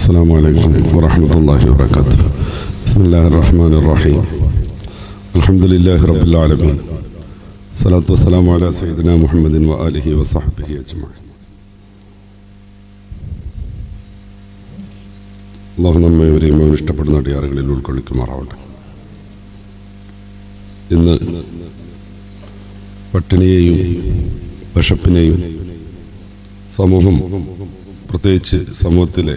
السلام عليكم ورحمة الله وبركاته. بسم الله الرحمن الرحيم. الحمد لله رب العالمين. الصلاة والسلام على سيدنا محمد وآله وصحبه أجمعين. അള്ളാഹു നമ്മേവരെയും അവൻ ഇഷ്ടപ്പെടുന്ന അടിയാറുകളിൽ ഉൾക്കൊള്ളിക്കുമാറാവട്ടെ. ഇന്ന് പട്ടിണിയെയും വിശപ്പിനെയും സമൂഹം, പ്രത്യേകിച്ച് സമൂഹത്തിലെ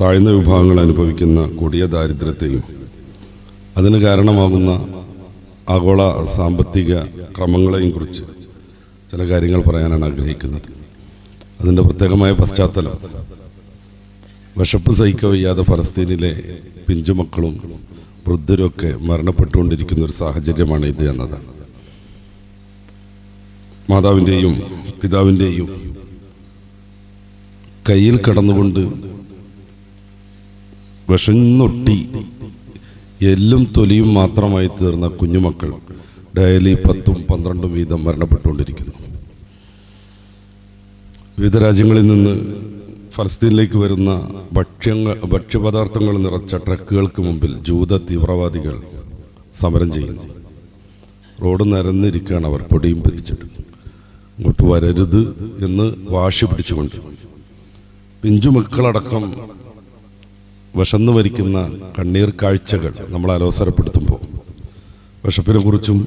താഴ്ന്ന വിഭാഗങ്ങൾ അനുഭവിക്കുന്ന കൊടിയ ദാരിദ്ര്യത്തെയും അതിന് കാരണമാകുന്ന ആഗോള സാമ്പത്തിക ക്രമങ്ങളെയും കുറിച്ച് ചില കാര്യങ്ങൾ പറയാനാണ് ആഗ്രഹിക്കുന്നത്. അതിൻ്റെ പ്രത്യേകമായ പശ്ചാത്തലം വിശപ്പ് സഹിക്കവയ്യാതെ ഫലസ്തീനിലെ പിഞ്ചുമക്കളും വൃദ്ധരുമൊക്കെ മരണപ്പെട്ടുകൊണ്ടിരിക്കുന്ന ഒരു സാഹചര്യമാണ് ഇത് എന്നതാണ്. മാതാവിൻ്റെയും പിതാവിൻ്റെയും കയ്യിൽ കടന്നുകൊണ്ട് വിഷഞ്ഞൊട്ടി എല്ലും തൊലിയും മാത്രമായി തീർന്ന കുഞ്ഞുമക്കൾ ഡെയിലി 10-12 വീതം മരണപ്പെട്ടുകൊണ്ടിരിക്കുന്നു. വിവിധ രാജ്യങ്ങളിൽ നിന്ന് ഫലസ്തീനിലേക്ക് വരുന്ന ഭക്ഷ്യപദാർത്ഥങ്ങൾ നിറച്ച ട്രക്കുകൾക്ക് മുമ്പിൽ ജൂത തീവ്രവാദികൾ സമരം ചെയ്യുന്നു. റോഡ് നിരന്നിരിക്കുകയാണ്. അവർ പൊടിയും പിടിച്ചിട്ട് ഇങ്ങോട്ട് വരരുത് എന്ന് വാശി പിടിച്ചുകൊണ്ട് പിഞ്ചുമക്കളടക്കം വിശന്നു മരിക്കുന്ന കണ്ണീർ കാഴ്ചകൾ നമ്മളെ അലോസരപ്പെടുത്തുമ്പോൾ വിശപ്പിനെ കുറിച്ചും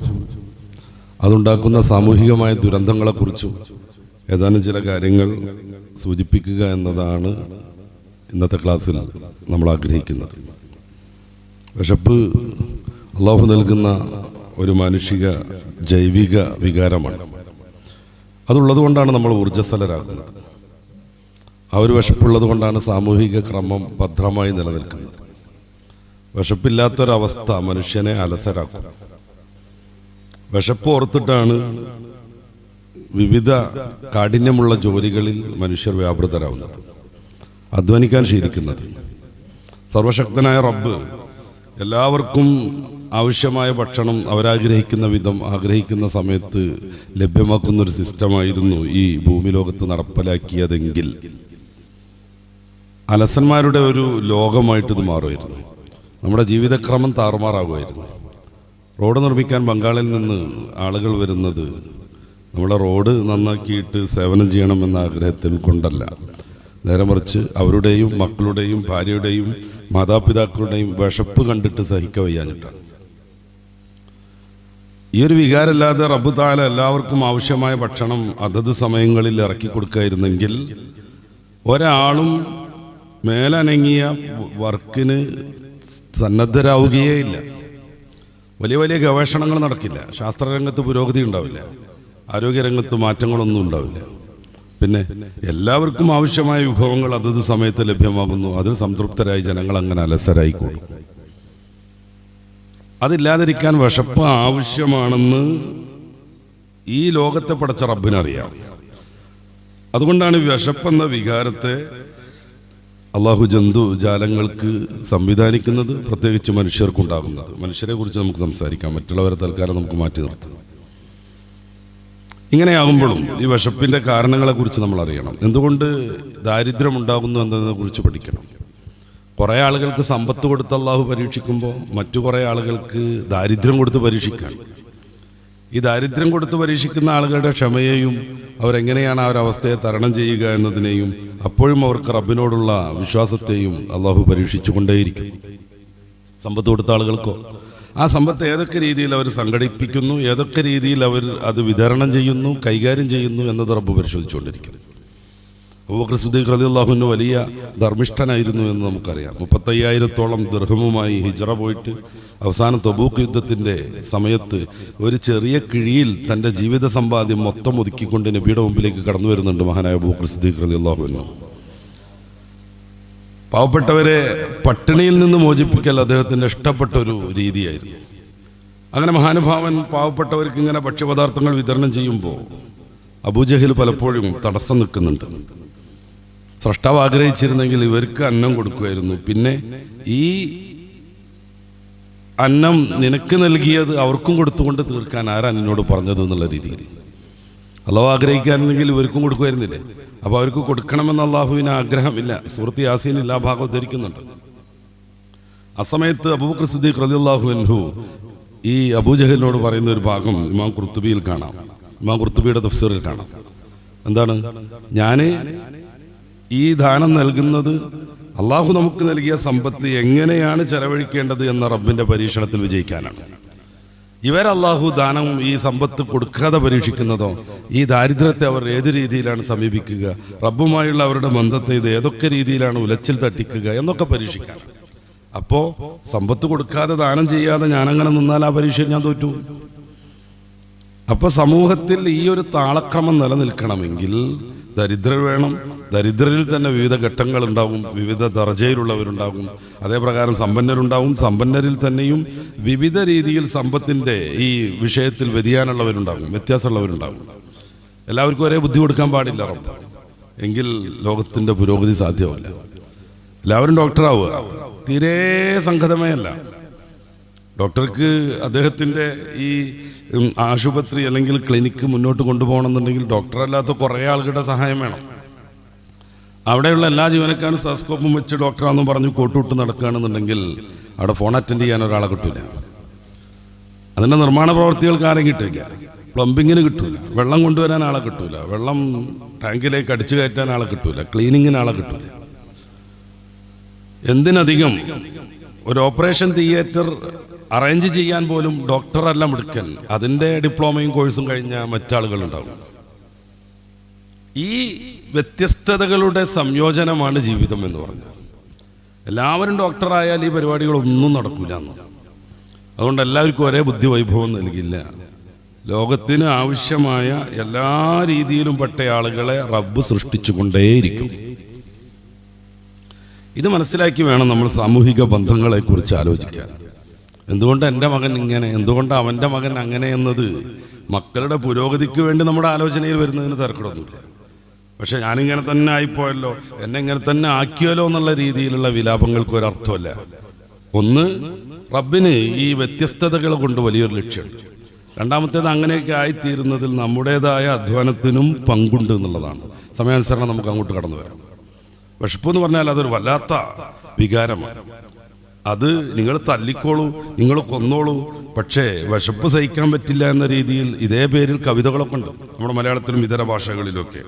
അതുണ്ടാക്കുന്ന സാമൂഹികമായ ദുരന്തങ്ങളെക്കുറിച്ചും ഏതാനും ചില കാര്യങ്ങൾ സൂചിപ്പിക്കുക എന്നതാണ് ഇന്നത്തെ ക്ലാസ്സിൽ നമ്മൾ ആഗ്രഹിക്കുന്നത്. വിശപ്പ് അള്ളാഹു നൽകുന്ന ഒരു മാനുഷിക ജൈവിക വികാരമാണ്. അതുള്ളത് കൊണ്ടാണ് നമ്മൾ ഊർജ്ജസ്വലരാകുന്നത്. ആ ഒരു വിശപ്പുള്ളത് കൊണ്ടാണ് സാമൂഹിക ക്രമം ഭദ്രമായി നിലനിൽക്കുന്നത്. വിശപ്പില്ലാത്തൊരവസ്ഥ മനുഷ്യനെ അലസരാക്കും. വിശപ്പ് ഓർത്തിട്ടാണ് വിവിധ കാഠിന്യമുള്ള ജോലികളിൽ മനുഷ്യർ വ്യാപൃതരാകുന്നത്, അധ്വാനിക്കാൻ ശീലിക്കുന്നത്. സർവശക്തനായ റബ്ബ് എല്ലാവർക്കും ആവശ്യമായ ഭക്ഷണം അവരാഗ്രഹിക്കുന്ന വിധം ആഗ്രഹിക്കുന്ന സമയത്ത് ലഭ്യമാക്കുന്നൊരു സിസ്റ്റമായിരുന്നു ഈ ഭൂമി ലോകത്ത് നടപ്പിലാക്കിയതെങ്കിൽ അലസന്മാരുടെ ഒരു ലോകമായിട്ട് ഇത് മാറുമായിരുന്നു. നമ്മുടെ ജീവിതക്രമം താറുമാറാകുമായിരുന്നു. റോഡ് നിർമ്മിക്കാൻ ബംഗാളിൽ നിന്ന് ആളുകൾ വരുന്നത് നമ്മുടെ റോഡ് നന്നാക്കിയിട്ട് സേവനം ചെയ്യണമെന്ന ആഗ്രഹത്തിൽ കൊണ്ടല്ല, നേരെ മറിച്ച് അവരുടെയും മക്കളുടെയും ഭാര്യയുടെയും മാതാപിതാക്കളുടെയും വിശപ്പ് കണ്ടിട്ട് സഹിക്കവയ്യാഞ്ഞിട്ടാണ്. ഈ ഒരു വികാരമില്ലാതെ റബ്ബ് തആല എല്ലാവർക്കും ആവശ്യമായ ഭക്ഷണം അതത് സമയങ്ങളിൽ ഇറക്കി കൊടുക്കായിരുന്നെങ്കിൽ ഒരാളും മേലനങ്ങിയ വർക്കിന് സന്നദ്ധരാവുകയേ ഇല്ല. വലിയ വലിയ ഗവേഷണങ്ങൾ നടക്കില്ല, ശാസ്ത്രരംഗത്ത് പുരോഗതി ഉണ്ടാവില്ല, ആരോഗ്യരംഗത്ത് മാറ്റങ്ങളൊന്നും ഉണ്ടാവില്ല. പിന്നെ എല്ലാവർക്കും ആവശ്യമായ വിഭവങ്ങൾ അതത് സമയത്ത് ലഭ്യമാകുന്നു. അതിൽ സംതൃപ്തരായി ജനങ്ങൾ അങ്ങനെ അലസരായിക്കോളും. അതില്ലാതിരിക്കാൻ വിശപ്പ് ആവശ്യമാണെന്ന് ഈ ലോകത്തെ പടച്ച റബ്ബിനറിയാം. അതുകൊണ്ടാണ് വിശപ്പെന്ന വികാരത്തെ അള്ളാഹു ജന്തുജാലങ്ങൾക്ക് സംവിധാനിക്കുന്നത്, പ്രത്യേകിച്ച് മനുഷ്യർക്കുണ്ടാകുന്നത്. മനുഷ്യരെ കുറിച്ച് നമുക്ക് സംസാരിക്കാം, മറ്റുള്ളവരെ തൽക്കാലം നമുക്ക് മാറ്റി നിർത്താം. ഇങ്ങനെയാകുമ്പോഴും ഈ വിശപ്പിൻ്റെ കാരണങ്ങളെക്കുറിച്ച് നമ്മൾ അറിയണം. എന്തുകൊണ്ട് ദാരിദ്ര്യം ഉണ്ടാകുന്നു എന്നതിനെക്കുറിച്ച് പഠിക്കണം. കുറേ ആളുകൾക്ക് സമ്പത്ത് കൊടുത്ത് അള്ളാഹു പരീക്ഷിക്കുമ്പോൾ മറ്റു കുറേ ആളുകൾക്ക് ദാരിദ്ര്യം കൊടുത്ത് പരീക്ഷിക്കുകയാണ്. ഈ ദാരിദ്ര്യം കൊടുത്ത് പരീക്ഷിക്കുന്ന ആളുകളുടെ ക്ഷമയെയും അവരെങ്ങനെയാണ് ആ ഒരു അവസ്ഥയെ തരണം ചെയ്യുക എന്നതിനെയും അപ്പോഴും അവർക്ക് റബ്ബിനോടുള്ള വിശ്വാസത്തെയും അള്ളാഹു പരീക്ഷിച്ചു കൊണ്ടേയിരിക്കും. സമ്പത്ത് കൊടുത്ത ആളുകൾക്കോ ആ സമ്പത്ത് ഏതൊക്കെ രീതിയിൽ അവർ സംഘടിപ്പിക്കുന്നു, ഏതൊക്കെ രീതിയിൽ അവർ അത് വിതരണം ചെയ്യുന്നു, കൈകാര്യം ചെയ്യുന്നു എന്നത് റബ്ബ് പരിശോധിച്ചുകൊണ്ടിരിക്കുന്നു. അബൂബക്കർ സിദ്ദീഖ് റളിയല്ലാഹു അൻഹു വലിയ ധർമ്മിഷ്ഠനായിരുന്നു എന്ന് നമുക്കറിയാം. 35,000-ഓളം ദിർഹമുമായി ഹിജ്റ പോയിട്ട് അവസാന തബൂക്ക് യുദ്ധത്തിൻ്റെ സമയത്ത് ഒരു ചെറിയ കിഴിയിൽ തൻ്റെ ജീവിത സമ്പാദ്യം മൊത്തം ഒതുക്കിക്കൊണ്ട് നബിയുടെ മുമ്പിലേക്ക് കടന്നു വരുന്നുണ്ട് മഹാനായ അബൂബക്കർ സിദ്ദീഖ് റളിയല്ലാഹു അൻഹു. പാവപ്പെട്ടവരെ പട്ടിണിയിൽ നിന്ന് മോചിപ്പിക്കൽ അദ്ദേഹത്തിൻ്റെ ഇഷ്ടപ്പെട്ട ഒരു രീതിയായിരുന്നു. അങ്ങനെ മഹാനുഭാവൻ പാവപ്പെട്ടവർക്ക് ഇങ്ങനെ ഭക്ഷ്യപദാർത്ഥങ്ങൾ വിതരണം ചെയ്യുമ്പോൾ അബൂജഹൽ പലപ്പോഴും തടസ്സം നിൽക്കുന്നുണ്ട്. സ്രഷ്ടാവ് ആഗ്രഹിച്ചിരുന്നെങ്കിൽ ഇവർക്ക് അന്നം കൊടുക്കുമായിരുന്നു, പിന്നെ ഈ അന്നം നിനക്ക് നൽകിയത് അവർക്കും കൊടുത്തുകൊണ്ട് തീർക്കാൻ ആരാ എന്നോട് പറഞ്ഞത് എന്നുള്ള രീതിയിൽ അള്ളാഹു ആഗ്രഹിക്കാനെങ്കിൽ ഇവർക്കും കൊടുക്കുമായിരുന്നില്ലേ? അപ്പോൾ അവർക്ക് കൊടുക്കണമെന്ന് അള്ളാഹുവിന് ആഗ്രഹമില്ല. സൂറത്ത് യാസീനിൽ ആ ഭാഗം ഉദ്ധരിക്കുന്നുണ്ട്. ആ സമയത്ത് അബൂബക്കർ സിദ്ദീഖ് റളിയല്ലാഹു അൻഹു ഈ അബൂജഹലിനോട് പറയുന്ന ഒരു ഭാഗം ഇമാം ഖുർത്തുബിയിൽ കാണാം, ഇമാം ഖുർത്തുബിയുടെ തഫ്സീറിൽ കാണാം. എന്താണ്? ഞാൻ ഈ ദാനം നൽകുന്നത് അള്ളാഹു നമുക്ക് നൽകിയ സമ്പത്ത് എങ്ങനെയാണ് ചെലവഴിക്കേണ്ടത് എന്ന റബ്ബിന്റെ പരീക്ഷണത്തിൽ വിജയിക്കാനാണ്. അള്ളാഹു ദാനം ഈ സമ്പത്ത് കൊടുക്കാതെ പരീക്ഷിക്കുന്നതോ, ഈ ദാരിദ്ര്യത്തെ അവർ ഏത് രീതിയിലാണ് സമീപിക്കുക, റബ്ബുമായുള്ള അവരുടെ ബന്ധത്തെ ഇത് ഏതൊക്കെ രീതിയിലാണ് ഉലച്ചിൽ തട്ടിക്കുക എന്നൊക്കെ പരീക്ഷിക്കാൻ. അപ്പോ സമ്പത്ത് കൊടുക്കാതെ ദാനം ചെയ്യാതെ ഞാനങ്ങനെ നിന്നാൽ ആ പരീക്ഷയിൽ ഞാൻ തോറ്റു. അപ്പൊ സമൂഹത്തിൽ ഈ ഒരു താളക്രമം നിലനിൽക്കണമെങ്കിൽ ദരിദ്രർ വേണം. ദരിദ്രരിൽ തന്നെ വിവിധ ഘട്ടങ്ങൾ ഉണ്ടാകും, വിവിധ ദർജയിലുള്ളവരുണ്ടാകും. അതേപ്രകാരം സമ്പന്നരുണ്ടാവും. സമ്പന്നരിൽ തന്നെയും വിവിധ രീതിയിൽ സമ്പത്തിന്റെ ഈ വിഷയത്തിൽ വ്യതിയാനമുള്ളവരുണ്ടാകും, വ്യത്യാസമുള്ളവരുണ്ടാകും. എല്ലാവർക്കും ഒരേ ബുദ്ധി കൊടുക്കാൻ പാടില്ല റബ്ബ്. എങ്കിൽ ലോകത്തിന്റെ പുരോഗതി സാധ്യമല്ല. എല്ലാവരും ഡോക്ടറാവുക തീരെ സംഗതമേ അല്ല. ഡോക്ടർക്ക് അദ്ദേഹത്തിന്റെ ഈ ആശുപത്രി അല്ലെങ്കിൽ ക്ലിനിക്ക് മുന്നോട്ട് കൊണ്ടുപോകണമെന്നുണ്ടെങ്കിൽ ഡോക്ടറല്ലാത്ത കുറേ ആളുകളുടെ സഹായം വേണം. അവിടെയുള്ള എല്ലാ ജീവനക്കാരും സ്റ്റെതസ്കോപ്പും വെച്ച് ഡോക്ടറാണെന്നും പറഞ്ഞ് കോട്ടുവിട്ട് നടക്കുകയാണെന്നുണ്ടെങ്കിൽ അവിടെ ഫോൺ അറ്റൻഡ് ചെയ്യാൻ ഒരാളെ കിട്ടില്ല. അതിൻ്റെ നിർമ്മാണ പ്രവർത്തികൾക്ക് ആരെയും കിട്ടില്ല, പ്ലംബിങ്ങിന് കിട്ടൂല, വെള്ളം കൊണ്ടുവരാൻ ആളെ കിട്ടൂല, വെള്ളം ടാങ്കിലേക്ക് അടിച്ചു കയറ്റാൻ ആളെ കിട്ടൂല, ക്ലീനിങ്ങിന് ആളെ കിട്ടൂല. എന്തിനധികം ഒരു ഓപ്പറേഷൻ തിയേറ്റർ അറേഞ്ച് ചെയ്യാൻ പോലും ഡോക്ടറല്ല മിടുക്കൻ, അതിൻ്റെ ഡിപ്ലോമയും കോഴ്സും കഴിഞ്ഞ മറ്റാളുകളുണ്ടാവും. ഈ വ്യത്യസ്തതകളുടെ സംയോജനമാണ് ജീവിതം എന്ന് പറഞ്ഞാൽ. എല്ലാവരും ഡോക്ടറായാൽ ഈ പരിപാടികളൊന്നും നടക്കില്ല എന്ന്. അതുകൊണ്ട് എല്ലാവർക്കും ഒരേ ബുദ്ധി വൈഭവം നൽകില്ല. ലോകത്തിന് ആവശ്യമായ എല്ലാ രീതിയിലും പെട്ട ആളുകളെ റബ്ബ് സൃഷ്ടിച്ചുകൊണ്ടേയിരിക്കും. ഇത് മനസ്സിലാക്കി വേണം നമ്മൾ സാമൂഹിക ബന്ധങ്ങളെക്കുറിച്ച് ആലോചിക്കാൻ. എന്തുകൊണ്ട് എൻ്റെ മകൻ ഇങ്ങനെ, എന്തുകൊണ്ട് അവൻ്റെ മകൻ അങ്ങനെ എന്നത് മക്കളുടെ പുരോഗതിക്ക് വേണ്ടി നമ്മുടെ ആലോചനയിൽ വരുന്നതിന് തിരക്കിടൊന്നുമില്ല. പക്ഷെ ഞാനിങ്ങനെ തന്നെ ആയിപ്പോയല്ലോ, എന്നെ ഇങ്ങനെ തന്നെ ആക്കിയല്ലോ എന്നുള്ള രീതിയിലുള്ള വിലാപങ്ങൾക്ക് ഒരർത്ഥമല്ല. ഒന്ന്, റബ്ബിന് ഈ വ്യത്യസ്തതകൾ കൊണ്ട് വലിയൊരു ലക്ഷ്യമുണ്ട്. രണ്ടാമത്തേത്, അങ്ങനെയൊക്കെ ആയിത്തീരുന്നതിൽ നമ്മുടേതായ അധ്വാനത്തിനും പങ്കുണ്ട് എന്നുള്ളതാണ്. സമയാനുസരണം നമുക്ക് അങ്ങോട്ട് കടന്നു വരാം. വിശപ്പ് എന്ന് പറഞ്ഞാൽ അതൊരു വല്ലാത്ത വികാരമാണ്. അത് നിങ്ങൾ തല്ലിക്കോളൂ, നിങ്ങൾ കൊന്നോളൂ, പക്ഷേ വിശപ്പ് സഹിക്കാൻ പറ്റില്ല എന്ന രീതിയിൽ ഇതേ പേരിൽ കവിതകളൊക്കെ ഉണ്ട് നമ്മുടെ മലയാളത്തിലും ഇതര ഭാഷകളിലൊക്കെ.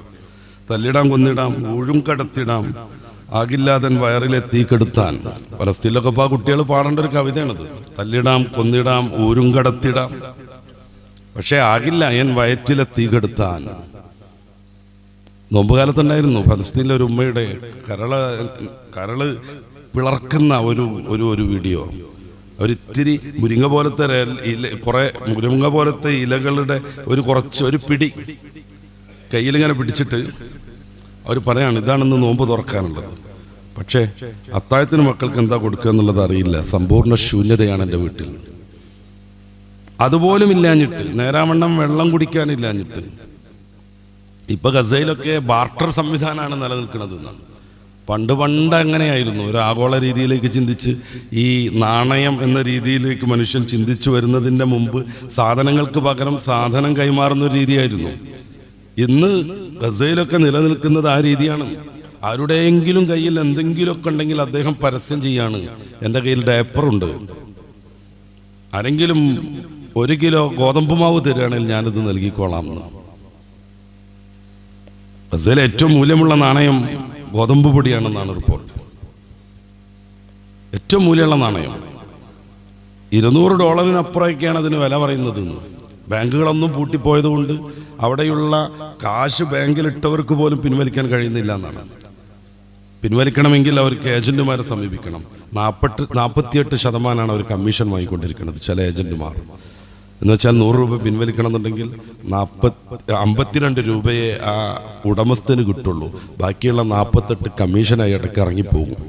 തല്ലിടാം, കൊന്നിടാം, ഊഴും കടത്തിടാം, ആകില്ലാതൻ വയറിലെ തീ കെടുത്താൻ. പലസ്തീനിലൊക്കെ ഇപ്പോൾ ആ കുട്ടികൾ പാടേണ്ട ഒരു കവിതയാണത്. തല്ലിടാം, കൊന്നിടാം, ഊരും കടത്തിടാം, പക്ഷെ ആകില്ല എൻ വയറ്റിലെ തീ കെടുത്താൻ. നോമ്പുകാലത്തുണ്ടായിരുന്നു ഫലസ്തീനിലെ ഒരു ഉമ്മയുടെ കരള് പിളർക്കുന്ന ഒരു വീഡിയോ. ഒരിത്തിരി മുരിങ്ങ പോലത്തെ കുറെ മുരിങ്ങ പോലത്തെ ഇലകളുടെ ഒരു പിടി കയ്യിലിങ്ങനെ പിടിച്ചിട്ട് അവർ പറയാണ്, ഇതാണെന്ന് നോമ്പ് തുറക്കാനുള്ളത്. പക്ഷേ അത്താഴത്തിന് മക്കൾക്ക് എന്താ കൊടുക്കുക എന്നുള്ളത് അറിയില്ല. സമ്പൂർണ്ണ ശൂന്യതയാണ് എൻ്റെ വീട്ടിൽ. അതുപോലും ഇല്ലാഞ്ഞിട്ട്, നേരാവണ്ണം വെള്ളം കുടിക്കാനില്ലാഞ്ഞിട്ട്. ഇപ്പൊ ഗസയിലൊക്കെ ബാർട്ടർ സംവിധാനമാണ് നിലനിൽക്കുന്നത് എന്നാണ്. പണ്ട് അങ്ങനെയായിരുന്നു. ഒരു ആഗോള രീതിയിലേക്ക് ചിന്തിച്ച് ഈ നാണയം എന്ന രീതിയിലേക്ക് മനുഷ്യൻ ചിന്തിച്ചു വരുന്നതിൻ്റെ മുമ്പ് സാധനങ്ങൾക്ക് പകരം സാധനം കൈമാറുന്ന ഒരു രീതിയായിരുന്നു. ഇന്ന് ഗസയിലൊക്കെ നിലനിൽക്കുന്നത് ആ രീതിയാണ്. ആരുടെയെങ്കിലും കയ്യിൽ എന്തെങ്കിലുമൊക്കെ ഉണ്ടെങ്കിൽ അദ്ദേഹം പരസ്യം ചെയ്യാണ്, എൻ്റെ കയ്യിൽ ഡയപ്പറുണ്ട്, ആരെങ്കിലും 1 കിലോ ഗോതമ്പ് മാവ് തരികയാണെങ്കിൽ ഞാനിത് നൽകിക്കോളാം എന്ന്. ഗസയിലെ ഏറ്റവും മൂല്യമുള്ള നാണയം ഗോതമ്പ് പൊടിയാണെന്നാണ് റിപ്പോർട്ട്. ഏറ്റവും മൂല്യമുള്ള നാണയം $200 അതിന് വില പറയുന്നത്. ബാങ്കുകളൊന്നും പൂട്ടിപ്പോയതുകൊണ്ട് അവിടെയുള്ള കാശ് ബാങ്കിലിട്ടവർക്ക് പോലും പിൻവലിക്കാൻ കഴിയുന്നില്ല എന്നാണ്. പിൻവലിക്കണമെങ്കിൽ അവർക്ക് ഏജന്റുമാരെ സമീപിക്കണം. 48% അവർ കമ്മീഷൻ വാങ്ങിക്കൊണ്ടിരിക്കുന്നത് ചില ഏജന്റുമാർ. എന്ന് വെച്ചാൽ 100 രൂപ പിൻവലിക്കണം എന്നുണ്ടെങ്കിൽ 52 രൂപയെ ആ ഉടമസ്ഥന് കിട്ടുള്ളൂ. ബാക്കിയുള്ള 48 കമ്മീഷനായി ഇടയ്ക്ക് ഇറങ്ങിപ്പോകും.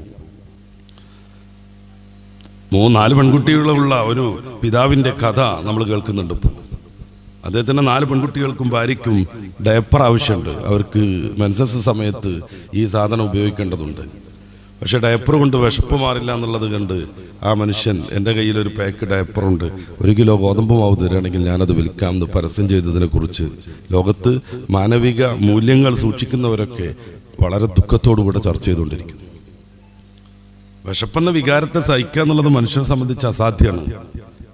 3-4 പെൺകുട്ടികളുള്ള ഒരു പിതാവിൻ്റെ കഥ നമ്മൾ കേൾക്കുന്നുണ്ട് ഇപ്പോൾ. അദ്ദേഹത്തിൻ്റെ 4 പെൺകുട്ടികൾക്കും ഭാര്യയ്ക്കും ഡയപ്പർ ആവശ്യമുണ്ട്. അവർക്ക് മെൻസസ് സമയത്ത് ഈ സാധനം ഉപയോഗിക്കേണ്ടതുണ്ട്. പക്ഷെ ഡയപ്പർ കൊണ്ട് വിശപ്പ് മാറില്ല എന്നുള്ളത് കണ്ട് ആ മനുഷ്യൻ എൻ്റെ കയ്യിലൊരു പാക്ക് ഡയപ്പറുണ്ട്, 1 കിലോ ഗോതമ്പ് മാവ് തരികയാണെങ്കിൽ ഞാനത് വിൽക്കാമെന്ന് പരസ്യം ചെയ്തതിനെക്കുറിച്ച് ലോകത്ത് മാനവിക മൂല്യങ്ങൾ സൂക്ഷിക്കുന്നവരൊക്കെ വളരെ ദുഃഖത്തോടുകൂടെ ചർച്ച ചെയ്തുകൊണ്ടിരിക്കുന്നു. വിശപ്പെന്ന വികാരത്തെ സഹിക്കുക എന്നുള്ളത് മനുഷ്യനെ സംബന്ധിച്ച് അസാധ്യമാണ്.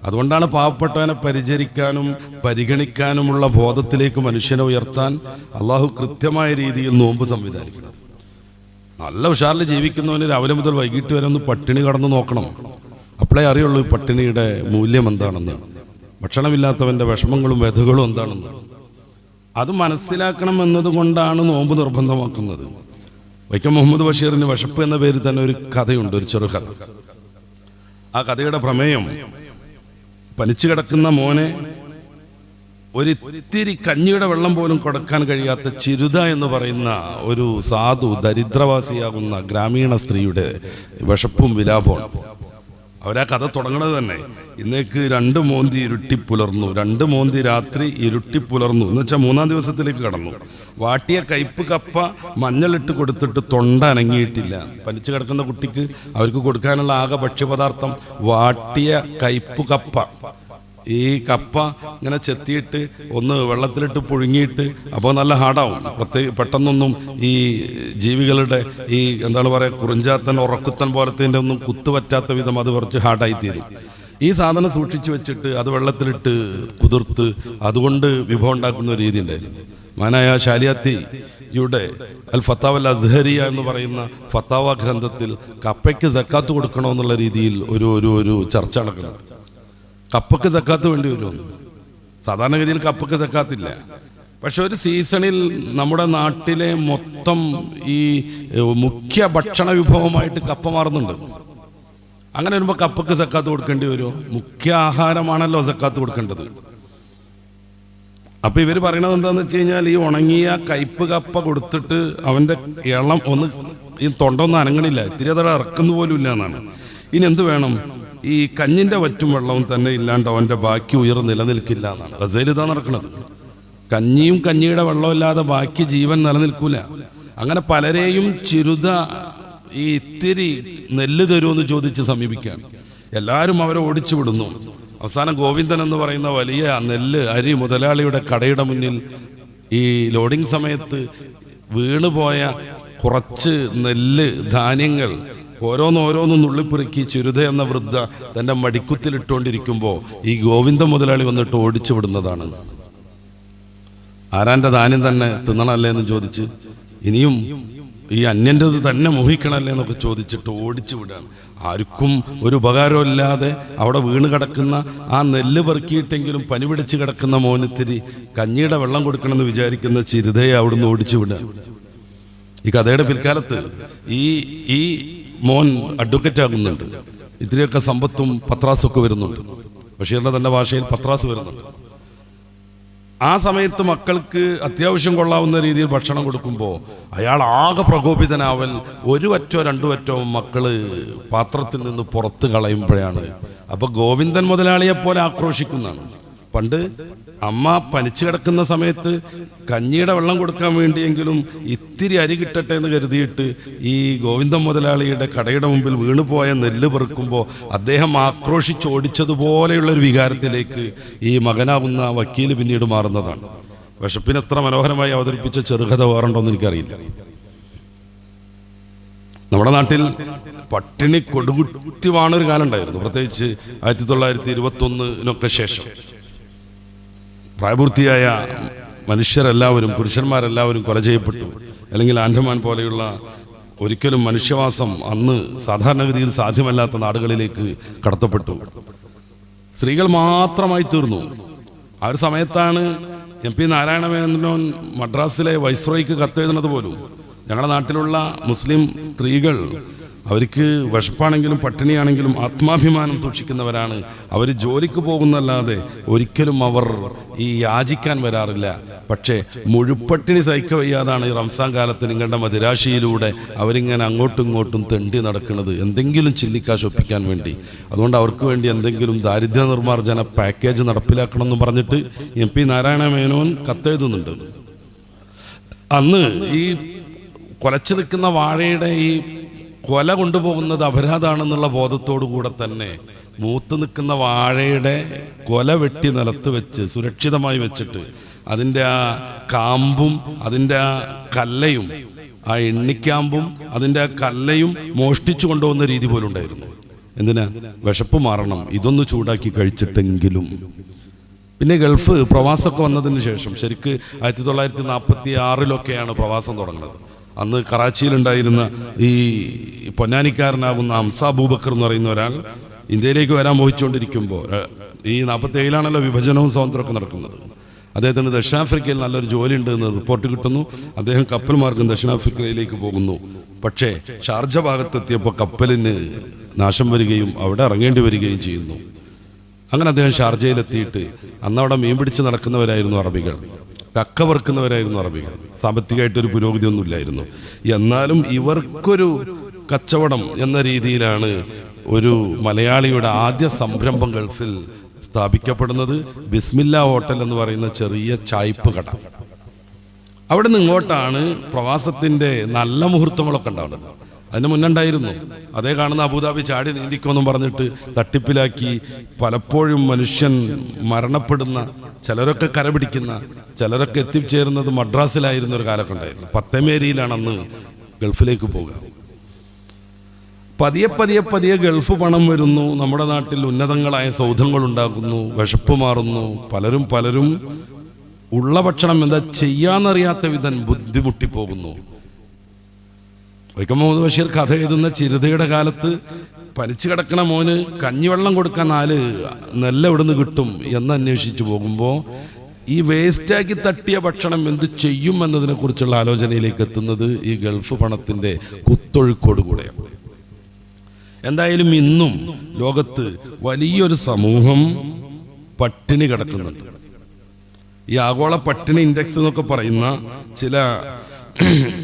അതുകൊണ്ടാണ് പാവപ്പെട്ടവനെ പരിചരിക്കാനും പരിഗണിക്കാനുമുള്ള ബോധത്തിലേക്ക് മനുഷ്യനെ ഉയർത്താൻ അള്ളാഹു കൃത്യമായ രീതിയിൽ നോമ്പ് സംവിധാനിക്കുന്നത്. നല്ല ഉഷാറിൽ ജീവിക്കുന്നവന് രാവിലെ മുതൽ വൈകിട്ട് വരെ ഒന്ന് പട്ടിണി കടന്നു നോക്കണം. അപ്പോഴേ അറിയുള്ളൂ ഈ പട്ടിണിയുടെ മൂല്യം എന്താണെന്ന്, ഭക്ഷണമില്ലാത്തവൻ്റെ വിഷമങ്ങളും വ്യഥകളും എന്താണെന്ന്. അത് മനസ്സിലാക്കണം എന്നതുകൊണ്ടാണ് നോമ്പ് നിർബന്ധമാക്കുന്നത്. വൈക്കം മുഹമ്മദ് ബഷീറിന് വിശപ്പ് എന്ന പേരിൽ തന്നെ ഒരു കഥയുണ്ട്, ഒരു ചെറുകഥ. ആ കഥയുടെ പ്രമേയം, പനിച്ചു കിടക്കുന്ന മോനെ ഒരിത്തിരി കഞ്ഞിയുടെ വെള്ളം പോലും കൊടുക്കാൻ കഴിയാത്ത ചിരുത എന്ന് പറയുന്ന ഒരു സാധു ദരിദ്രവാസിയാകുന്ന ഗ്രാമീണ സ്ത്രീയുടെ വിശപ്പും വിലാപവും. അവരാ കഥ തുടങ്ങുന്നത് തന്നെ, ഇന്നേക്ക് 2 മോന്തി ഇരുട്ടിപ്പുലർന്നു, 2 മോന്തി രാത്രി ഇരുട്ടിപ്പുലർന്നു എന്ന് വെച്ചാൽ 3-ാം ദിവസത്തിലേക്ക് കടന്നു. വാട്ടിയ കയ്പ് കപ്പ മഞ്ഞളിട്ട് കൊടുത്തിട്ട് തൊണ്ട അനങ്ങിയിട്ടില്ല. പനിച്ചു കിടക്കുന്ന കുട്ടിക്ക് അവർക്ക് കൊടുക്കാനുള്ള ആകെ ഭക്ഷ്യപദാർത്ഥം വാട്ടിയ കയ്പ് കപ്പ. ഈ കപ്പ ഇങ്ങനെ ചെത്തിയിട്ട് ഒന്ന് വെള്ളത്തിലിട്ട് പുഴുങ്ങിയിട്ട് അപ്പോൾ നല്ല ഹാർഡാവും. പെട്ടെന്നൊന്നും ഈ ജീവികളുടെ ഈ എന്താണ് പറയുക, കുറിഞ്ചാത്തൻ ഉറക്കുത്തൻ പോലത്തെ ഒന്നും കുത്തുപറ്റാത്ത വിധം അത് കുറച്ച് ഹാർഡായിത്തീരും. ഈ സാധനം സൂക്ഷിച്ചു വെച്ചിട്ട് അത് വെള്ളത്തിലിട്ട് കുതിർത്ത് അതുകൊണ്ട് വിഭവം ഉണ്ടാക്കുന്ന ഒരു രീതി ഉണ്ടായിരുന്നു. മാനായ ഷാലിയാത്തിയുടെ അൽ ഫത്താവ അൽ അസ്ഹരിയ എന്ന് പറയുന്ന ഫത്താവ ഗ്രന്ഥത്തിൽ കപ്പയ്ക്ക് സക്കാത്ത് കൊടുക്കണമെന്നുള്ള രീതിയിൽ ഒരു ചർച്ച നടക്കുന്നു. കപ്പക്ക് സക്കാത്ത് വേണ്ടി വരുമെന്ന്. സാധാരണഗതിയിൽ കപ്പക്ക് സക്കാത്തില്ല. പക്ഷെ ഒരു സീസണിൽ നമ്മുടെ നാട്ടിലെ മൊത്തം ഈ മുഖ്യ ഭക്ഷണ വിഭവമായിട്ട് കപ്പ മാറുന്നുണ്ട്. അങ്ങനെ വരുമ്പോൾ കപ്പക്ക് സക്കാത്ത് കൊടുക്കേണ്ടി വരുമോ? മുഖ്യ ആഹാരമാണല്ലോ സക്കാത്ത് കൊടുക്കേണ്ടത്. അപ്പൊ ഇവർ പറയണത് എന്താന്ന് വെച്ച് കഴിഞ്ഞാൽ, ഈ ഉണങ്ങിയ കയ്പ് കപ്പ കൊടുത്തിട്ട് അവന്റെ ഇളം ഒന്ന് ഈ തൊണ്ടൊന്നും അനങ്ങണില്ല, ഇത്തിരി അതോടെ ഇറക്കുന്ന പോലും ഇല്ല എന്നാണ്. ഇനി എന്ത് വേണം? ഈ കഞ്ഞിന്റെ വറ്റും വെള്ളവും തന്നെ ഇല്ലാണ്ട് അവന്റെ ബാക്കി ഉയർ നിലനിൽക്കില്ല എന്നാണ് ഗസേൽ ഇതാ നടക്കുന്നത്. കഞ്ഞിയും കഞ്ഞിയുടെ വെള്ളവും ഇല്ലാതെ ബാക്കി ജീവൻ നിലനിൽക്കൂല. അങ്ങനെ പലരെയും ചിരുത ഈ ഇത്തിരി നെല്ല് തരുമെന്ന് ചോദിച്ച് സമീപിക്കുകയാണ്. എല്ലാവരും അവരെ ഓടിച്ചു വിടുന്നു. അവസാനം ഗോവിന്ദൻ എന്ന് പറയുന്ന വലിയ നെല്ല് അരി മുതലാളിയുടെ കടയുടെ മുന്നിൽ ഈ ലോഡിംഗ് സമയത്ത് വീണുപോയ കുറച്ച് നെല്ല് ധാന്യങ്ങൾ ഓരോന്നോരോന്നും നുള്ളിപ്പെറുക്കി ചിരുത എന്ന വൃദ്ധ തൻ്റെ മടിക്കുത്തിലിട്ടുകൊണ്ടിരിക്കുമ്പോൾ ഈ ഗോവിന്ദ മുതലാളി വന്നിട്ട് ഓടിച്ചു വിടുന്നതാണ്. ആരാൻ്റെ ധാന്യം തന്നെ തിന്നണല്ലേ എന്ന് ചോദിച്ച്, ഇനിയും ഈ അന്യൻ്റെത് തന്നെ മോഹിക്കണല്ലേ എന്നൊക്കെ ചോദിച്ചിട്ട് ഓടിച്ചു വിടുകയാണ്. ആർക്കും ഒരു ഉപകാരമില്ലാതെ അവിടെ വീണ് കിടക്കുന്ന ആ നെല്ല് പെറുക്കിയിട്ടെങ്കിലും പനി പിടിച്ച് കിടക്കുന്ന മോനിത്തിരി കഞ്ഞിയുടെ വെള്ളം കൊടുക്കണമെന്ന് വിചാരിക്കുന്ന ചിരുതയെ അവിടുന്ന് ഓടിച്ചു വിടുക. ഈ കഥയുടെ പിൽക്കാലത്ത് ഈ മോൻ അഡ്വക്കറ്റ് ആകുന്നുണ്ട്. ഇത്തിരിയൊക്കെ സമ്പത്തും പത്രാസൊക്കെ വരുന്നുണ്ട്. ബഷീറിന്റെ തന്നെ ഭാഷയിൽ പത്രാസ് വരുന്നുണ്ട്. ആ സമയത്ത് മക്കൾക്ക് അത്യാവശ്യം കൊള്ളാവുന്ന രീതിയിൽ ഭക്ഷണം കൊടുക്കുമ്പോൾ അയാൾ ആകെ പ്രകോപിതനാവൽ, 1 വറ്റോ 2 വറ്റോ മക്കള് പാത്രത്തിൽ നിന്ന് പുറത്ത് കളയുമ്പോഴാണ്. അപ്പൊ ഗോവിന്ദൻ മുതലാളിയെ പോലെ ആക്രോശിക്കുന്നതാണ്. പണ്ട് അമ്മ പനിച്ചു കിടക്കുന്ന സമയത്ത് കഞ്ഞിയുടെ വെള്ളം കൊടുക്കാൻ വേണ്ടിയെങ്കിലും ഇത്തിരി അരി കിട്ടട്ടെ എന്ന് കരുതിയിട്ട് ഈ ഗോവിന്ദൻ മുതലാളിയുടെ കടയുടെ മുമ്പിൽ വീണുപോയ നെല്ല് പെറുക്കുമ്പോൾ അദ്ദേഹം ആക്രോശിച്ചോടിച്ചതുപോലെയുള്ളൊരു വികാരത്തിലേക്ക് ഈ മകനാവുന്ന വക്കീല് പിന്നീട് മാറുന്നതാണ്. വിശപ്പിന് എത്ര മനോഹരമായി അവതരിപ്പിച്ച ചെറുകഥ വേറുണ്ടോന്ന് എനിക്കറിയില്ല. നമ്മുടെ നാട്ടിൽ പട്ടിണി കൊടുകുത്തി വാണൊരു കാലം ഉണ്ടായിരുന്നു, പ്രത്യേകിച്ച് 1921 ശേഷം. പ്രായപൂർത്തിയായ മനുഷ്യരെല്ലാവരും, പുരുഷന്മാരെല്ലാവരും കൊല ചെയ്യപ്പെട്ടു. അല്ലെങ്കിൽ ആൻഡമാൻ പോലെയുള്ള ഒരിക്കലും മനുഷ്യവാസം അന്ന് സാധാരണഗതിയിൽ സാധ്യമല്ലാത്ത നാടുകളിലേക്ക് കടത്തപ്പെട്ടു. സ്ത്രീകൾ മാത്രമായി തീർന്നു. ആ ഒരു സമയത്താണ് MP നാരായണ മേനോൻ മദ്രാസിലെ വൈസ്രോയ്ക്ക് കത്തെഴുതുന്നത് പോലും. ഞങ്ങളുടെ നാട്ടിലുള്ള മുസ്ലിം സ്ത്രീകൾ അവർക്ക് വിശപ്പാണെങ്കിലും പട്ടിണിയാണെങ്കിലും ആത്മാഭിമാനം സൂക്ഷിക്കുന്നവരാണ്. അവർ ജോലിക്ക് പോകുന്നല്ലാതെ ഒരിക്കലും അവർ ഈ യാചിക്കാൻ വരാറില്ല. പക്ഷേ മുഴുപ്പട്ടിണി സഹിക്ക വയ്യാതാണ് ഈ റംസാൻ കാലത്ത് നിങ്ങളുടെ മദിരാശിയിലൂടെ അവരിങ്ങനെ അങ്ങോട്ടും ഇങ്ങോട്ടും തെണ്ടി നടക്കുന്നത്, എന്തെങ്കിലും ചില്ലിക്കാശ് ഒപ്പിക്കാൻ വേണ്ടി. അതുകൊണ്ട് അവർക്ക് വേണ്ടി എന്തെങ്കിലും ദാരിദ്ര്യ നിർമ്മാർജ്ജന പാക്കേജ് നടപ്പിലാക്കണം എന്ന് പറഞ്ഞിട്ട് MP നാരായണ മേനോൻ കത്തെഴുതുന്നുണ്ട്. അന്ന് ഈ കുലച്ചു നിൽക്കുന്ന വാഴയുടെ ഈ കൊല കൊണ്ടുപോകുന്നത് അപരാധമാണെന്നുള്ള ബോധത്തോടു കൂടെ തന്നെ മൂത്ത് നിൽക്കുന്ന വാഴയുടെ കൊല വെട്ടി നിലത്ത് വെച്ച് സുരക്ഷിതമായി വെച്ചിട്ട് അതിൻ്റെ ആ കാമ്പും അതിൻ്റെ ആ കല്ലയും, ആ എണ്ണിക്കാമ്പും അതിൻ്റെ ആ കല്ലയും മോഷ്ടിച്ചു കൊണ്ടുപോകുന്ന രീതി പോലും ഉണ്ടായിരുന്നു. എന്തിനാ? വിശപ്പ് മാറണം, ഇതൊന്ന് ചൂടാക്കി കഴിച്ചിട്ടെങ്കിലും. പിന്നെ ഗൾഫ് പ്രവാസമൊക്കെ വന്നതിന് ശേഷം, ശരിക്ക് 1946 പ്രവാസം തുടങ്ങുന്നത്. അന്ന് കറാച്ചിയിലുണ്ടായിരുന്ന ഈ പൊന്നാനിക്കാരനാകുന്ന ഹംസ അബൂബക്കർ എന്ന് പറയുന്ന ഒരാൾ ഇന്ത്യയിലേക്ക് വരാൻ മോഹിച്ചുകൊണ്ടിരിക്കുമ്പോൾ, ഈ 47 വിഭജനവും സ്വാതന്ത്ര്യമൊക്കെ നടക്കുന്നത്. അദ്ദേഹത്തിന് ദക്ഷിണാഫ്രിക്കയിൽ നല്ലൊരു ജോലി ഉണ്ട് എന്ന് റിപ്പോർട്ട് കിട്ടുന്നു. അദ്ദേഹം കപ്പൽ മാർഗം ദക്ഷിണാഫ്രിക്കയിലേക്ക് പോകുന്നു. പക്ഷേ ഷാർജ ഭാഗത്തെത്തിയപ്പോൾ കപ്പലിന് നാശം വരികയും അവിടെ ഇറങ്ങേണ്ടി വരികയും ചെയ്യുന്നു. അങ്ങനെ അദ്ദേഹം ഷാർജയിലെത്തിയിട്ട് അന്നവിടെ മീൻ പിടിച്ച് നടക്കുന്നവരായിരുന്നു അറബികൾ, കക്ക വറുക്കുന്നവരായിരുന്നു അറബികൾ. സാമ്പത്തികമായിട്ടൊരു പുരോഗതി ഒന്നുമില്ലായിരുന്നു. എന്നാലും ഇവർക്കൊരു കച്ചവടം എന്ന രീതിയിലാണ് ഒരു മലയാളിയുടെ ആദ്യ സംരംഭം ഗൾഫിൽ സ്ഥാപിക്കപ്പെടുന്നത്. ബിസ്മില്ല ഹോട്ടൽ എന്ന് പറയുന്ന ചെറിയ ചായ്പ് കട. അവിടെ നിന്ന് ഇങ്ങോട്ടാണ് പ്രവാസത്തിൻ്റെ നല്ല മുഹൂർത്തങ്ങളൊക്കെ ഉണ്ടാവുന്നത്. അതിന് മുന്നുണ്ടായിരുന്നു. അതേ കാണുന്ന അബുദാബി ചാടി നീന്തിക്കൊന്നും പറഞ്ഞിട്ട് തട്ടിപ്പിലാക്കി പലപ്പോഴും മനുഷ്യൻ മരണപ്പെടുന്ന, ചിലരൊക്കെ കരപിടിക്കുന്ന, ചിലരൊക്കെ എത്തിച്ചേരുന്നത് മദ്രാസിലായിരുന്ന ഒരു കാലമൊക്കെ ഉണ്ടായിരുന്നു. പത്തേമേരിയിലാണ് അന്ന് ഗൾഫിലേക്ക് പോകുക. പതിയെ പതിയെ പതിയെ ഗൾഫ് പണം വരുന്നു. നമ്മുടെ നാട്ടിൽ ഉന്നതങ്ങളായ സൗധങ്ങൾ ഉണ്ടാകുന്നു, വിശപ്പ് മാറുന്നു. പലരും ഉള്ള ഭക്ഷണം എന്താ ചെയ്യാന്നറിയാത്ത വിധം ബുദ്ധിമുട്ടിപ്പോകുന്നു. വൈക്കം മുഹമ്മദ് ബഷീർ കഥ എഴുതുന്ന ചിരുതയുടെ കാലത്ത് പലിച്ചു കിടക്കണ മോന് കഞ്ഞിവെള്ളം കൊടുക്കാൻ 4 നെല്ല് എവിടുന്ന് കിട്ടും എന്ന് അന്വേഷിച്ചു പോകുമ്പോൾ ഈ വേസ്റ്റാക്കി തട്ടിയ ഭക്ഷണം എന്ത് ചെയ്യും എന്നതിനെ കുറിച്ചുള്ള ആലോചനയിലേക്ക് എത്തുന്നത് ഈ ഗൾഫ് പണത്തിൻ്റെ കുത്തൊഴുക്കോടുകൂടെയാണ്. എന്തായാലും ഇന്നും ലോകത്ത് വലിയൊരു സമൂഹം പട്ടിണി കിടക്കുന്നുണ്ട്. ഈ ആഗോള പട്ടിണി ഇൻഡെക്സ് എന്നൊക്കെ പറയുന്ന ചില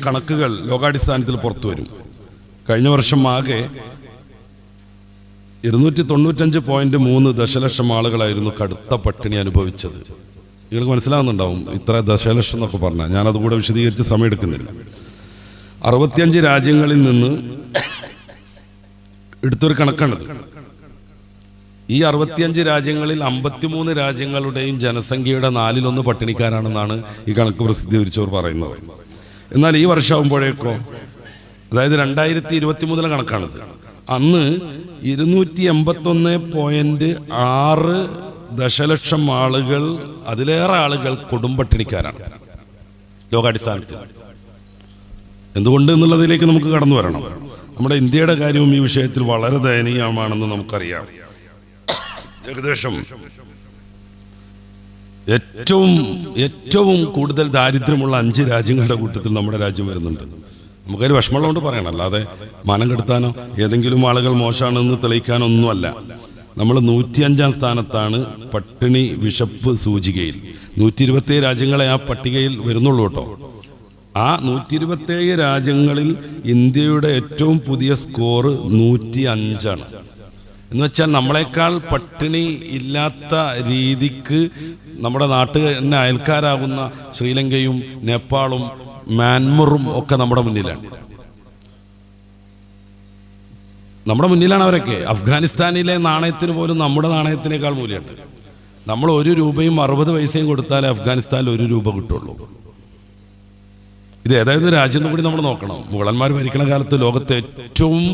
കണക്കുകൾ ലോകാടിസ്ഥാനത്തിൽ പുറത്തു വരും. കഴിഞ്ഞ വർഷം ആകെ 295.3 ദശലക്ഷം ആളുകളായിരുന്നു കടുത്ത പട്ടിണി അനുഭവിച്ചത്. നിങ്ങൾക്ക് മനസ്സിലാവുന്നുണ്ടാവും ഇത്ര ദശലക്ഷം എന്നൊക്കെ പറഞ്ഞാൽ. ഞാനതുകൂടെ വിശദീകരിച്ച് സമയമെടുക്കുന്നില്ല. 65 രാജ്യങ്ങളിൽ നിന്ന് എടുത്തൊരു കണക്കാണിത്. ഈ 65 രാജ്യങ്ങളിൽ 53 രാജ്യങ്ങളുടെയും ജനസംഖ്യയുടെ 1/4 പട്ടിണിക്കാരാണെന്നാണ് ഈ കണക്ക് പ്രസിദ്ധീകരിച്ചവർ പറയുന്നത്. എന്നാൽ ഈ വർഷമാകുമ്പോഴേക്കോ, അതായത് 2023 കണക്കാണിത്, അന്ന് 281.6 ദശലക്ഷം ആളുകൾ, അതിലേറെ ആളുകൾ കൊടുമ്പട്ടിണിക്കാരാണ് ലോകാടിസ്ഥാനത്തിൽ. എന്തുകൊണ്ട് എന്നുള്ളതിലേക്ക് നമുക്ക് കടന്നു വരണം. നമ്മുടെ ഇന്ത്യയുടെ കാര്യവും ഈ വിഷയത്തിൽ വളരെ ദയനീയമാണെന്ന് നമുക്കറിയാം. ഏകദേശം ഏറ്റവും കൂടുതൽ ദാരിദ്ര്യമുള്ള 5 രാജ്യങ്ങളുടെ കൂട്ടത്തിൽ നമ്മുടെ രാജ്യം വരുന്നുണ്ട്. നമുക്കൊരു വിഷമമുള്ളതുകൊണ്ട് പറയണം, അല്ലാതെ മാനം കെടുത്താനോ ഏതെങ്കിലും ആളുകൾ മോശമാണെന്ന് തെളിയിക്കാനോ ഒന്നുമല്ല. നമ്മൾ 105-ാം സ്ഥാനത്താണ് പട്ടിണി വിശപ്പ് സൂചികയിൽ. 127 രാജ്യങ്ങളെ ആ പട്ടികയിൽ വരുന്നുള്ളൂ കേട്ടോ. ആ 127 രാജ്യങ്ങളിൽ ഇന്ത്യയുടെ ഏറ്റവും പുതിയ സ്കോർ 105 എന്ന് വെച്ചാൽ നമ്മളെക്കാൾ പട്ടിണി ഇല്ലാത്ത രീതിക്ക് നമ്മുടെ നാട്ടിൽ തന്നെ അയൽക്കാരാകുന്ന ശ്രീലങ്കയും നേപ്പാളും മ്യാൻമറും ഒക്കെ നമ്മുടെ മുന്നിലാണ്. അവരൊക്കെ. അഫ്ഗാനിസ്ഥാനിലെ നാണയത്തിന് പോലും നമ്മുടെ നാണയത്തിനേക്കാൾ മൂല്യമുണ്ട്. നമ്മൾ 1 രൂപയും 60 പൈസയും കൊടുത്താലേ അഫ്ഗാനിസ്ഥാനിൽ 1 രൂപ കിട്ടുള്ളൂ. ഇത് ഏതായത് രാജ്യം കൂടി നമ്മൾ നോക്കണം. മുഗളന്മാർ ഭരിക്കുന്ന കാലത്ത് ലോകത്തെ ഏറ്റവും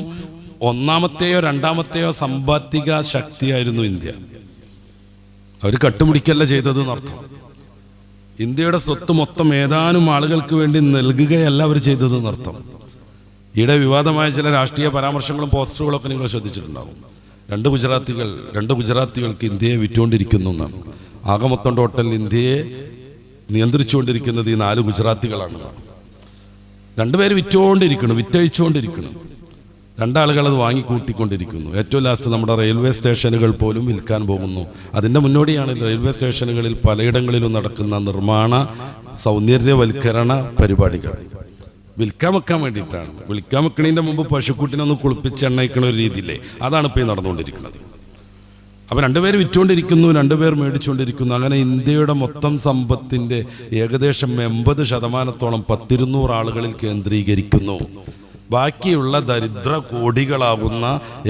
1-ാമത്തെയോ 2-ാമത്തെയോ സമ്പത്തിക ശക്തിയായിരുന്നു ഇന്ത്യ. അവർ കട്ടുപിടിക്കല്ല ചെയ്തത് എന്നർത്ഥം. ഇന്ത്യയുടെ സ്വത്ത് മൊത്തം ഏതാനും ആളുകൾക്ക് വേണ്ടി നൽകുകയല്ല അവർ ചെയ്തത് എന്നർത്ഥം. ഈയിടെ വിവാദമായ ചില രാഷ്ട്രീയ പരാമർശങ്ങളും പോസ്റ്ററുകളൊക്കെ നിങ്ങൾ ശ്രദ്ധിച്ചിട്ടുണ്ടാകും. 2 ഗുജറാത്തികൾക്ക് ഇന്ത്യയെ വിറ്റുകൊണ്ടിരിക്കുന്നു എന്നാണ്. ആകെ മൊത്തം ടോട്ടൽ ഇന്ത്യയെ നിയന്ത്രിച്ചുകൊണ്ടിരിക്കുന്നത് ഈ 4 ഗുജറാത്തികളാണ്. 2 പേര് വിറ്റഴിച്ചുകൊണ്ടിരിക്കണം. 2 ആളുകൾ അത് വാങ്ങിക്കൂട്ടിക്കൊണ്ടിരിക്കുന്നു. ഏറ്റവും ലാസ്റ്റ് നമ്മുടെ റെയിൽവേ സ്റ്റേഷനുകൾ പോലും വിൽക്കാൻ പോകുന്നു. അതിൻ്റെ മുന്നോടിയാണ് റെയിൽവേ സ്റ്റേഷനുകളിൽ പലയിടങ്ങളിലും നടക്കുന്ന നിർമ്മാണ സൗന്ദര്യവൽക്കരണ പരിപാടികൾ. വിൽക്കാൻ വെക്കാൻ വേണ്ടിയിട്ടാണ്. വിൽക്കാൻ വെക്കണതിൻ്റെ മുമ്പ് പശുക്കുട്ടിനൊന്ന് കുളിപ്പിച്ച് എണ്ണയിക്കണ ഒരു രീതിയില്ലേ, അതാണ് ഇപ്പോൾ ഈ നടന്നുകൊണ്ടിരിക്കുന്നത്. അപ്പോൾ 2 പേര് വിറ്റുകൊണ്ടിരിക്കുന്നു, 2 പേർ മേടിച്ചുകൊണ്ടിരിക്കുന്നു. അങ്ങനെ ഇന്ത്യയുടെ മൊത്തം സമ്പത്തിൻ്റെ ഏകദേശം 80% 100-200 ആളുകളിൽ കേന്ദ്രീകരിക്കുന്നു. ബാക്കിയുള്ള ദരിദ്ര കോടികളാകുന്ന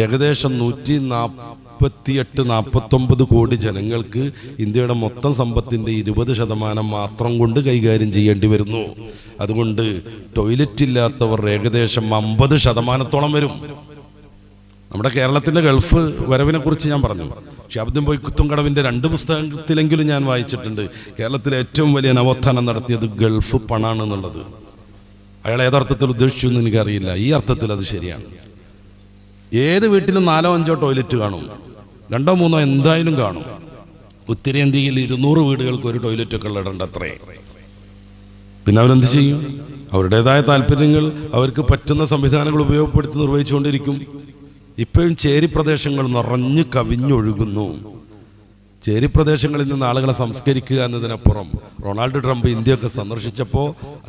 ഏകദേശം 148-149 കോടി ജനങ്ങൾക്ക് ഇന്ത്യയുടെ മൊത്തം സമ്പത്തിൻ്റെ 20% മാത്രം കൊണ്ട് കൈകാര്യം ചെയ്യേണ്ടി വരുന്നു. അതുകൊണ്ട് ടോയ്ലറ്റ് ഇല്ലാത്തവർ ഏകദേശം 50% വരും. നമ്മുടെ കേരളത്തിൻ്റെ ഗൾഫ് വരവിനെ കുറിച്ച് ഞാൻ പറഞ്ഞു. ഷാബുദ്ദീൻ പൊയ്ക്കുത്തുംകടവിൻ്റെ 2 പുസ്തകത്തിലെങ്കിലും ഞാൻ വായിച്ചിട്ടുണ്ട്. കേരളത്തിലെ ഏറ്റവും വലിയ നവോത്ഥാനം നടത്തിയത് ഗൾഫ് പണാണ് എന്നുള്ളത്. അയാൾ ഏതർത്ഥത്തിൽ ഉദ്ദേശിച്ചു എന്ന് എനിക്കറിയില്ല. ഈ അർത്ഥത്തിൽ അത് ശരിയാണ്. ഏത് വീട്ടിലും 4-5 ടോയ്ലറ്റ് കാണും, 2-3 എന്തായാലും കാണും. ഉത്തരേന്ത്യയിൽ 200 വീടുകൾക്ക് ഒരു ടോയ്ലറ്റൊക്കെ ഇടേണ്ട അത്രേ. പിന്നെ അവരെന്ത് ചെയ്യും? അവരുടേതായ താല്പര്യങ്ങൾ അവർക്ക് പറ്റുന്ന സംവിധാനങ്ങൾ ഉപയോഗപ്പെടുത്തി നിർവഹിച്ചുകൊണ്ടിരിക്കും. ഇപ്പോഴും ചേരി പ്രദേശങ്ങൾ നിറഞ്ഞു കവിഞ്ഞൊഴുകുന്നു. ചേരി പ്രദേശങ്ങളിൽ നിന്ന് ആളുകളെ സംസ്കരിക്കുക എന്നതിനപ്പുറം റൊണാൾഡ് ട്രംപ് ഇന്ത്യയൊക്കെ സന്ദർശിച്ചപ്പോൾ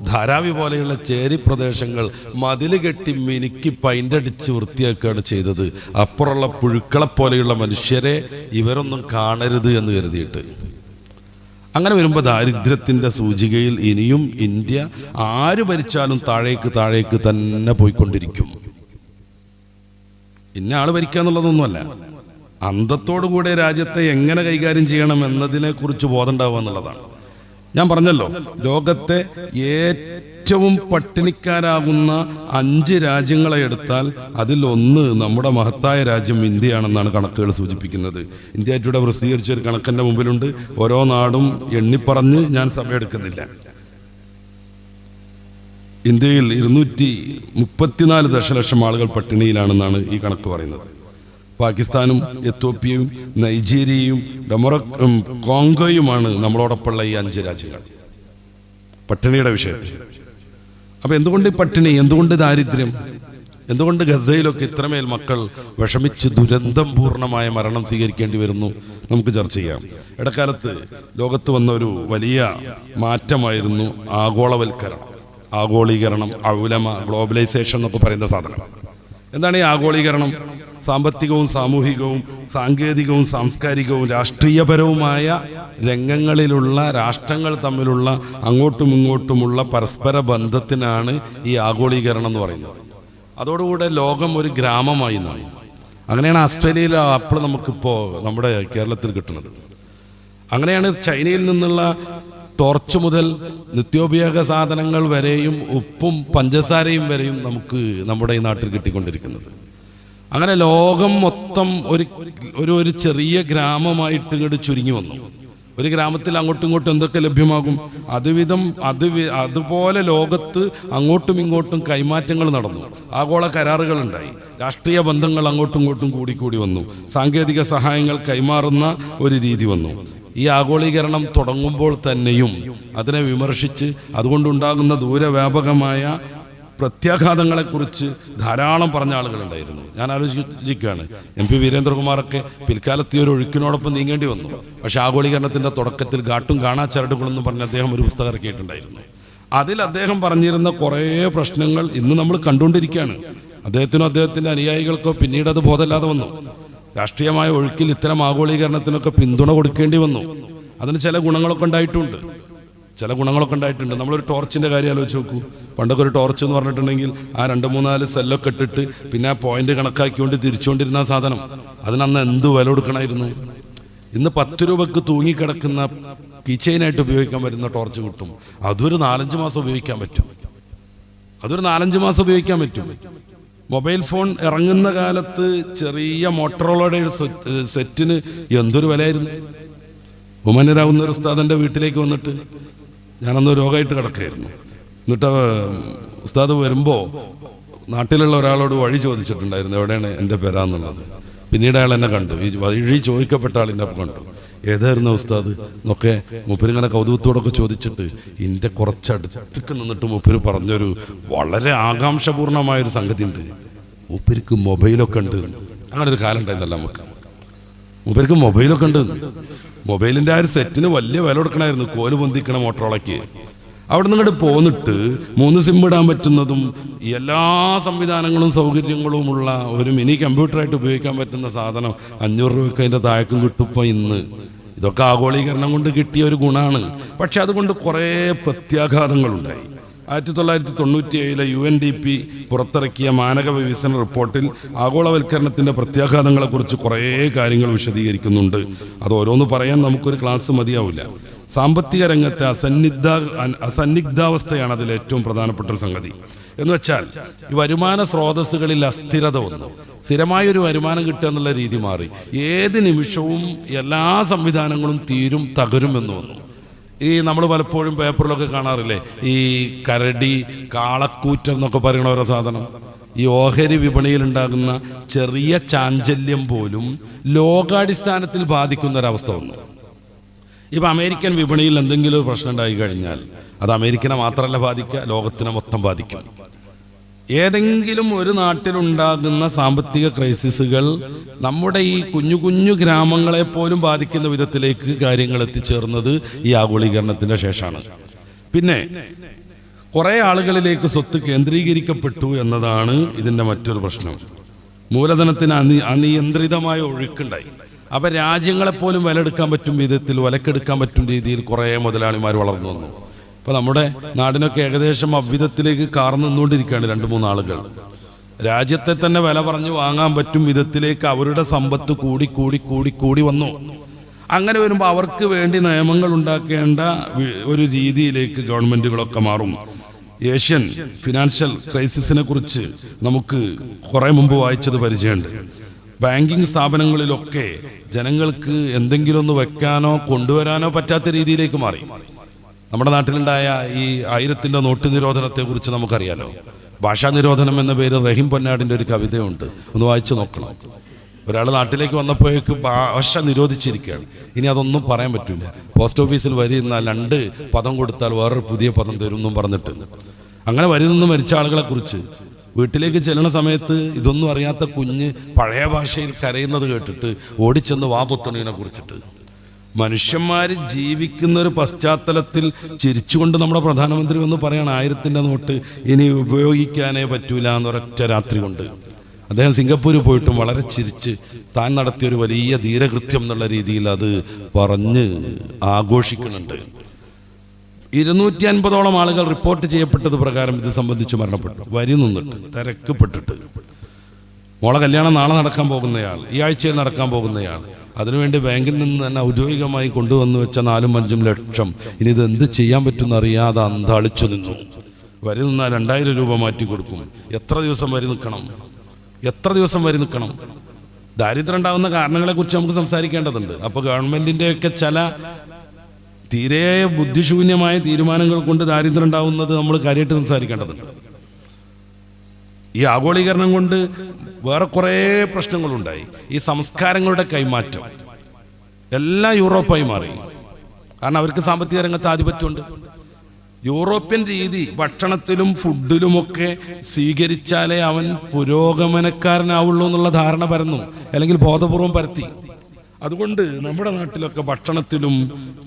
ധാരാവി പോലെയുള്ള ചേരി പ്രദേശങ്ങൾ മതിൽ കെട്ടി മിനുക്കി പൈൻ്റടിച്ച് വൃത്തിയാക്കുകയാണ് ചെയ്തത്. അപ്പുറമുള്ള പുഴുക്കളെ പോലെയുള്ള മനുഷ്യരെ ഇവരൊന്നും കാണരുത് എന്ന് കരുതിയിട്ട്. അങ്ങനെ വരുമ്പോൾ ദാരിദ്ര്യത്തിൻ്റെ സൂചികയിൽ ഇനിയും ഇന്ത്യ ആര് ഭരിച്ചാലും താഴേക്ക് തന്നെ പോയിക്കൊണ്ടിരിക്കും. ഇന്ന ആൾ ഭരിക്കുക എന്നുള്ളതൊന്നുമല്ല, അന്തത്തോടുകൂടെ രാജ്യത്തെ എങ്ങനെ കൈകാര്യം ചെയ്യണം എന്നതിനെ കുറിച്ച് ബോധം ഉണ്ടാവുക എന്നുള്ളതാണ്. ഞാൻ പറഞ്ഞല്ലോ, ലോകത്തെ ഏറ്റവും പട്ടിണിക്കാരാകുന്ന 5 രാജ്യങ്ങളെ എടുത്താൽ അതിലൊന്ന് നമ്മുടെ മഹത്തായ രാജ്യം ഇന്ത്യയാണെന്നാണ് കണക്കുകൾ സൂചിപ്പിക്കുന്നത്. ഇന്ത്യയായിട്ടൂടെ പ്രസിദ്ധീകരിച്ച ഒരു കണക്കിൻ്റെ മുമ്പിലുണ്ട്. ഓരോ നാടും എണ്ണിപ്പറഞ്ഞ് ഞാൻ സമയമെടുക്കുന്നില്ല. ഇന്ത്യയിൽ 234 ദശലക്ഷം ആളുകൾ പട്ടിണിയിലാണെന്നാണ് ഈ കണക്ക് പറയുന്നത്. പാകിസ്ഥാനും എത്യോപ്യയും നൈജീരിയയും കോങ്കോയുമാണ് നമ്മളോടൊപ്പമുള്ള ഈ 5 രാജ്യങ്ങൾ പട്ടിണിയുടെ വിഷയത്തിൽ. അപ്പോൾ എന്തുകൊണ്ട് ഈ പട്ടിണി, എന്തുകൊണ്ട് ദാരിദ്ര്യം, എന്തുകൊണ്ട് ഗസയിലൊക്കെ ഇത്രമേൽ മക്കൾ വിഷമിച്ച് ദുരന്തം പൂർണ്ണമായ മരണം സ്വീകരിക്കേണ്ടി വരുന്നു? നമുക്ക് ചർച്ച ചെയ്യാം. ഇടക്കാലത്ത് ലോകത്ത് വന്ന ഒരു വലിയ മാറ്റമായിരുന്നു ആഗോളീകരണം, ഔലമ, ഗ്ലോബലൈസേഷൻ എന്നൊക്കെ പറയുന്ന സാധനം. എന്താണ് ഈ ആഗോളീകരണം? സാമ്പത്തികവും സാമൂഹികവും സാങ്കേതികവും സാംസ്കാരികവും രാഷ്ട്രീയപരവുമായ രംഗങ്ങളിലുള്ള രാഷ്ട്രങ്ങൾ തമ്മിലുള്ള അങ്ങോട്ടും ഇങ്ങോട്ടുമുള്ള പരസ്പര ബന്ധത്തിനാണ് ഈ ആഗോളീകരണം എന്ന് പറയുന്നത്. അതോടുകൂടെ ലോകം ഒരു ഗ്രാമമായി എന്നാണ്. അങ്ങനെയാണ് ഓസ്ട്രേലിയയിലെ ആപ്പിൾ നമുക്കിപ്പോൾ നമ്മുടെ കേരളത്തിൽ കിട്ടുന്നത്. അങ്ങനെയാണ് ചൈനയിൽ നിന്നുള്ള ടോർച്ച് മുതൽ നിത്യോപയോഗ സാധനങ്ങൾ വരെയും ഉപ്പും പഞ്ചസാരയും വരെയും നമുക്ക് നമ്മുടെ ഈ നാട്ടിൽ കിട്ടിക്കൊണ്ടിരിക്കുന്നത്. അങ്ങനെ ലോകം മൊത്തം ഒരു ചെറിയ ഗ്രാമമായിട്ട് ഇങ്ങോട്ട് ചുരുങ്ങി വന്നു. ഒരു ഗ്രാമത്തിൽ അങ്ങോട്ടും ഇങ്ങോട്ടും എന്തൊക്കെ ലഭ്യമാകും അതുപോലെ ലോകത്ത് അങ്ങോട്ടും ഇങ്ങോട്ടും കൈമാറ്റങ്ങൾ നടന്നു. ആഗോള കരാറുകൾ ഉണ്ടായി, രാഷ്ട്രീയ ബന്ധങ്ങൾ അങ്ങോട്ടും ഇങ്ങോട്ടും കൂടി വന്നു, സാങ്കേതിക സഹായങ്ങൾ കൈമാറുന്ന ഒരു രീതി വന്നു. ഈ ആഗോളീകരണം തുടങ്ങുമ്പോൾ തന്നെയും അതിനെ വിമർശിച്ച് അതുകൊണ്ടുണ്ടാകുന്ന ദൂരവ്യാപകമായ പ്രത്യാഘാതങ്ങളെക്കുറിച്ച് ധാരാളം പറഞ്ഞ ആളുകളുണ്ടായിരുന്നു. ഞാൻ ആലോചിക്കുകയാണ്, MP വീരേന്ദ്രകുമാറൊക്കെ പിൽക്കാലത്ത് ഒരു ഒഴുക്കിനോടൊപ്പം നീങ്ങേണ്ടി വന്നു. പക്ഷെ ആഗോളീകരണത്തിൻ്റെ തുടക്കത്തിൽ ഘാട്ടും കാണാച്ചരടുകളെന്ന് പറഞ്ഞ് അദ്ദേഹം ഒരു പുസ്തകം ഇറക്കിയിട്ടുണ്ടായിരുന്നു. അതിൽ അദ്ദേഹം പറഞ്ഞിരുന്ന കുറേ പ്രശ്നങ്ങൾ ഇന്ന് നമ്മൾ കണ്ടുകൊണ്ടിരിക്കുകയാണ്. അദ്ദേഹത്തിനോ അദ്ദേഹത്തിൻ്റെ അനുയായികൾക്കോ പിന്നീട് അത് ബോധമില്ലാതെ വന്നു. രാഷ്ട്രീയമായ ഒഴുക്കിൽ ഇത്തരം ആഗോളീകരണത്തിനൊക്കെ പിന്തുണ കൊടുക്കേണ്ടി വന്നു. അതിന് ചില ഗുണങ്ങളൊക്കെ ഉണ്ടായിട്ടുണ്ട്. നമ്മളൊരു ടോർച്ചിൻ്റെ കാര്യം ആലോചിച്ച് നോക്കൂ. പണ്ടൊക്കെ ഒരു ടോർച്ച് എന്ന് പറഞ്ഞിട്ടുണ്ടെങ്കിൽ ആ 2-3-4 സെല്ലൊക്കെ ഇട്ടിട്ട് പിന്നെ ആ പോയിന്റ് കണക്കാക്കിക്കൊണ്ട് തിരിച്ചുകൊണ്ടിരുന്ന സാധനം, അതിനന്ന് എന്ത് വില കൊടുക്കണമായിരുന്നു. ഇന്ന് 10 രൂപക്ക് തൂങ്ങിക്കിടക്കുന്ന കീച്ചെയിനായിട്ട് ഉപയോഗിക്കാൻ പറ്റുന്ന ടോർച്ച് കിട്ടും. അതൊരു 4-5 മാസം ഉപയോഗിക്കാൻ പറ്റും. മൊബൈൽ ഫോൺ ഇറങ്ങുന്ന കാലത്ത് ചെറിയ മോട്ടറോളയുടെ സെറ്റിന് എന്തൊരു വിലയായിരുന്നു. ഉമ്മനരാവുന്ന ഒരു ഉസ്താദിൻ്റെ വീട്ടിലേക്ക് വന്നിട്ട്, ഞാനന്ന് രോഗമായിട്ട് കിടക്കുകയായിരുന്നു. എന്നിട്ട് ഉസ്താദ് വരുമ്പോൾ നാട്ടിലുള്ള ഒരാളോട് വഴി ചോദിച്ചിട്ടുണ്ടായിരുന്നു, എവിടെയാണ് എൻ്റെ പെരാന്നുള്ളത്. പിന്നീട് അയാൾ എന്നെ കണ്ടു, ഈ വഴി ചോദിക്കപ്പെട്ട ആളിൻ്റെ അപ്പം കണ്ടു. ഏതായിരുന്നു ഉസ്താദ് എന്നൊക്കെ മൂപ്പരിങ്ങനെ കൗതുകത്തോടൊക്കെ ചോദിച്ചിട്ട് എൻ്റെ കുറച്ചടുത്തേക്ക് നിന്നിട്ട് മൂപ്പര് പറഞ്ഞൊരു വളരെ ആകാംക്ഷപൂർണമായൊരു സംഗതി ഉണ്ട്. മൂപ്പർക്ക് മൊബൈലൊക്കെ ഉണ്ട്. അങ്ങനെ ഒരു കാലം ഉണ്ടായിരുന്നല്ല നമുക്ക്. മൂപ്പർക്ക് മൊബൈലൊക്കെ ഉണ്ട്. മൊബൈലിൻ്റെ ആ ഒരു സെറ്റിന് വലിയ വില കൊടുക്കണമായിരുന്നു, കോല് പൊന്തിക്കണ മോട്ടറോളയ്ക്ക്. അവിടെ നിന്ന് ഇങ്ങോട്ട് പോന്നിട്ട് 3 സിം ഇടാൻ പറ്റുന്നതും എല്ലാ സംവിധാനങ്ങളും സൗകര്യങ്ങളുമുള്ള ഒരു മിനി കമ്പ്യൂട്ടറായിട്ട് ഉപയോഗിക്കാൻ പറ്റുന്ന സാധനം 500 രൂപയ്ക്ക് അതിൻ്റെ താഴേക്കും കിട്ടുമ്പോൾ ഇന്ന്. ഇതൊക്കെ ആഗോളീകരണം കൊണ്ട് കിട്ടിയ ഒരു ഗുണമാണ്. പക്ഷെ അതുകൊണ്ട് കുറേ പ്രത്യാഘാതങ്ങളുണ്ടായി. 1997 UNDP പുറത്തിറക്കിയ മാനക വികസന റിപ്പോർട്ടിൽ ആഗോളവൽക്കരണത്തിൻ്റെ പ്രത്യാഘാതങ്ങളെക്കുറിച്ച് കുറേ കാര്യങ്ങൾ വിശദീകരിക്കുന്നുണ്ട്. അത് ഓരോന്ന് പറയാൻ നമുക്കൊരു ക്ലാസ് മതിയാവില്ല. സാമ്പത്തിക രംഗത്തെ അസന്നിഗ്ധാവസ്ഥയാണ് അതിൽ ഏറ്റവും പ്രധാനപ്പെട്ട ഒരു സംഗതി. എന്ന് വെച്ചാൽ ഈ വരുമാന സ്രോതസ്സുകളിൽ അസ്ഥിരത വന്നു. സ്ഥിരമായൊരു വരുമാനം കിട്ടുക എന്നുള്ള രീതി മാറി. ഏത് നിമിഷവും എല്ലാ സംവിധാനങ്ങളും തീരും തകരും എന്ന് വന്നു. ഈ നമ്മൾ പലപ്പോഴും പേപ്പറിലൊക്കെ കാണാറില്ലേ, ഈ കരടി, കാളക്കൂറ്റം എന്നൊക്കെ പറയുന്ന ഓരോ സാധനം. ഈ ഓഹരി വിപണിയിൽ ഉണ്ടാകുന്ന ചെറിയ ചാഞ്ചല്യം പോലും ലോകാടിസ്ഥാനത്തിൽ ബാധിക്കുന്ന ഒരവസ്ഥ വന്നു. ഇപ്പം അമേരിക്കൻ വിപണിയിൽ എന്തെങ്കിലും ഒരു പ്രശ്നം ഉണ്ടായി കഴിഞ്ഞാൽ അത് അമേരിക്കനെ മാത്രമല്ല ബാധിക്കുക, ലോകത്തിനെ മൊത്തം ബാധിക്കും. ഏതെങ്കിലും ഒരു നാട്ടിലുണ്ടാകുന്ന സാമ്പത്തിക ക്രൈസിസുകൾ നമ്മുടെ ഈ കുഞ്ഞു കുഞ്ഞു ഗ്രാമങ്ങളെ പോലും ബാധിക്കുന്ന വിധത്തിലേക്ക് കാര്യങ്ങൾ എത്തിച്ചേർന്നത് ഈ ആഗോളീകരണത്തിൻ്റെ ശേഷമാണ്. പിന്നെ കുറേ ആളുകളിലേക്ക് സ്വത്ത് കേന്ദ്രീകരിക്കപ്പെട്ടു എന്നതാണ് ഇതിൻ്റെ മറ്റൊരു പ്രശ്നം. മൂലധനത്തിന് അനിയന്ത്രിതമായ ഒഴുക്കുണ്ടായി. അപ്പം രാജ്യങ്ങളെപ്പോലും വിലയെടുക്കാൻ പറ്റും വിധത്തിൽ, വിലക്കെടുക്കാൻ പറ്റും രീതിയിൽ കുറേ മുതലാളിമാർ വളർന്നു വന്നു. ഇപ്പോൾ നമ്മുടെ നാടിനൊക്കെ ഏകദേശം അவ்விധത്തിലേക്ക് കാർന്നു നിന്നുകൊണ്ടിരിക്കുകയാണ് 2-3 ആളുകൾ. രാജ്യത്തെ തന്നെ വില പറഞ്ഞ് വാങ്ങാൻ പറ്റും വിധത്തിലേക്ക് അവരുടെ സമ്പത്ത് കൂടി കൂടി കൂടി കൂടി വന്നു. അങ്ങനെ വരുമ്പോൾ അവർക്ക് വേണ്ടി നിയമങ്ങൾ ഉണ്ടാക്കേണ്ട ഒരു രീതിയിലേക്ക് ഗവൺമെൻറ്റുകളൊക്കെ മാറും. ഏഷ്യൻ ഫിനാൻഷ്യൽ ക്രൈസിസിനെ കുറിച്ച് നമുക്ക് കുറേ മുമ്പ് വായിച്ചത് പരിചയമുണ്ട്. ബാങ്കിങ് സ്ഥാപനങ്ങളിലൊക്കെ ജനങ്ങൾക്ക് എന്തെങ്കിലും ഒന്ന് വെക്കാനോ കൊണ്ടുവരാനോ പറ്റാത്ത രീതിയിലേക്ക് മാറി. നമ്മുടെ നാട്ടിലുണ്ടായ ഈ 1000 നോട്ട് നിരോധനത്തെക്കുറിച്ച് നമുക്കറിയാലോ. ഭാഷാ നിരോധനം എന്ന പേര് റഹീം പൊന്നാടിൻ്റെ ഒരു കവിതയുണ്ട്, ഒന്ന് വായിച്ചു നോക്കണം. ഒരാൾ നാട്ടിലേക്ക് വന്നപ്പോഴേക്ക് ഭാഷ നിരോധിച്ചിരിക്കുകയാണ്. ഇനി അതൊന്നും പറയാൻ പറ്റില്ല. പോസ്റ്റ് ഓഫീസിൽ വരി നിന്നാൽ 2 പദം കൊടുത്താൽ വേറൊരു പുതിയ പദം തരും എന്നും പറഞ്ഞിട്ട് അങ്ങനെ വരി നിന്ന് മരിച്ച ആളുകളെക്കുറിച്ച് വീട്ടിലേക്ക് ചെല്ലുന്ന സമയത്ത് ഇതൊന്നും അറിയാത്ത കുഞ്ഞ് പഴയ ഭാഷയിൽ കരയുന്നത് കേട്ടിട്ട് ഓടിച്ചെന്ന് വാപൊത്തണതിനെ കുറിച്ചിട്ട്. മനുഷ്യന്മാർ ജീവിക്കുന്ന ഒരു പശ്ചാത്തലത്തിൽ ചിരിച്ചുകൊണ്ട് നമ്മുടെ പ്രധാനമന്ത്രി ഒന്ന് പറയാണ് 1000 നോട്ട് ഇനി ഉപയോഗിക്കാനേ പറ്റൂല എന്നൊരൊറ്റ രാത്രി കൊണ്ട്. അദ്ദേഹം സിംഗപ്പൂരിൽ പോയിട്ടും വളരെ ചിരിച്ച് താൻ നടത്തിയൊരു വലിയ ധീരകൃത്യം എന്നുള്ള രീതിയിൽ അത് പറഞ്ഞ് ആഘോഷിക്കുന്നുണ്ട്. 250ഓളം ആളുകൾ റിപ്പോർട്ട് ചെയ്യപ്പെട്ടത് പ്രകാരം ഇത് സംബന്ധിച്ച് മരണപ്പെട്ടു. വരി നിന്നിട്ട് തിരക്കപ്പെട്ടിട്ട്. മോളെ കല്യാണം നാളെ നടക്കാൻ പോകുന്നയാൾ, ഈ ആഴ്ചയിൽ നടക്കാൻ പോകുന്നയാൾ, അതിനുവേണ്ടി ബാങ്കിൽ നിന്ന് തന്നെ ഔദ്യോഗികമായി കൊണ്ടുവന്നു വെച്ച 4-5 ലക്ഷം. ഇനി ഇത് എന്ത് ചെയ്യാൻ പറ്റുമെന്നറിയാതെ അന്താളിച്ചു നിന്നു. വരി നിന്നാൽ 2000 രൂപ മാറ്റി കൊടുക്കും. എത്ര ദിവസം വരി നിൽക്കണം? എത്ര ദിവസം വരി നിൽക്കണം? ദാരിദ്ര്യം ഉണ്ടാകുന്ന കാരണങ്ങളെക്കുറിച്ച് നമുക്ക് സംസാരിക്കേണ്ടതുണ്ട്. അപ്പോൾ ഗവൺമെൻറ്റിൻ്റെയൊക്കെ ചില തീരെ ബുദ്ധിശൂന്യമായ തീരുമാനങ്ങൾ കൊണ്ട് ദാരിദ്ര്യം ഉണ്ടാവുന്നത് നമ്മൾ കാര്യമായിട്ട് സംസാരിക്കേണ്ടതുണ്ട്. ഈ ആഗോളീകരണം കൊണ്ട് വേറെ കുറേ പ്രശ്നങ്ങളുണ്ടായി. ഈ സംസ്കാരങ്ങളുടെ കൈമാറ്റം എല്ലാം യൂറോപ്പായി മാറി. കാരണം അവർക്ക് സാമ്പത്തിക രംഗത്ത് ആധിപത്യമുണ്ട്. യൂറോപ്യൻ രീതി ഭക്ഷണത്തിലും ഫുഡിലുമൊക്കെ സ്വീകരിച്ചാലേ അവൻ പുരോഗമനക്കാരനാവുള്ളൂ എന്നുള്ള ധാരണ പരന്നു, അല്ലെങ്കിൽ ബോധപൂർവം പരത്തി. അതുകൊണ്ട് നമ്മുടെ നാട്ടിലൊക്കെ ഭക്ഷണത്തിലും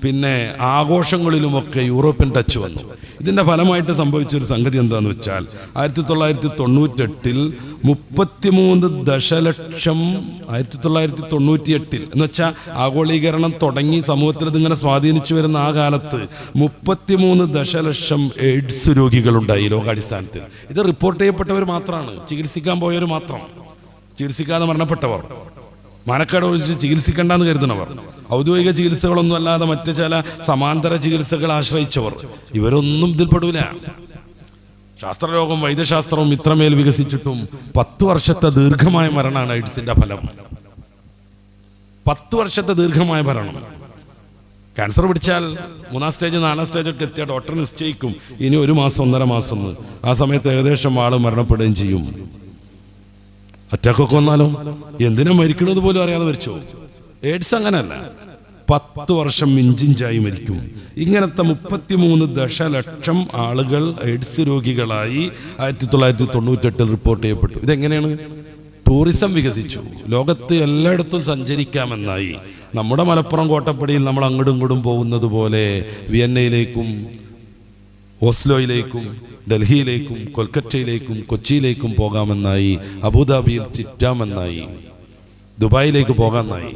പിന്നെ ആഘോഷങ്ങളിലുമൊക്കെ യൂറോപ്യൻ ടച്ച് വന്നു. ഇതിൻ്റെ ഫലമായിട്ട് സംഭവിച്ചൊരു സംഗതി എന്താണെന്ന് വെച്ചാൽ 1998 33 ദശലക്ഷം 1998 എന്ന് വെച്ചാൽ ആഗോളീകരണം തുടങ്ങി സമൂഹത്തിൽ ഇതിങ്ങനെ സ്വാധീനിച്ചു വരുന്ന ആ കാലത്ത് 33 ദശലക്ഷം എയ്ഡ്സ് രോഗികളുണ്ടായി ലോകാടിസ്ഥാനത്തിൽ. ഇത് റിപ്പോർട്ട് ചെയ്യപ്പെട്ടവർ മാത്രമാണ്, ചികിത്സിക്കാൻ പോയവർ മാത്രം, ചികിത്സിക്കാതെ മരണപ്പെട്ടവർ, മാനക്കേട് ഒഴിച്ച് ചികിത്സിക്കേണ്ടെന്ന് കരുതുന്നവർ, ഔദ്യോഗിക ചികിത്സകളൊന്നും അല്ലാതെ മറ്റു ചില സമാന്തര ചികിത്സകൾ ആശ്രയിച്ചവർ, ഇവരൊന്നും ഇതിൽപ്പെടൂല. ശാസ്ത്രലോകം വൈദ്യശാസ്ത്രവും ഇത്രമേൽ വികസിച്ചിട്ടും 10 വർഷത്തെ ദീർഘമായ മരണമാണ് എയ്ഡ്സിന്റെ ഫലം. 10 വർഷത്തെ ദീർഘമായ മരണം. ക്യാൻസർ പിടിച്ചാൽ 3-ാം സ്റ്റേജ് 4-ാം സ്റ്റേജൊക്കെ എത്തിയ ഡോക്ടർ നിശ്ചയിക്കും ഇനി 1 മാസം 1.5 മാസം. ആ സമയത്ത് ഏകദേശം ആള് മരണപ്പെടുകയും ചെയ്യും. അറ്റാക്കൊക്കെ വന്നാലോ എന്തിനാ മരിക്കണത് പോലും അറിയാതെ മരിച്ചോ. എയ്ഡ്സ് അങ്ങനെയല്ല, 10 വർഷം ഇഞ്ചിഞ്ചായി മരിക്കും. ഇങ്ങനത്തെ 33 ദശലക്ഷം ആളുകൾ എയ്ഡ്സ് രോഗികളായി 1998 റിപ്പോർട്ട് ചെയ്യപ്പെട്ടു. ഇതെങ്ങനെയാണ്? ടൂറിസം വികസിച്ചു, ലോകത്ത് എല്ലായിടത്തും സഞ്ചരിക്കാമെന്നായി. നമ്മുടെ മലപ്പുറം കോട്ടപ്പടിയിൽ നമ്മൾ അങ്ങോട്ടും ഇങ്ങോട്ടും പോകുന്നത് പോലെ വിയന്നയിലേക്കും ഓസ്ലോയിലേക്കും ഡൽഹിയിലേക്കും കൊൽക്കത്തയിലേക്കും കൊച്ചിയിലേക്കും പോകാമെന്നായി. അബുദാബിയിൽ ചിറ്റാമെന്നായി. ദുബായിലേക്ക് പോകാമെന്നായി.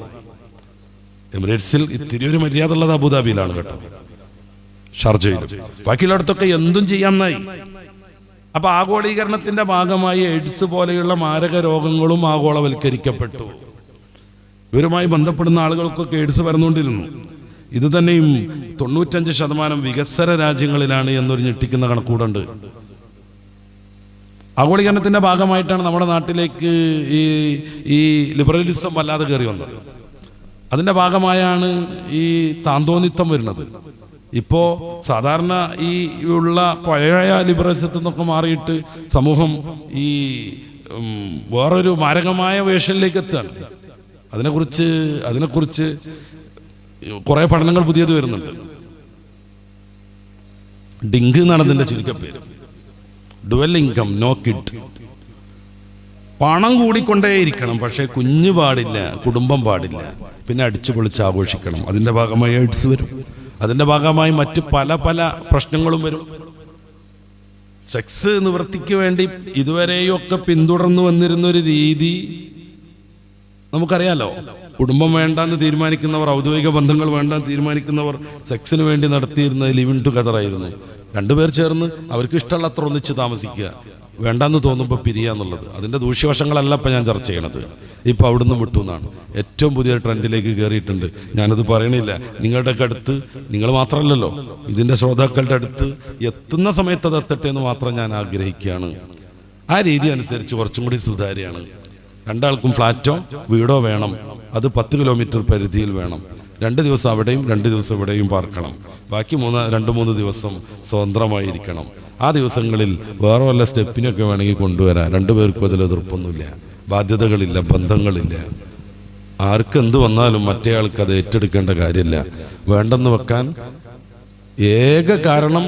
എമിറേറ്റ്സിൽ ഇത്തിരി ഒരു മര്യാദ ഉള്ളത് അബുദാബിയിലാണ് കേട്ടോ. ഷാർജയിൽ. ബാക്കിയുള്ളിടത്തൊക്കെ എന്തും ചെയ്യാമെന്നായി. അപ്പൊ ആഗോളീകരണത്തിന്റെ ഭാഗമായി എയ്ഡ്സ് പോലെയുള്ള മാരക രോഗങ്ങളും ആഗോളവൽക്കരിക്കപ്പെട്ടു. ഇവരുമായി ബന്ധപ്പെടുന്ന ആളുകൾക്കൊക്കെ എയ്ഡ്സ് വരുന്നുകൊണ്ടിരുന്നു. ഇത് തന്നെയും 95% വികസ്വര രാജ്യങ്ങളിലാണ് എന്നൊരു ഞെട്ടിക്കുന്ന കണക്കൂടുണ്ട്. ആഗോളീകരണത്തിന്റെ ഭാഗമായിട്ടാണ് നമ്മുടെ നാട്ടിലേക്ക് ഈ ലിബറലിസം വല്ലാതെ കയറി വന്നത്. അതിന്റെ ഭാഗമായാണ് ഈ താന്തോന്നിത്തം വരുന്നത്. ഇപ്പോ സാധാരണ ഈ ഉള്ള പഴയ ലിബറലിസത്തിൽ നിന്നൊക്കെ മാറിയിട്ട് സമൂഹം ഈ വേറൊരു മാരകമായ വേഷനിലേക്ക് എത്തുകയാണ്. അതിനെക്കുറിച്ച് കുറെ പഠനങ്ങൾ പുതിയത് വരുന്നുണ്ട്. ഡിങ്ക് എന്നാണ് അതിന്റെ ചുരുക്കപ്പേര്. Dual income no kid. പണം കൂടിക്കൊണ്ടേയിരിക്കണം, പക്ഷെ കുഞ്ഞു പാടില്ല, കുടുംബം പാടില്ല, പിന്നെ അടിച്ചു പൊളിച്ച് ആഘോഷിക്കണം. അതിന്റെ ഭാഗമായി എയ്ഡ്സ് വരും. അതിന്റെ ഭാഗമായി മറ്റ് പല പല പ്രശ്നങ്ങളും വരും. സെക്സ് നിവൃത്തിക്ക് വേണ്ടി ഇതുവരെയൊക്കെ പിന്തുടർന്നു വന്നിരുന്ന ഒരു രീതി നമുക്കറിയാലോ. കുടുംബം വേണ്ടാന്ന് തീരുമാനിക്കുന്നവർ, ഔദ്യോഗിക ബന്ധങ്ങൾ വേണ്ടാന്ന് തീരുമാനിക്കുന്നവർ സെക്സിന് വേണ്ടി നടത്തിയിരുന്നത് ലിവിങ് ടുഗദർ ആയിരുന്നു. രണ്ടുപേർ ചേർന്ന് അവർക്ക് ഇഷ്ടമുള്ളത്ര ഒന്നിച്ച് താമസിക്കുക, വേണ്ടാന്ന് തോന്നുമ്പോൾ പിരിയുക എന്നുള്ളത്. അതിൻ്റെ ദൂഷ്യവശങ്ങളല്ല ഇപ്പം ഞാൻ ചർച്ച ചെയ്യണത്. ഇപ്പം അവിടുന്ന് വിട്ടു എന്നാണ് ഏറ്റവും പുതിയ ട്രെൻഡിലേക്ക് കയറിയിട്ടുണ്ട്. ഞാനത് പറയണില്ല. നിങ്ങളുടെയൊക്കെ അടുത്ത്, നിങ്ങൾ മാത്രമല്ലല്ലോ, ഇതിൻ്റെ ശ്രോതാക്കളുടെ അടുത്ത് എത്തുന്ന സമയത്ത് അത് എത്തട്ടെ എന്ന് മാത്രം ഞാൻ ആഗ്രഹിക്കുകയാണ്. ആ രീതി അനുസരിച്ച് കുറച്ചും കൂടി സുതാര്യമാണ്. രണ്ടാൾക്കും ഫ്ലാറ്റോ വീടോ വേണം. അത് 10 കിലോമീറ്റർ പരിധിയിൽ വേണം. 2 ദിവസം അവിടെയും 2 ദിവസം ഇവിടെയും പാർക്കണം. ബാക്കി 2-3 ദിവസം സ്വതന്ത്രമായിരിക്കണം. ആ ദിവസങ്ങളിൽ വേറെ വല്ല സ്റ്റെപ്പിനൊക്കെ വേണമെങ്കിൽ കൊണ്ടുവരാം. 2 പേർക്കും അതിൽ എതിർപ്പൊന്നുമില്ല. ബാധ്യതകളില്ല, ബന്ധങ്ങളില്ല. ആർക്കെന്ത് വന്നാലും മറ്റേ ആൾക്ക് അത് ഏറ്റെടുക്കേണ്ട കാര്യമില്ല. വേണ്ടെന്ന് വെക്കാൻ ഏക കാരണം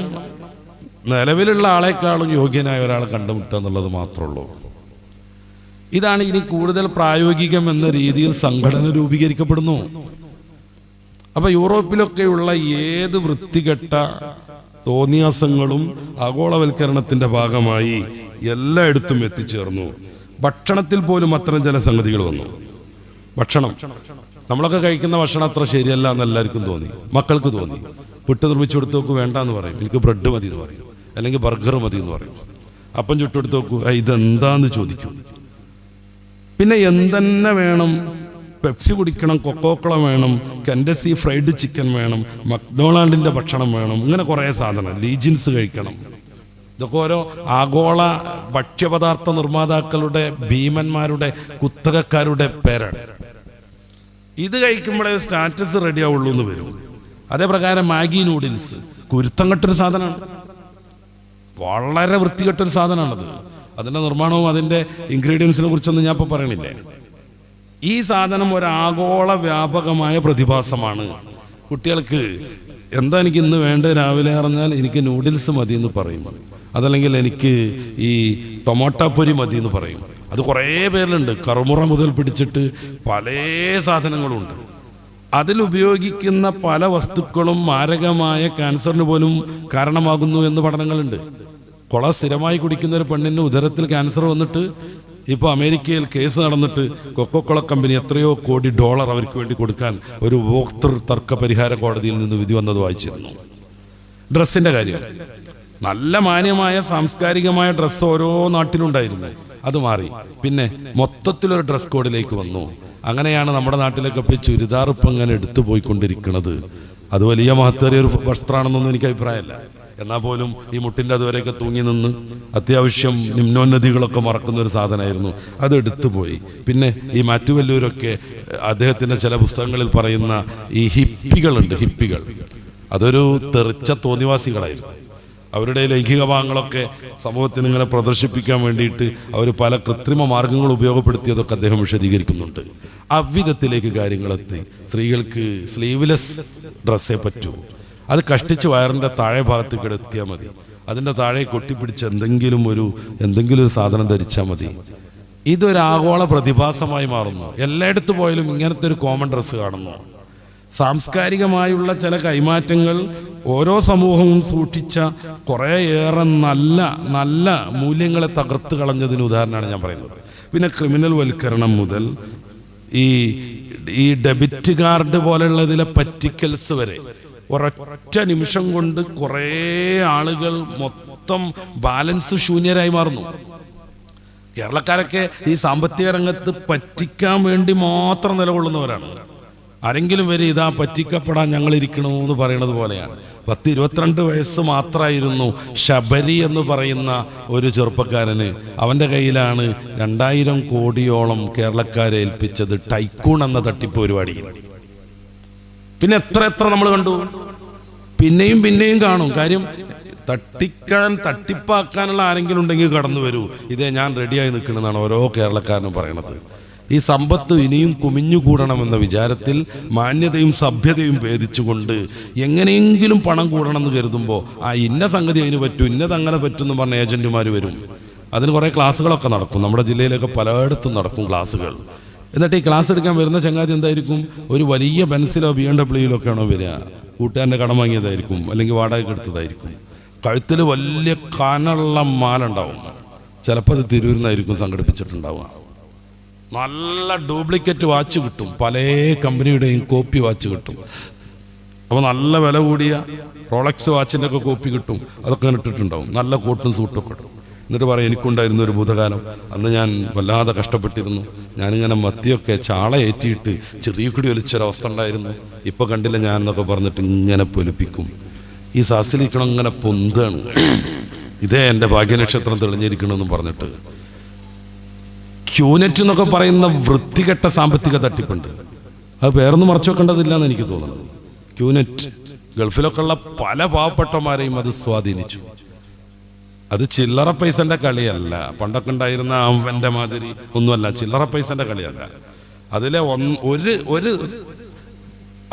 നിലവിലുള്ള ആളെക്കാളും യോഗ്യനായ ഒരാളെ കണ്ടുമുട്ടുക എന്നുള്ളത് മാത്രമേ ഉള്ളൂ. ഇതാണ് ഇനി കൂടുതൽ പ്രായോഗികം എന്ന രീതിയിൽ സംഘടന രൂപീകരിക്കപ്പെടുന്നു. അപ്പൊ യൂറോപ്പിലൊക്കെയുള്ള ഏത് വൃത്തികെട്ട തോന്നിയാസങ്ങളും ആഗോളവൽക്കരണത്തിന്റെ ഭാഗമായി എല്ലായിടത്തും എത്തിച്ചേർന്നു. ഭക്ഷണത്തിൽ പോലും അത്തരം ചില സംഗതികൾ വന്നു. ഭക്ഷണം, നമ്മളൊക്കെ കഴിക്കുന്ന ഭക്ഷണം അത്ര ശരിയല്ല എന്ന് എല്ലാവർക്കും തോന്നി. മക്കൾക്ക് തോന്നി. പുട്ട് നിർമ്മിച്ചു കൊടുത്തു നോക്കൂ, വേണ്ടാന്ന് പറയും. എനിക്ക് ബ്രെഡ് മതി എന്ന് പറയും, അല്ലെങ്കിൽ ബർഗർ മതി എന്ന് പറയും. അപ്പം ചുട്ടെടുത്ത് നോക്കൂ, ഇതെന്താന്ന് ചോദിക്കും. പിന്നെ എന്തെന്നെ വേണം, പെപ്സി കുടിക്കണം, കൊക്കോക്കോള വേണം, കെൻഡസി ഫ്രൈഡ് ചിക്കൻ വേണം, മക്ഡൊണാൾഡിന്റെ ഭക്ഷണം വേണം, ഇങ്ങനെ കുറേ സാധനം, ലീജിൻസ് കഴിക്കണം. ഇതൊക്കെ ഓരോ ആഗോള ഭക്ഷ്യപദാർത്ഥ നിർമ്മാതാക്കളുടെ, ഭീമന്മാരുടെ, കുത്തകക്കാരുടെ പേരാണ്. ഇത് കഴിക്കുമ്പോഴേ സ്റ്റാറ്റസ് റെഡി ആവുള്ളൂ എന്ന് വരും. അതേപ്രകാരം മാഗി നൂഡിൽസ് കുരുത്തം കെട്ടൊരു സാധനമാണ്, വളരെ വൃത്തികെട്ടൊരു സാധനമാണത്. അതിൻ്റെ നിർമ്മാണവും അതിൻ്റെ ഇൻഗ്രീഡിയൻസിനെ കുറിച്ചൊന്നും ഞാൻ ഇപ്പോൾ പറയണില്ലേ. ഈ സാധനം ഒരു ആഗോള വ്യാപകമായ പ്രതിഭാസമാണ്. കുട്ടികൾക്ക് എന്താ എനിക്ക് ഇന്ന് വേണ്ടത് രാവിലെ പറഞ്ഞാൽ എനിക്ക് നൂഡിൽസ് മതി എന്ന് പറയും. അതല്ലെങ്കിൽ എനിക്ക് ഈ ടൊമാറ്റോ പൊരി മതി എന്ന് പറയും. അത് കുറേ പേരിലുണ്ട്. കറുമുറ മുതൽ പിടിച്ചിട്ട് പല സാധനങ്ങളുണ്ട്. അതിലുപയോഗിക്കുന്ന പല വസ്തുക്കളും മാരകമായ ക്യാൻസറിന് പോലും കാരണമാകുന്നു എന്ന് പഠനങ്ങളുണ്ട്. കൊള സ്ഥിരമായി കുടിക്കുന്ന ഒരു പെണ്ണിന് ഉദരത്തിൽ ക്യാൻസർ വന്നിട്ട് ഇപ്പോൾ അമേരിക്കയിൽ കേസ് നടന്നിട്ട് കൊക്കോക്കോള കമ്പനി എത്രയോ കോടി ഡോളർ അവർക്ക് വേണ്ടി കൊടുക്കാൻ ഒരു ഉപഭോക്തൃ തർക്ക പരിഹാര കോടതിയിൽ നിന്ന് വിധി വന്നത് വായിച്ചിരുന്നു. ഡ്രസ്സിൻ്റെ കാര്യം, നല്ല മാന്യമായ സാംസ്കാരികമായ ഡ്രസ്സ് ഓരോ നാട്ടിലുണ്ടായിരുന്നു. അത് മാറി. പിന്നെ മൊത്തത്തിലൊരു ഡ്രസ് കോഡിലേക്ക് വന്നു. അങ്ങനെയാണ് നമ്മുടെ നാട്ടിലൊക്കെ ഇപ്പോൾ ചുരിദാർ ഇപ്പം അങ്ങനെ എടുത്തു പോയിക്കൊണ്ടിരിക്കുന്നത്. അത് വലിയ മഹത്തേറിയ ഒരു വസ്ത്രമാണെന്നൊന്നും എനിക്ക് അഭിപ്രായമല്ല. എന്നാൽ പോലും ഈ മുട്ടിൻ്റെ അതുവരെയൊക്കെ തൂങ്ങി നിന്ന് അത്യാവശ്യം നിമ്നോന്നതികളൊക്കെ മറക്കുന്ന ഒരു സാധനമായിരുന്നു. അത് എടുത്തുപോയി. പിന്നെ ഈ മാറ്റുവല്ലൂരൊക്കെ അദ്ദേഹത്തിൻ്റെ ചില പുസ്തകങ്ങളിൽ പറയുന്ന ഈ ഹിപ്പികളുണ്ട്, ഹിപ്പികൾ, അതൊരു തെറിച്ച തോന്നിവാസികളായിരുന്നു. അവരുടെ ലൈംഗിക ഭാഗങ്ങളൊക്കെ സമൂഹത്തിന് ഇങ്ങനെ പ്രദർശിപ്പിക്കാൻ വേണ്ടിയിട്ട് അവർ പല കൃത്രിമ മാർഗങ്ങൾ ഉപയോഗപ്പെടുത്തിയതൊക്കെ അദ്ദേഹം വിശദീകരിക്കുന്നുണ്ട്. അவ்விധത്തിലേക്ക് കാര്യങ്ങളെത്തി. സ്ത്രീകൾക്ക് സ്ലീവ്ലെസ് ഡ്രസ്സേ പറ്റൂ. അത് കഷ്ടിച്ച് വയറിൻ്റെ താഴെ ഭാഗത്ത് കിടത്തിയാൽ മതി. അതിൻ്റെ താഴെ കൊട്ടിപ്പിടിച്ച് എന്തെങ്കിലും ഒരു സാധനം ധരിച്ചാൽ മതി. ഇതൊരു ആഗോള പ്രതിഭാസമായി മാറുന്നു. എല്ലായിടത്തു പോയാലും ഇങ്ങനത്തെ ഒരു കോമൺ ഡ്രസ്സ് കാണുന്നു. സാംസ്കാരികമായുള്ള ചില കൈമാറ്റങ്ങൾ ഓരോ സമൂഹവും സൂക്ഷിച്ച കുറേയേറെ നല്ല നല്ല മൂല്യങ്ങളെ തകർത്ത് കളഞ്ഞതിന് ഉദാഹരണമാണ് ഞാൻ പറയുന്നത്. പിന്നെ ക്രിമിനൽ വൽക്കരണം മുതൽ ഈ ഡെബിറ്റ് കാർഡ് പോലെയുള്ളതിലെ പറ്റിക്കൽസ് വരെ ഒരൊറ്റ നിമിഷം കൊണ്ട് കുറേ ആളുകൾ മൊത്തം ബാലൻസ് ശൂന്യരായി മാറുന്നു. കേരളക്കാരൊക്കെ ഈ സാമ്പത്തിക രംഗത്ത് പറ്റിക്കാൻ വേണ്ടി മാത്രം നിലകൊള്ളുന്നവരാണ്. ആരെങ്കിലും വരെ ഇതാ പറ്റിക്കപ്പെടാൻ ഞങ്ങൾ ഇരിക്കണമെന്ന് പറയണത് പോലെയാണ്. 10-22 വയസ്സ് മാത്രമായിരുന്നു ശബരി എന്ന് പറയുന്ന ഒരു ചെറുപ്പക്കാരന്. അവൻ്റെ കയ്യിലാണ് 2000 കോടിയോളം കേരളക്കാരെ ഏൽപ്പിച്ചത് ടൈക്കൂൺ എന്ന തട്ടിപ്പ് പരിപാടിയിൽ. പിന്നെ എത്ര നമ്മൾ കണ്ടു, പിന്നെയും കാണും. കാര്യം തട്ടിപ്പാക്കാനുള്ള ആരെങ്കിലും ഉണ്ടെങ്കിൽ കടന്നു വരൂ, ഇതേ ഞാൻ റെഡിയായി നിൽക്കണമെന്നാണ് ഓരോ കേരളക്കാരനും പറയണത്. ഈ സമ്പത്ത് ഇനിയും കുമിഞ്ഞുകൂടണമെന്ന വിചാരത്തിൽ മാന്യതയും സഭ്യതയും ഭേദിച്ചുകൊണ്ട് എങ്ങനെയെങ്കിലും പണം കൂടണമെന്ന് കരുതുമ്പോൾ ഇന്ന സംഗതി അതിന് പറ്റും, ഇന്നതങ്ങനെ പറ്റും എന്ന് പറഞ്ഞ ഏജന്റുമാർ വരും. അതിന് കുറേ ക്ലാസ്സുകളൊക്കെ നടക്കും. നമ്മുടെ ജില്ലയിലൊക്കെ പലയിടത്തും നടക്കും ക്ലാസ്സുകൾ. എന്നിട്ട് ഈ ക്ലാസ് എടുക്കാൻ വരുന്ന ചങ്ങാതി എന്തായിരിക്കും, ഒരു വലിയ ബെൻസിലോ BMW ഒക്കെയാണോ വരിക, കൂട്ടുകാരൻ്റെ കടം വാങ്ങിയതായിരിക്കും, അല്ലെങ്കിൽ വാടകയ്ക്ക് എടുത്തതായിരിക്കും. കഴുത്തിൽ വലിയ കനുള്ള മാല ഉണ്ടാവും. ചിലപ്പോൾ അത് തിരൂരിന്നായിരിക്കും സംഘടിപ്പിച്ചിട്ടുണ്ടാവുക. നല്ല ഡ്യൂപ്ലിക്കേറ്റ് വാച്ച് കിട്ടും, പല കമ്പനിയുടെയും കോപ്പി വാച്ച് കിട്ടും. അപ്പോൾ നല്ല വില കൂടിയ റോളക്സ് വാച്ചിൻ്റെ ഒക്കെ കോപ്പി കിട്ടും. അതൊക്കെ ഇട്ടിട്ടുണ്ടാവും, നല്ല കോട്ടും സൂട്ടും ഒക്കെ ഇടും. എന്നിട്ട് പറയും, എനിക്കുണ്ടായിരുന്ന ഒരു ഭൂതകാലം, അന്ന് ഞാൻ വല്ലാതെ കഷ്ടപ്പെട്ടിരുന്നു, ഞാനിങ്ങനെ മത്തിയൊക്കെ ചാള ഏറ്റിയിട്ട് ചെറിയ കൂടി ഒലിച്ചൊരവസ്ഥ ഉണ്ടായിരുന്നു, ഇപ്പോൾ കണ്ടില്ല ഞാൻ എന്നൊക്കെ പറഞ്ഞിട്ട് ഇങ്ങനെ പൊലിപ്പിക്കും. ഈ സാസിലിക്കണം ഇങ്ങനെ പൊന്താണ്, ഇതേ എൻ്റെ ഭാഗ്യനക്ഷത്രം തെളിഞ്ഞിരിക്കണമെന്ന് പറഞ്ഞിട്ട്. ക്യൂനെറ്റ് എന്നൊക്കെ പറയുന്ന വൃത്തികെട്ട സാമ്പത്തിക തട്ടിപ്പുണ്ട്. അത് പേരൊന്നും മറച്ചു വെക്കേണ്ടതില്ല എന്ന് എനിക്ക് തോന്നുന്നത്. ക്യൂനെറ്റ് ഗൾഫിലൊക്കെ ഉള്ള പല പാവപ്പെട്ടമാരെയും അത് സ്വാധീനിച്ചു. അത് ചില്ലറ പൈസന്റെ കളിയല്ല, പണ്ടൊക്കെ ഉണ്ടായിരുന്ന അവന്റെ മാതിരി ഒന്നുമല്ല, ചില്ലറ പൈസന്റെ കളിയല്ല. അതിലെ ഒരു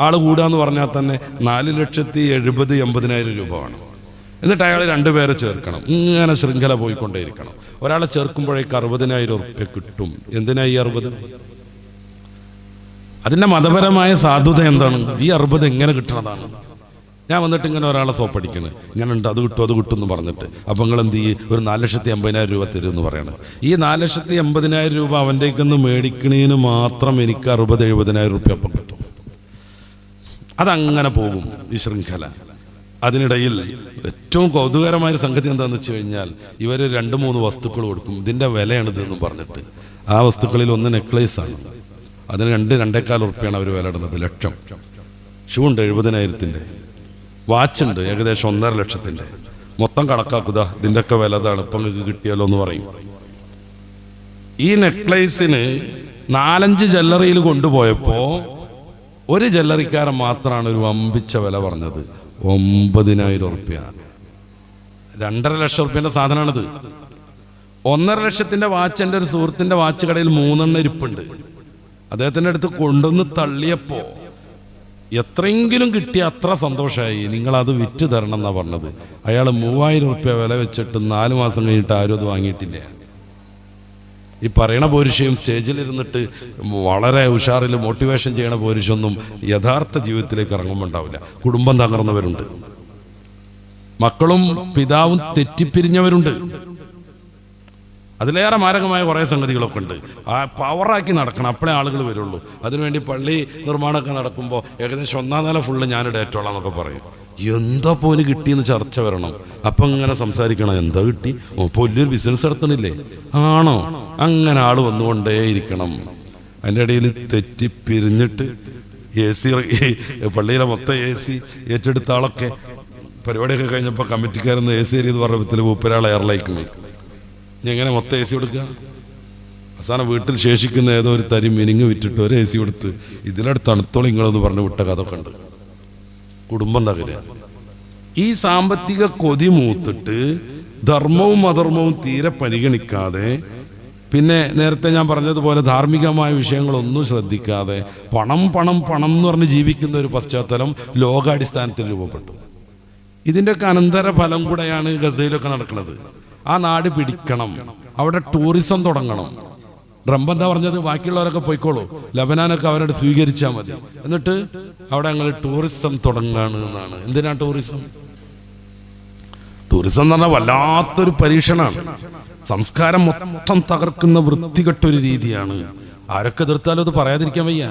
ആള് കൂടാന്ന് പറഞ്ഞാൽ തന്നെ 4,70,80,000 രൂപ വേണം. എന്നിട്ട് അയാൾ 2 പേരെ ചേർക്കണം. ഇങ്ങനെ ശൃംഖല പോയിക്കൊണ്ടേയിരിക്കണം. ഒരാളെ ചേർക്കുമ്പോഴേക്ക് 60,000 ഉറുപ്പ്യ കിട്ടും. എന്തിനാ ഈ 60? അതിൻ്റെ മതപരമായ സാധുത എന്താണ്? ഈ 60 എങ്ങനെ കിട്ടണതാണ്? ഞാൻ വന്നിട്ട് ഇങ്ങനെ ഒരാളെ സോപ്പടിക്കണം, ഇങ്ങനെ ഉണ്ട്, അത് കിട്ടും എന്ന് പറഞ്ഞിട്ട്, അപ്പം നിങ്ങൾ എന്ത് ചെയ്യും, ഒരു 4,80,000 രൂപ തരും എന്ന് പറയണം. ഈ 4,80,000 രൂപ അവൻ്റെക്കൊന്ന് മേടിക്കണേന് മാത്രം എനിക്ക് 60,000-70,000 രൂപ അപ്പം കിട്ടും. അതങ്ങനെ പോകും ഈ ശൃംഖല. അതിനിടയിൽ ഏറ്റവും കൗതുകകരമായ സംഗതി എന്താണെന്ന് വെച്ച് കഴിഞ്ഞാൽ, ഇവർ 2-3 വസ്തുക്കൾ കൊടുക്കും, ഇതിൻ്റെ വിലയാണിതെന്ന് പറഞ്ഞിട്ട്. ആ വസ്തുക്കളിൽ ഒന്ന് നെക്ലേസ് ആണ്, അതിന് 2-2.25 ഉറുപ്പ്യാണ് അവർ വില ഇടുന്നത്, ലക്ഷം. ഷൂ ഉണ്ട് 70,000-ൻ്റെ, വാച്ചുണ്ട് ഏകദേശം 1.5 ലക്ഷത്തിൻ്റെ. മൊത്തം കണക്കാക്കുക, ഇതിൻ്റെയൊക്കെ വില അതാണ്, ഇപ്പം നിങ്ങൾക്ക് കിട്ടിയാലോ എന്ന് പറയും. ഈ നെക്ലേസിന് 4-5 ജ്വല്ലറിയിൽ കൊണ്ടുപോയപ്പോൾ ഒരു ജ്വല്ലറിക്കാരൻ മാത്രമാണ് ഒരു വമ്പിച്ച വില പറഞ്ഞത്, 9,000 ഉറുപ്പ്യ. 2.5 ലക്ഷം ഉറുപ്പ്യൻ്റെ സാധനമാണിത്. 1.5 ലക്ഷത്തിൻ്റെ വാച്ച് എൻ്റെ ഒരു സുഹൃത്തിൻ്റെ വാച്ച് കടയിൽ 3 ഇരിപ്പുണ്ട്. അദ്ദേഹത്തിൻ്റെ അടുത്ത് കൊണ്ടുവന്ന് തള്ളിയപ്പോൾ എത്രയെങ്കിലും കിട്ടിയ അത്ര സന്തോഷമായി, നിങ്ങളത് വിറ്റ് തരണം എന്നാണ് പറഞ്ഞത്. അയാൾ 3,000 ഉറുപ്പ്യ വില വെച്ചിട്ട് 4 മാസം കഴിഞ്ഞിട്ട് ആരും അത് വാങ്ങിയിട്ടില്ല. ഈ പറയണ പോരുഷയും സ്റ്റേജിലിരുന്നിട്ട് വളരെ ഉഷാറിൽ മോട്ടിവേഷൻ ചെയ്യണ പോരുഷൊന്നും യഥാർത്ഥ ജീവിതത്തിലേക്ക് ഇറങ്ങുമ്പോൾ ഉണ്ടാവില്ല. കുടുംബം തകർന്നവരുണ്ട്, മക്കളും പിതാവും തെറ്റിപ്പിരിഞ്ഞവരുണ്ട്. അതിലേറെ മാരകമായ കുറേ സംഗതികളൊക്കെ ഉണ്ട്. ആ പവറാക്കി നടക്കണം, അപ്പോഴേ ആളുകൾ വരുള്ളൂ. അതിനുവേണ്ടി പള്ളി നിർമ്മാണമൊക്കെ നടക്കുമ്പോൾ ഏകദേശം 1-ാം നില ഫുള്ള് ഞാൻ ഡേറ്റോളാം എന്നൊക്കെ പറയും. എന്താ പോലും കിട്ടിയെന്ന് ചർച്ച വരണം. അപ്പം ഇങ്ങനെ സംസാരിക്കണം, എന്താ കിട്ടി, വലിയൊരു ബിസിനസ് നടത്തണില്ലേ, ആണോ, അങ്ങനെ ആൾ വന്നുകൊണ്ടേയിരിക്കണം. അതിൻ്റെ ഇടയിൽ തെറ്റിപ്പിരിഞ്ഞിട്ട് AC പള്ളിയിലെ മൊത്തം AC ഏറ്റെടുത്ത ആളൊക്കെ പരിപാടിയൊക്കെ കഴിഞ്ഞപ്പോൾ കമ്മിറ്റിക്കാരെന്ന് AC ഏരിയത് പറഞ്ഞ വിധത്തിൽ മൂപ്പരാൾ എയർലൈക്ക് പോയി. ഇനി എങ്ങനെ മൊത്തം AC കൊടുക്കുക? അവസാനം വീട്ടിൽ ശേഷിക്കുന്ന ഏതോ ഒരു തരി മിനിങ് വിറ്റിട്ട് ഒരു AC കൊടുത്ത് ഇതിലടുത്ത് തണുത്തോളം നിങ്ങളെന്ന് പറഞ്ഞ് വിട്ട കഥയൊക്കെ ഉണ്ട്. കുടുംബം തകരുക. ഈ സാമ്പത്തിക കൊതി മൂത്തിട്ട് ധർമ്മവും അധർമ്മവും തീരെ പരിഗണിക്കാതെ, പിന്നെ നേരത്തെ ഞാൻ പറഞ്ഞതുപോലെ ധാർമ്മികമായ വിഷയങ്ങളൊന്നും ശ്രദ്ധിക്കാതെ പണം പണം പണം എന്ന് പറഞ്ഞ് ജീവിക്കുന്ന ഒരു പശ്ചാത്തലം ലോകാടിസ്ഥാനത്തിൽ രൂപപ്പെട്ടു. ഇതിൻ്റെയൊക്കെ അനന്തര ഫലം കൂടെയാണ് ഗസയിലൊക്കെ നടക്കുന്നത്. ആ നാട് പിടിക്കണം, അവിടെ ടൂറിസം തുടങ്ങണം. ട്രംപ് എന്താ പറഞ്ഞത്, ബാക്കിയുള്ളവരൊക്കെ പോയിക്കോളൂ, ലബനാനൊക്കെ അവരോട് സ്വീകരിച്ചാൽ മതി, എന്നിട്ട് അവിടെ ഞങ്ങൾ ടൂറിസം തുടങ്ങാണ് എന്നാണ്. എന്തിനാ ടൂറിസം? ടൂറിസം എന്ന് പറഞ്ഞാൽ വല്ലാത്തൊരു പരീക്ഷണമാണ്. സംസ്കാരം മൊത്തം തകർക്കുന്ന വൃത്തികെട്ടൊരു രീതിയാണ്. ആരൊക്കെ എതിർത്താലും അത് പറയാതിരിക്കാൻ വയ്യ.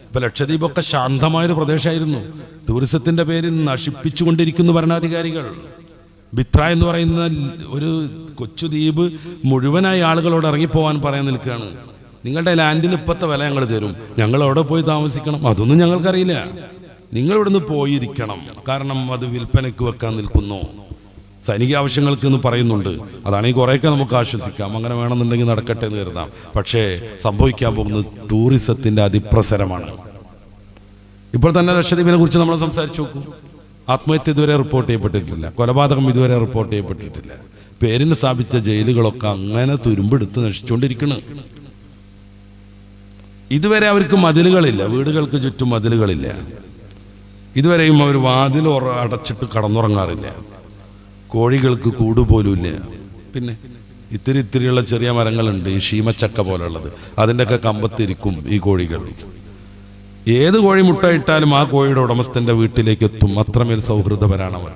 ഇപ്പൊ ലക്ഷദ്വീപൊക്കെ ശാന്തമായൊരു പ്രദേശമായിരുന്നു. ടൂറിസത്തിന്റെ പേരിൽ നശിപ്പിച്ചുകൊണ്ടിരിക്കുന്നു ഭരണാധികാരികൾ. ബിത്ര എന്ന് പറയുന്ന ഒരു കൊച്ചു ദ്വീപ് മുഴുവനായി ആളുകളോട് ഇറങ്ങിപ്പോവാൻ പറയാൻ നിൽക്കുകയാണ്. നിങ്ങളുടെ ലാൻഡിന് ഇപ്പോഴത്തെ വില ഞങ്ങൾ തരും, ഞങ്ങൾ അവിടെ പോയി താമസിക്കണം, അതൊന്നും ഞങ്ങൾക്കറിയില്ല, നിങ്ങൾ ഇവിടുന്ന് പോയിരിക്കണം, കാരണം അത് വിൽപ്പനയ്ക്ക് വെക്കാൻ നിൽക്കുന്നു, സൈനിക ആവശ്യങ്ങൾക്ക് എന്ന് പറയുന്നുണ്ട്. അതാണെങ്കിൽ കുറേയൊക്കെ നമുക്ക് ആശ്വസിക്കാം, അങ്ങനെ വേണമെന്നുണ്ടെങ്കിൽ നടക്കട്ടെ എന്ന് കരുതാം. പക്ഷേ സംഭവിക്കാൻ പോകുന്നത് ടൂറിസത്തിന്റെ അതിപ്രസരമാണ്. ഇപ്പോൾ തന്നെ ലക്ഷദ്വീപിനെ കുറിച്ച് നമ്മൾ സംസാരിച്ചു നോക്കൂ. ആത്മഹത്യ ഇതുവരെ റിപ്പോർട്ട് ചെയ്യപ്പെട്ടിട്ടില്ല, കൊലപാതകം ഇതുവരെ റിപ്പോർട്ട് ചെയ്യപ്പെട്ടിട്ടില്ല. പേരിന് സ്ഥാപിച്ച ജയിലുകളൊക്കെ അങ്ങനെ തുരുമ്പെടുത്ത് നശിച്ചുകൊണ്ടിരിക്കുന്നു. ഇതുവരെ അവർക്ക് മതിലുകളില്ല, വീടുകൾക്ക് ചുറ്റും മതിലുകളില്ല. ഇതുവരെയും അവർ വാതിൽ അടച്ചിട്ട് കടന്നുറങ്ങാറില്ല. കോഴികൾക്ക് കൂടുപോലുമില്ല. പിന്നെ ഇത്തിരിയുള്ള ചെറിയ മരങ്ങളുണ്ട്, ഈ ശീമച്ചക്ക പോലുള്ളത്, അതിൻ്റെയൊക്കെ കമ്പത്തിരിക്കും ഈ കോഴികൾ. ഏത് കോഴി മുട്ട ഇട്ടാലും ആ കോഴിയുടെ ഉടമസ്ഥൻ്റെ വീട്ടിലേക്ക് എത്തും. അത്രമേൽ സൗഹൃദപരാണവർ.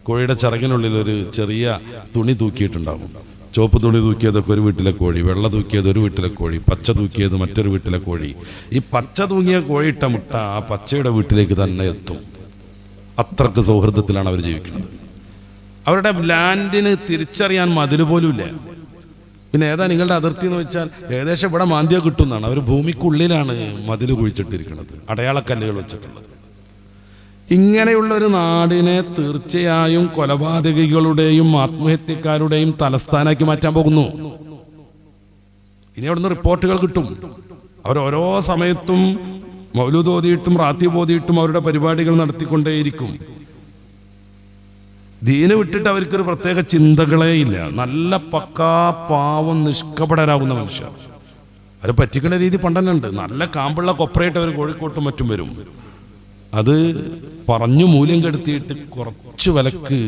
കോഴിയുടെ ചിറകിനുള്ളിൽ ഒരു ചെറിയ തുണി തൂക്കിയിട്ടുണ്ടാകും. ചുവപ്പ് തുണി തൂക്കിയതൊക്കെ ഒരു വീട്ടിലെ കോഴി, വെള്ള തൂക്കിയത് ഒരു വീട്ടിലെ കോഴി, പച്ച തൂക്കിയത് മറ്റൊരു വീട്ടിലെ കോഴി. ഈ പച്ച തൂങ്ങിയ കോഴിയിട്ട മുട്ട ആ പച്ചയുടെ വീട്ടിലേക്ക് തന്നെ എത്തും. അത്രക്ക് സൗഹൃദത്തിലാണ് അവർ ജീവിക്കുന്നത്. അവരുടെ ലാൻഡിന് തിരിച്ചറിയാൻ മതിൽ പോലും ഇല്ല. പിന്നെ ഏതാ നിങ്ങളുടെ അതിർത്തി എന്ന് വെച്ചാൽ ഏകദേശം ഇവിടെ മാന്തിയ കിട്ടുന്നതാണ്. അവർ ഭൂമിക്കുള്ളിലാണ് മതിൽ കുഴിച്ചിട്ടിരിക്കുന്നത്, അടയാളക്കല്ലുകൾ വെച്ചിട്ടുള്ളത്. ഇങ്ങനെയുള്ള ഒരു നാടിനെ തീർച്ചയായും കൊലപാതകികളുടെയും ആത്മഹത്യക്കാരുടെയും തലസ്ഥാനാക്കി മാറ്റാൻ പോകുന്നു. ഇനി അവിടുന്ന് റിപ്പോർട്ടുകൾ കിട്ടും. അവർ ഓരോ സമയത്തും മൗലൂദ് ഓതിയിട്ടും റാത്തീബ് ഓതിയിട്ടും അവരുടെ പരിപാടികൾ നടത്തിക്കൊണ്ടേയിരിക്കും. ദീന് വിട്ടിട്ട് അവർക്കൊരു പ്രത്യേക ചിന്തകളേ ഇല്ല. നല്ല പക്കാ പാവം നിഷ്കപടരാകുന്ന മനുഷ്യർ. അവർ പറ്റിക്കുന്ന രീതി പണ്ടനുണ്ട്. നല്ല കാമ്പുള്ള കൊപ്പറയായിട്ട് അവർ കോഴിക്കോട്ടും മറ്റും വരും. അത് പറഞ്ഞു മൂല്യം കെടുത്തിയിട്ട് കുറച്ച് വിലക്ക്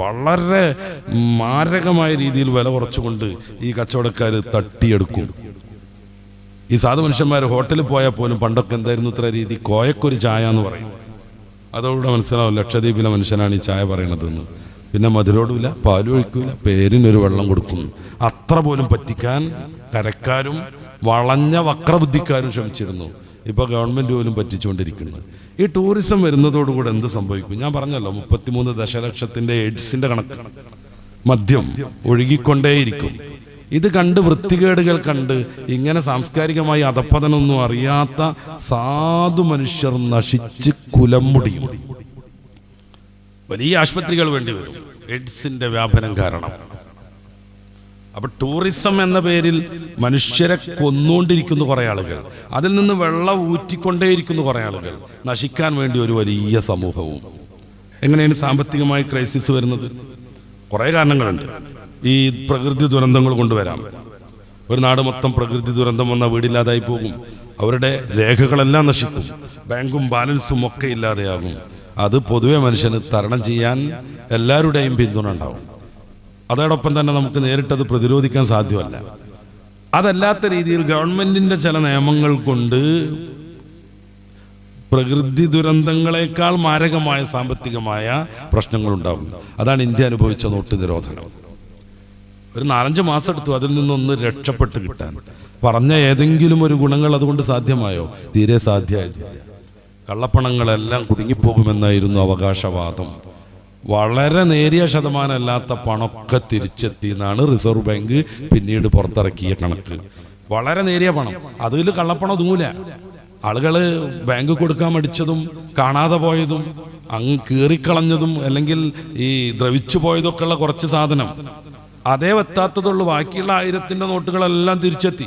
വളരെ മാരകമായ രീതിയിൽ വില കുറച്ചുകൊണ്ട് ഈ കച്ചവടക്കാർ തട്ടിയെടുക്കും. ഈ സാധു മനുഷ്യന്മാർ ഹോട്ടലിൽ പോയാൽ പോലും പണ്ടൊക്കെ എന്തായിരുന്നു ഇത്ര രീതി? കോയക്കൊരു ചായ എന്ന് പറയും. അതോടെ മനസ്സിലാവും ലക്ഷദ്വീപിലെ മനുഷ്യനാണ് ഈ ചായ പറയണതെന്ന്. പിന്നെ മധുരോടുമില്ല, പാലും ഒഴിക്കൂല, പേരിനൊരു വെള്ളം കൊടുക്കും. അത്ര പോലും പറ്റിക്കാൻ കരക്കാരും വളഞ്ഞ വക്രബുദ്ധിക്കാരും ശ്രമിച്ചിരുന്നു. ഇപ്പോൾ ഗവൺമെൻറ് പോലും പറ്റിച്ചുകൊണ്ടിരിക്കുന്നു. ഈ ടൂറിസം വരുന്നതോടുകൂടെ എന്ത് സംഭവിക്കും? ഞാൻ പറഞ്ഞല്ലോ, 33 ദശലക്ഷത്തിൻ്റെ എയ്ഡ്സിൻ്റെ കണക്ക് മദ്യം ഒഴുകിക്കൊണ്ടേയിരിക്കും. ഇത് കണ്ട് വൃത്തികേടുകൾ കണ്ട് ഇങ്ങനെ സാംസ്കാരികമായി അധപ്പതനൊന്നും അറിയാത്ത സാധു മനുഷ്യർ നശിച്ച് കുലം മുടിയും. വലിയ ആശുപത്രികൾ വേണ്ടി വരും എയ്ഡ്സിന്റെ വ്യാപനം കാരണം. അപ്പൊ ടൂറിസം എന്ന പേരിൽ മനുഷ്യരെ കൊന്നുകൊണ്ടിരിക്കുന്നു കുറെ ആളുകൾ, അതിൽ നിന്ന് വെള്ളം ഊറ്റിക്കൊണ്ടേയിരിക്കുന്നു കുറെ ആളുകൾ, നശിക്കാൻ വേണ്ടി ഒരു വലിയ സമൂഹവും. എങ്ങനെയാണ് സാമ്പത്തികമായി ക്രൈസിസ് വരുന്നത്? കുറെ കാരണങ്ങളുണ്ട്. ഈ പ്രകൃതി ദുരന്തങ്ങൾ കൊണ്ടുവരാം. ഒരു നാട് മൊത്തം പ്രകൃതി ദുരന്തം വന്ന വീടില്ലാതായി പോകും. അവരുടെ രേഖകളെല്ലാം നശിക്കും, ബാങ്കും ബാലൻസും ഒക്കെ ഇല്ലാതെയാകും. അത് പൊതുവെ മനുഷ്യന് തരണം ചെയ്യാൻ എല്ലാവരുടെയും പിന്തുണ ഉണ്ടാവും. അതോടൊപ്പം തന്നെ നമുക്ക് നേരിട്ടത് പ്രതിരോധിക്കാൻ സാധ്യമല്ല. അതല്ലാത്ത രീതിയിൽ ഗവൺമെന്റിന്റെ ചില നിയമങ്ങൾ കൊണ്ട് പ്രകൃതി ദുരന്തങ്ങളെക്കാൾ മാരകമായ സാമ്പത്തികമായ പ്രശ്നങ്ങളുണ്ടാകും. അതാണ് ഇന്ത്യ അനുഭവിച്ച നോട്ട് നിരോധനം. ഒരു 4-5 മാസം എടുത്തു അതിൽ നിന്നൊന്ന് രക്ഷപ്പെട്ട് കിട്ടാൻ. പറഞ്ഞ ഏതെങ്കിലും ഒരു ഗുണങ്ങൾ അതുകൊണ്ട് സാധ്യമായോ? തീരെ സാധ്യമായില്ല. കള്ളപ്പണങ്ങളെല്ലാം കുടുങ്ങിപ്പോകുമെന്നായിരുന്നു അവകാശവാദം. വളരെ നേരിയ ശതമാനമല്ലാത്ത പണമൊക്കെ തിരിച്ചെത്തി എന്നാണ് റിസർവ് ബാങ്ക് പിന്നീട് പുറത്തിറക്കിയ കണക്ക്. വളരെ നേരിയ പണം, അതിൽ കള്ളപ്പണം ഒതുങ്ങൂല. ആളുകള് ബാങ്ക് കൊടുക്കാൻ മടിച്ചതും കാണാതെ പോയതും അങ്ങ് കീറിക്കളഞ്ഞതും അല്ലെങ്കിൽ ഈ ദ്രവിച്ചു പോയതൊക്കെ ഉള്ള കുറച്ച് സാധനം അതേ എത്താത്തതുള്ളൂ. ബാക്കിയുള്ള 1000ന്റെ നോട്ടുകളെല്ലാം തിരിച്ചെത്തി.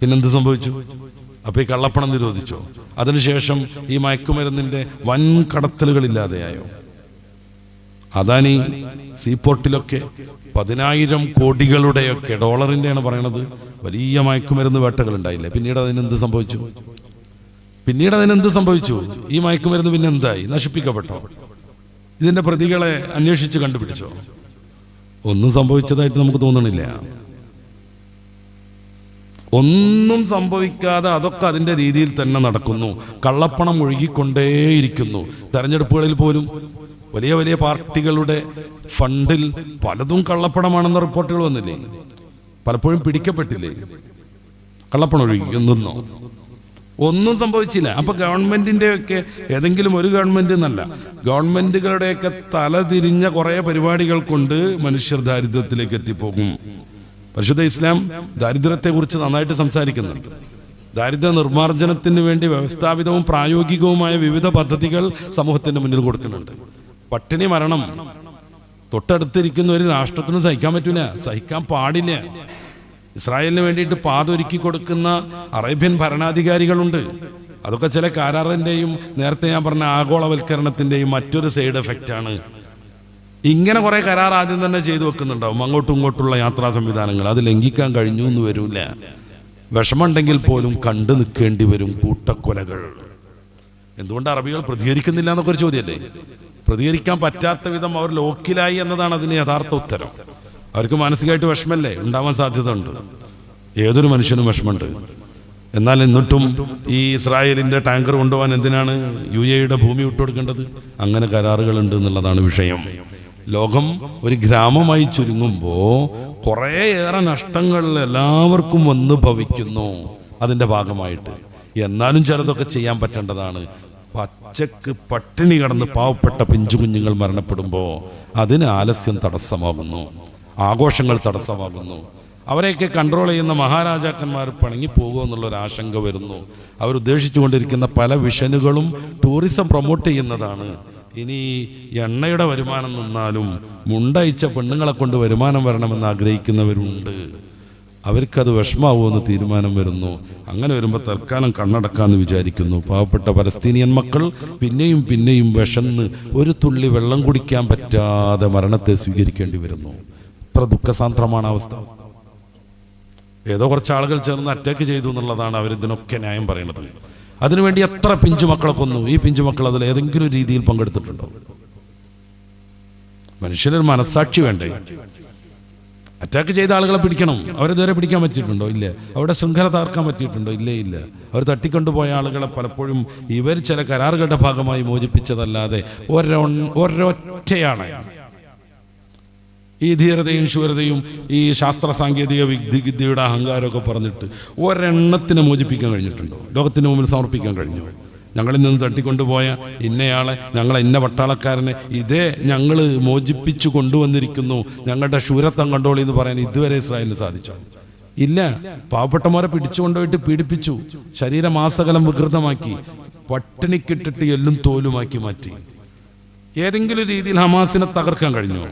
പിന്നെന്ത് സംഭവിച്ചു? അപ്പൊ ഈ കള്ളപ്പണം നിരോധിച്ചോ? അതിനുശേഷം ഈ മയക്കുമരുന്നിന്റെ വൻ കടത്തലുകളില്ലാതെയായോ? അദാനി സീപോർട്ടിലൊക്കെ 10,000 കോടികളുടെയൊക്കെ ഡോളറിന്റെയാണ് പറയണത് വലിയ മയക്കുമരുന്ന് വേട്ടകൾ ഉണ്ടായില്ലേ? പിന്നീട് അതിനെന്ത് സംഭവിച്ചു? ഈ മയക്കുമരുന്ന് പിന്നെ എന്തായി? നശിപ്പിക്കപ്പെട്ടോ? ഇതിന്റെ പ്രതികളെ അന്വേഷിച്ച് കണ്ടുപിടിച്ചോ? ഒന്നും സംഭവിച്ചതായിട്ട് നമുക്ക് തോന്നണില്ല. ഒന്നും സംഭവിക്കാതെ അതൊക്കെ അതിൻ്റെ രീതിയിൽ തന്നെ നടക്കുന്നു. കള്ളപ്പണം ഒഴുകിക്കൊണ്ടേയിരിക്കുന്നു. തെരഞ്ഞെടുപ്പുകളിൽ പോലും വലിയ വലിയ പാർട്ടികളുടെ ഫണ്ടിൽ പലതും കള്ളപ്പണമാണെന്ന റിപ്പോർട്ടുകൾ വന്നില്ലേ? പലപ്പോഴും പിടിക്കപ്പെട്ടില്ലേ? കള്ളപ്പണം ഒഴിക്കുന്നോ ഒന്നും സംഭവിച്ചില്ല. അപ്പൊ ഗവൺമെന്റിന്റെയൊക്കെ ഏതെങ്കിലും ഒരു ഗവൺമെന്റ് എന്നല്ല, ഗവൺമെന്റുകളുടെയൊക്കെ തലതിരിഞ്ഞ കുറെ പരിപാടികൾ കൊണ്ട് മനുഷ്യർ ദാരിദ്ര്യത്തിലേക്ക് എത്തിപ്പോകും. പരിശുദ്ധ ഇസ്ലാം ദാരിദ്ര്യത്തെ കുറിച്ച് നന്നായിട്ട് സംസാരിക്കുന്നുണ്ട്. ദാരിദ്ര്യ നിർമ്മാർജ്ജനത്തിന് വേണ്ടി വ്യവസ്ഥാപിതവും പ്രായോഗികവുമായ വിവിധ പദ്ധതികൾ സമൂഹത്തിന്റെ മുന്നിൽ കൊടുക്കുന്നുണ്ട്. പട്ടിണി മരണം തൊട്ടടുത്തിരിക്കുന്ന ഒരു രാഷ്ട്രത്തിനും സഹിക്കാൻ പറ്റൂല, സഹിക്കാൻ പാടില്ല. ഇസ്രായേലിന് വേണ്ടിയിട്ട് പാതൊരുക്കി കൊടുക്കുന്ന അറേബ്യൻ ഭരണാധികാരികളുണ്ട്. അതൊക്കെ ചില കരാറിന്റെയും നേരത്തെ ഞാൻ പറഞ്ഞ ആഗോളവൽക്കരണത്തിന്റെയും മറ്റൊരു സൈഡ് എഫക്റ്റ് ആണ്. ഇങ്ങനെ കുറെ കരാർ ആദ്യം തന്നെ ചെയ്തു വെക്കുന്നുണ്ടാവും. അങ്ങോട്ടും ഇങ്ങോട്ടുള്ള യാത്രാ സംവിധാനങ്ങൾ അത് ലംഘിക്കാൻ കഴിഞ്ഞു എന്ന് വരില്ല. വിഷമമുണ്ടെങ്കിൽ പോലും കണ്ടു നിൽക്കേണ്ടി വരും കൂട്ടക്കൊലകൾ. എന്തുകൊണ്ട് അറബികൾ പ്രതികരിക്കുന്നില്ല എന്നൊക്കെ ഒരു ചോദ്യമല്ലേ? പ്രതികരിക്കാൻ പറ്റാത്ത വിധം അവർ ലോക്കിലായി എന്നതാണ് അതിന് യഥാർത്ഥ ഉത്തരം. അവർക്ക് മാനസികമായിട്ട് വിഷമല്ലേ ഉണ്ടാവാൻ സാധ്യത ഉണ്ട്. ഏതൊരു മനുഷ്യനും വിഷമമുണ്ട്. എന്നാൽ എന്നിട്ടും ഈ ഇസ്രായേലിന്റെ ടാങ്കർ കൊണ്ടുപോകാൻ എന്തിനാണ് UAE ഭൂമി വിട്ടുകൊടുക്കേണ്ടത്? അങ്ങനെ കരാറുകളുണ്ട് എന്നുള്ളതാണ് വിഷയം. ലോകം ഒരു ഗ്രാമമായി ചുരുങ്ങുമ്പോൾ കുറേയേറെ നഷ്ടങ്ങൾ എല്ലാവർക്കും വന്ന് ഭവിക്കുന്നു അതിൻ്റെ ഭാഗമായിട്ട്. എന്നാലും ചിലതൊക്കെ ചെയ്യാൻ പറ്റേണ്ടതാണ്. പച്ചക്ക് പട്ടിണി കിടന്ന് പാവപ്പെട്ട പിഞ്ചുകുഞ്ഞുങ്ങൾ മരണപ്പെടുമ്പോൾ അതിന് ആലസ്യം തടസ്സമാകുന്നു, ആഘോഷങ്ങൾ തടസ്സമാകുന്നു. അവരെയൊക്കെ കൺട്രോൾ ചെയ്യുന്ന മഹാരാജാക്കന്മാർ പണങ്ങി പോകുമോ എന്നുള്ളൊരാശങ്ക വരുന്നു. അവരുദ്ദേശിച്ചു കൊണ്ടിരിക്കുന്ന പല വിഷനുകളും ടൂറിസം പ്രൊമോട്ട് ചെയ്യുന്നതാണ്. ഇനി എണ്ണയുടെ വരുമാനം നിന്നാലും മുണ്ടയച്ച പെണ്ണുങ്ങളെ കൊണ്ട് വരുമാനം വരണമെന്ന് ആഗ്രഹിക്കുന്നവരുണ്ട്. അവർക്കത് വിഷമാവുമെന്ന് തീരുമാനം വരുന്നു. അങ്ങനെ വരുമ്പോൾ തൽക്കാലം കണ്ണടക്കാമെന്ന് വിചാരിക്കുന്നു. പാവപ്പെട്ട പലസ്തീനിയൻ മക്കൾ പിന്നെയും പിന്നെയും വിശന്ന് ഒരു തുള്ളി വെള്ളം കുടിക്കാൻ പറ്റാതെ മരണത്തെ സ്വീകരിക്കേണ്ടി വരുന്നു. എത്ര ദുഃഖസാന്ദ്രമാണ് അവസ്ഥ. ഏതോ കുറച്ച് ആളുകൾ ചേർന്ന് അറ്റാക്ക് ചെയ്തു എന്നുള്ളതാണ് അവരിതിനൊക്കെ ന്യായം പറയുന്നത്. അതിനുവേണ്ടി എത്ര പിഞ്ചുമക്കളെ കൊന്നു. ഈ പിഞ്ചുമക്കൾ അതിൽ ഏതെങ്കിലും രീതിയിൽ പങ്കെടുത്തിട്ടുണ്ടോ? മനുഷ്യനൊരു മനസ്സാക്ഷി വേണ്ടേ? അറ്റാക്ക് ചെയ്ത ആളുകളെ പിടിക്കണം. അവരിതുവരെ പിടിക്കാൻ പറ്റിയിട്ടുണ്ടോ? ഇല്ല. അവിടെ ശൃംഖല തകർക്കാൻ പറ്റിയിട്ടുണ്ടോ? ഇല്ലേ, ഇല്ല. അവർ തട്ടിക്കൊണ്ടുപോയ ആളുകളെ പലപ്പോഴും ഇവർ ചില കരാറുകളുടെ ഭാഗമായി മോചിപ്പിച്ചതല്ലാതെ ഒരൊറ്റയാണ്. ഈ ധീരതയും ശൂരതയും ഈ ശാസ്ത്ര സാങ്കേതിക വിദ്യയുടെ അഹങ്കാരമൊക്കെ പറഞ്ഞിട്ട് ഒരെണ്ണത്തിനെ മോചിപ്പിക്കാൻ കഴിഞ്ഞിട്ടുണ്ടോ? ലോകത്തിന് മുമ്പിൽ സമർപ്പിക്കാൻ കഴിഞ്ഞു? ഞങ്ങളിൽ നിന്ന് തട്ടിക്കൊണ്ടുപോയ ഇന്നയാളെ, ഞങ്ങളെ ഇന്ന പട്ടാളക്കാരനെ ഇതേ ഞങ്ങൾ മോചിപ്പിച്ചു കൊണ്ടുവന്നിരിക്കുന്നു, ഞങ്ങളുടെ ശൂരത്വം കണ്ടോളി എന്ന് പറയാൻ ഇതുവരെ ഇസ്രായേലിന് സാധിച്ചോ? ഇല്ല. പാവപ്പെട്ടമാരെ പിടിച്ചുകൊണ്ടുപോയിട്ട് പീഡിപ്പിച്ചു, ശരീരമാസകലം വികൃതമാക്കി, പട്ടിണിക്കിട്ടിട്ട് എല്ലും തോലുമാക്കി മാറ്റി. ഏതെങ്കിലും രീതിയിൽ ഹമാസിനെ തകർക്കാൻ കഴിഞ്ഞോ?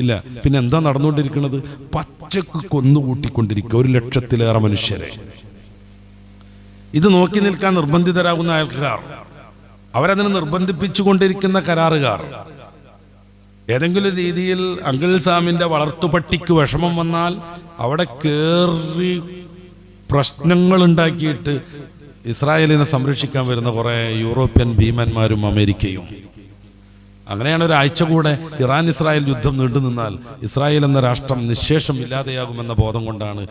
ഇല്ല. പിന്നെ എന്താ നടന്നുകൊണ്ടിരിക്കുന്നത്? പച്ചക്ക് കൊന്നുകൂട്ടിക്കൊണ്ടിരിക്കുക 100,000-ലേറെ മനുഷ്യരെ. ഇത് നോക്കി നിൽക്കാൻ നിർബന്ധിതരാകുന്ന ആൾക്കാർ, അവരതിനെ നിർബന്ധിപ്പിച്ചുകൊണ്ടിരിക്കുന്ന കരാറുകാർ, ഏതെങ്കിലും രീതിയിൽ അങ്കിൾ സാമിന്റെ വളർത്തുപട്ടിക്ക് വിഷമം വന്നാൽ അവിടെ കയറി പ്രശ്നങ്ങൾ ഉണ്ടാക്കിയിട്ട് ഇസ്രായേലിനെ സംരക്ഷിക്കാൻ വരുന്ന കുറെ യൂറോപ്യൻ ഭീമന്മാരും അമേരിക്കയും. അങ്ങനെയാണ് ഒരാഴ്ച കൂടെ ഇറാൻ ഇസ്രായേൽ യുദ്ധം നീണ്ടു നിന്നാൽ ഇസ്രായേൽ എന്ന രാഷ്ട്രം നിശേഷം ഇല്ലാതെയാകുമെന്ന ബോധം കൊണ്ടാണ്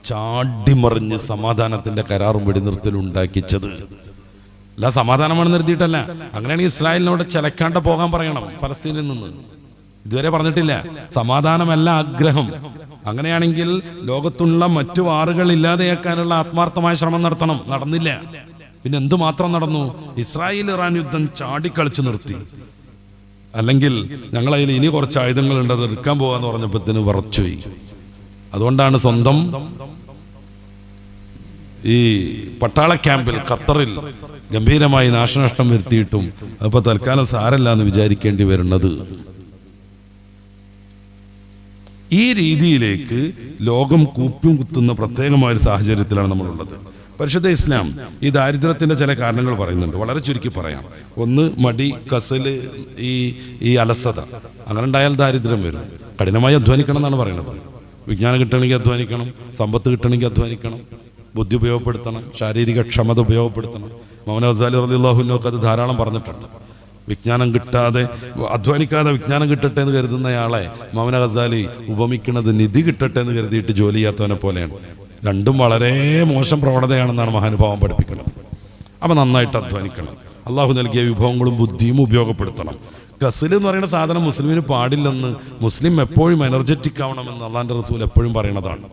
ചാടിമറിഞ്ഞ് സമാധാനത്തിന്റെ കരാറും വെടിനിർത്തലും ഉണ്ടാക്കിച്ചത്. അല്ല, സമാധാനമാണെന്ന് കരുതിയിട്ടല്ല. അങ്ങനെയാണെങ്കിൽ ഇസ്രായേലിനോട് ചിലക്കാണ്ട് പോകാൻ പറയണം ഫലസ്തീനിൽ നിന്ന്. ഇതുവരെ പറഞ്ഞിട്ടില്ല. സമാധാനമല്ല ആഗ്രഹം. അങ്ങനെയാണെങ്കിൽ ലോകത്തുള്ള മറ്റു വാറുകൾ ഇല്ലാതെയാക്കാനുള്ള ആത്മാർത്ഥമായ ശ്രമം നടത്തണം. നടന്നില്ല. പിന്നെ എന്തുമാത്രം നടന്നു? ഇസ്രായേൽ ഇറാൻ യുദ്ധം ചാടിക്കളിച്ചു നിർത്തി. അല്ലെങ്കിൽ ഞങ്ങളതിൽ ഇനി കുറച്ച് ആയുധങ്ങളുണ്ട്, അത് എടുക്കാൻ പോകാന്ന് പറഞ്ഞപ്പോഴത്തേന് വിറച്ചുപോയി. അതുകൊണ്ടാണ് സ്വന്തം ഈ പട്ടാള ക്യാമ്പിൽ ഖത്തറിൽ ഗംഭീരമായി നാശനഷ്ടം വരുത്തിയിട്ടും അപ്പൊ തൽക്കാലം സാരല്ല എന്ന് വിചാരിക്കേണ്ടി വരുന്നത്. ഈ രീതിയിലേക്ക് ലോകം കൂപ്പും കുത്തുന്ന പ്രത്യേകമായ ഒരു സാഹചര്യത്തിലാണ് നമ്മളുള്ളത്. പരിശുദ്ധ ഇസ്ലാം ഈ ദാരിദ്ര്യത്തിന്റെ ചില കാരണങ്ങൾ പറയുന്നുണ്ട്. വളരെ ചുരുക്കി പറയാം. ഒന്ന്, മടി, കസല്, ഈ അലസത. അങ്ങനെ ഉണ്ടായാൽ ദാരിദ്ര്യം വരും. കഠിനമായി അധ്വാനിക്കണം എന്നാണ് പറയുന്നത്. വിജ്ഞാനം കിട്ടണമെങ്കിൽ അധ്വാനിക്കണം, സമ്പത്ത് കിട്ടണമെങ്കിൽ അധ്വാനിക്കണം, ബുദ്ധി ഉപയോഗപ്പെടുത്തണം, ശാരീരിക ക്ഷമത ഉപയോഗപ്പെടുത്തണം. മൗന ഗസാലി റളിയല്ലാഹു അൻഹു അത് ധാരാളം പറഞ്ഞിട്ടുണ്ട്. വിജ്ഞാനം കിട്ടാതെ, അധ്വാനിക്കാതെ വിജ്ഞാനം കിട്ടട്ടെ എന്ന് കരുതുന്നയാളെ മൗന ഗസാലി ഉപമിക്കുന്നത് നിധി കിട്ടട്ടെ എന്ന് കരുതിയിട്ട് ജോലി ചെയ്യാത്തവനെ പോലെയാണ്. രണ്ടും വളരെ മോശം പ്രവണതയാണെന്നാണ് മഹാനുഭാവം പഠിപ്പിക്കുന്നത്. അപ്പം നന്നായിട്ട് അധ്വാനിക്കണം, അള്ളാഹു നൽകിയ വിഭവങ്ങളും ബുദ്ധിയും ഉപയോഗപ്പെടുത്തണം. ഗസൽ എന്ന് പറയുന്ന സാധനം മുസ്ലിമിന് പാടില്ലെന്ന്, മുസ്ലിം എപ്പോഴും എനർജറ്റിക് ആവണമെന്ന് അള്ളാഹിൻ്റെ റസൂൽ എപ്പോഴും പറയുന്നതാണ്.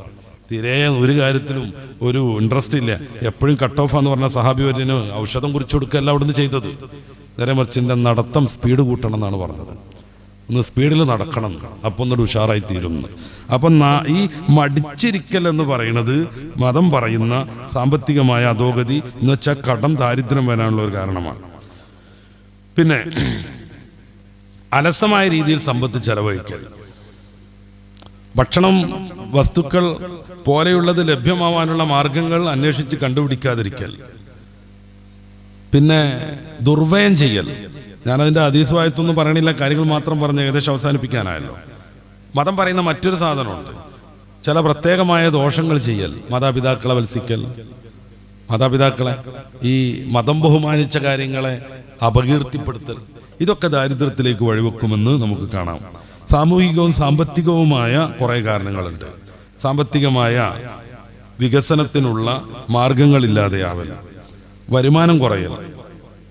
തീരെ ഒരു കാര്യത്തിലും ഒരു ഇൻട്രസ്റ്റ് ഇല്ല. എപ്പോഴും കട്ട് ഓഫ് എന്ന് പറഞ്ഞ സഹാബി വര്യന് ഔഷധം കുറിച്ച് കൊടുക്കുകയല്ല അവിടുന്ന് ചെയ്തത്. നേരെ മറിച്ചിൻ്റെ നടത്തം സ്പീഡ് കൂട്ടണം എന്നാണ് പറഞ്ഞത്. ഒന്ന് സ്പീഡിൽ നടക്കണം, അപ്പം ഒന്നൊരു ഉഷാറായി തീരുന്നു. അപ്പം ഈ മടിച്ചിരിക്കൽ എന്ന് പറയുന്നത് മതം പറയുന്ന സാമ്പത്തികമായ അധോഗതി എന്ന് വെച്ചാൽ കടം, ദാരിദ്ര്യം വരാനുള്ള ഒരു കാരണമാണ്. പിന്നെ അലസമായ രീതിയിൽ സമ്പത്ത് ചെലവഴിക്കൽ, ഭക്ഷണം, വസ്തുക്കൾ പോലെയുള്ളത് ലഭ്യമാവാനുള്ള മാർഗങ്ങൾ അന്വേഷിച്ച് കണ്ടുപിടിക്കാതിരിക്കൽ, പിന്നെ ദുർവ്യയം ചെയ്യൽ. ഞാനതിൻ്റെ ഹദീസുമായിട്ടൊന്നും പറയണില്ല, കാര്യങ്ങൾ മാത്രം പറഞ്ഞ് ഏകദേശം അവസാനിപ്പിക്കാനായല്ലോ. മതം പറയുന്ന മറ്റൊരു സാധനമുണ്ട്, ചില പ്രത്യേകമായ ദോഷങ്ങൾ ചെയ്യൽ, മാതാപിതാക്കളെ വത്സിക്കൽ, മാതാപിതാക്കളെ ഈ മതം ബഹുമാനിച്ച കാര്യങ്ങളെ അപകീർത്തിപ്പെടുത്തൽ, ഇതൊക്കെ ദാരിദ്ര്യത്തിലേക്ക് വഴിവെക്കുമെന്ന് നമുക്ക് കാണാം. സാമൂഹികവും സാമ്പത്തികവുമായ കുറേ കാരണങ്ങളുണ്ട്. സാമ്പത്തികമായ വികസനത്തിനുള്ള മാർഗങ്ങളില്ലാതെയാവൽ, വരുമാനം കുറയൽ,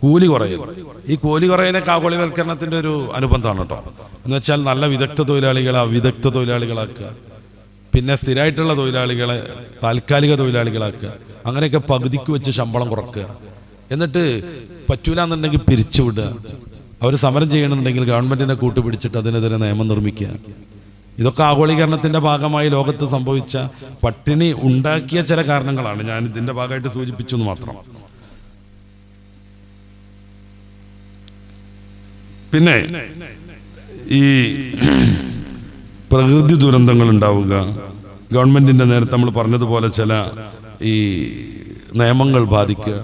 കൂലി കുറയൽ. ഈ കൂലി കുറയലൊക്കെ ആഗോളവൽക്കരണത്തിൻ്റെ ഒരു അനുബന്ധമാണ് കേട്ടോ. എന്ന് വെച്ചാൽ നല്ല വിദഗ്ധ തൊഴിലാളികളെ അവിദഗ്ധ തൊഴിലാളികളാക്കുക, പിന്നെ സ്ഥിരമായിട്ടുള്ള തൊഴിലാളികളെ താൽക്കാലിക തൊഴിലാളികളാക്കുക, അങ്ങനെയൊക്കെ പകുതിക്ക് വെച്ച് ശമ്പളം കുറക്കുക. എന്നിട്ട് പറ്റൂല എന്നുണ്ടെങ്കിൽ പിരിച്ചുവിടുക. അവർ സമരം ചെയ്യണമെന്നുണ്ടെങ്കിൽ ഗവൺമെൻറ്റിനെ കൂട്ടുപിടിച്ചിട്ട് അതിനെതിരെ നിയമം നിർമ്മിക്കുക. ഇതൊക്കെ ആഗോളീകരണത്തിൻ്റെ ഭാഗമായി ലോകത്ത് സംഭവിച്ച പട്ടിണി ഉണ്ടാക്കിയ ചില കാരണങ്ങളാണ്. ഞാൻ ഇതിൻ്റെ ഭാഗമായിട്ട് സൂചിപ്പിച്ചു എന്ന് മാത്രം. പിന്നെ ഈ പ്രകൃതി ദുരന്തങ്ങൾ ഉണ്ടാവുക, ഗവൺമെൻറ്റിൻ്റെ നേരത്തെ നമ്മൾ പറഞ്ഞതുപോലെ ചില ഈ നിയമങ്ങൾ ബാധിക്കുക,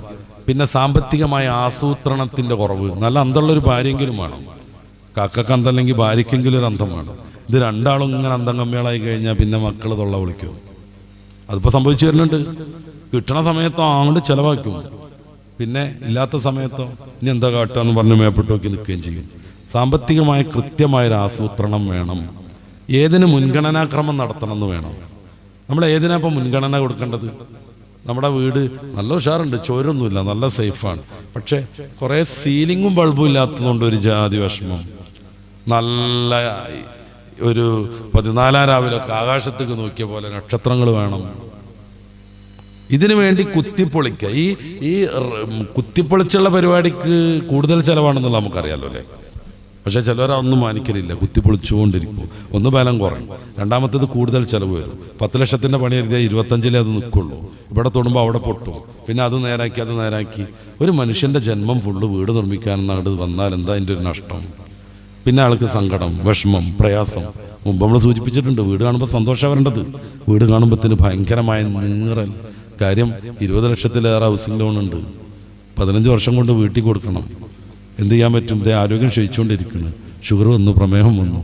പിന്നെ സാമ്പത്തികമായ ആസൂത്രണത്തിൻ്റെ കുറവ്. നല്ല അന്തമുള്ളൊരു ഭാര്യയെങ്കിലും വേണം, കാക്കക്ക് അന്തല്ലെങ്കിൽ ഭാര്യയ്ക്കെങ്കിലും ഒരു അന്തം വേണം. ഇത് രണ്ടാളും ഇങ്ങനെ അന്തം കമ്മികളായി കഴിഞ്ഞാൽ പിന്നെ മക്കൾ തൊള്ള വിളിക്കും. അതിപ്പോൾ സംഭവിച്ചു വരുന്നുണ്ട്. കിട്ടണ സമയത്തോ അങ്ങോട്ട് ചിലവാക്കും, പിന്നെ ഇല്ലാത്ത സമയത്തോ ഇനി എന്താ കാട്ടുക എന്ന് പറഞ്ഞ് മേപ്പിട്ട് നോക്കി നിൽക്കുകയും ചെയ്യും. സാമ്പത്തികമായ കൃത്യമായൊരു ആസൂത്രണം വേണം. ഏതിന് മുൻഗണനാക്രമം നടത്തണം എന്ന് വേണം. നമ്മൾ ഏതിനാ ഇപ്പം മുൻഗണന കൊടുക്കേണ്ടത്? നമ്മുടെ വീട് നല്ല ഉഷാറുണ്ട്, ചോരൊന്നുമില്ല, നല്ല സേഫാണ്, പക്ഷെ കുറേ സീലിങ്ങും ബൾബും ഇല്ലാത്തതുകൊണ്ട് ഒരു ജാതി വിഷമം. നല്ല ഒരു 14 രാവിലൊക്കെ ആകാശത്തേക്ക് നോക്കിയ പോലെ നക്ഷത്രങ്ങൾ വേണം. ഇതിനു വേണ്ടി കുത്തിപ്പൊളിക്കുക. ഈ കുത്തിപ്പൊളിച്ചുള്ള പരിപാടിക്ക് കൂടുതൽ ചിലവാണെന്നുള്ള നമുക്കറിയാലോ അല്ലേ. പക്ഷെ ചിലവരൊന്നും മാനിക്കലില്ല, കുത്തിപ്പൊളിച്ചുകൊണ്ടിരിക്കും. ഒന്ന് ബലം കുറയും, രണ്ടാമത്തേത് കൂടുതൽ ചിലവ് വരും. 10 ലക്ഷത്തിൻ്റെ പണി എഴുതിയാൽ 25 അത് നിൽക്കുള്ളൂ. ഇവിടെ തൊടുമ്പോൾ അവിടെ പൊട്ടും, പിന്നെ അത് നേരാക്കി. ഒരു മനുഷ്യൻ്റെ ജന്മം ഫുള്ള് വീട് നിർമ്മിക്കാനെന്നാണ് വന്നാൽ എന്താ അതിൻ്റെ ഒരു നഷ്ടം? പിന്നെ ആൾക്ക് സങ്കടം, വിഷമം, പ്രയാസം. മുമ്പ് നമ്മൾ സൂചിപ്പിച്ചിട്ടുണ്ട്, വീട് കാണുമ്പോൾ സന്തോഷം വരേണ്ടത്, വീട് കാണുമ്പോഴത്തേന് ഭയങ്കരമായ നീറൽ. കാര്യം 20 ലക്ഷത്തിലേറെ ഹൗസിംഗ് ലോൺ ഉണ്ട്, 15 വർഷം കൊണ്ട് വീട്ടിൽ കൊടുക്കണം. എന്ത് ചെയ്യാൻ പറ്റും? ഇതേ ആരോഗ്യം ക്ഷയിച്ചുകൊണ്ടിരിക്കുന്നു, ഷുഗർ വന്നു, പ്രമേഹം വന്നു.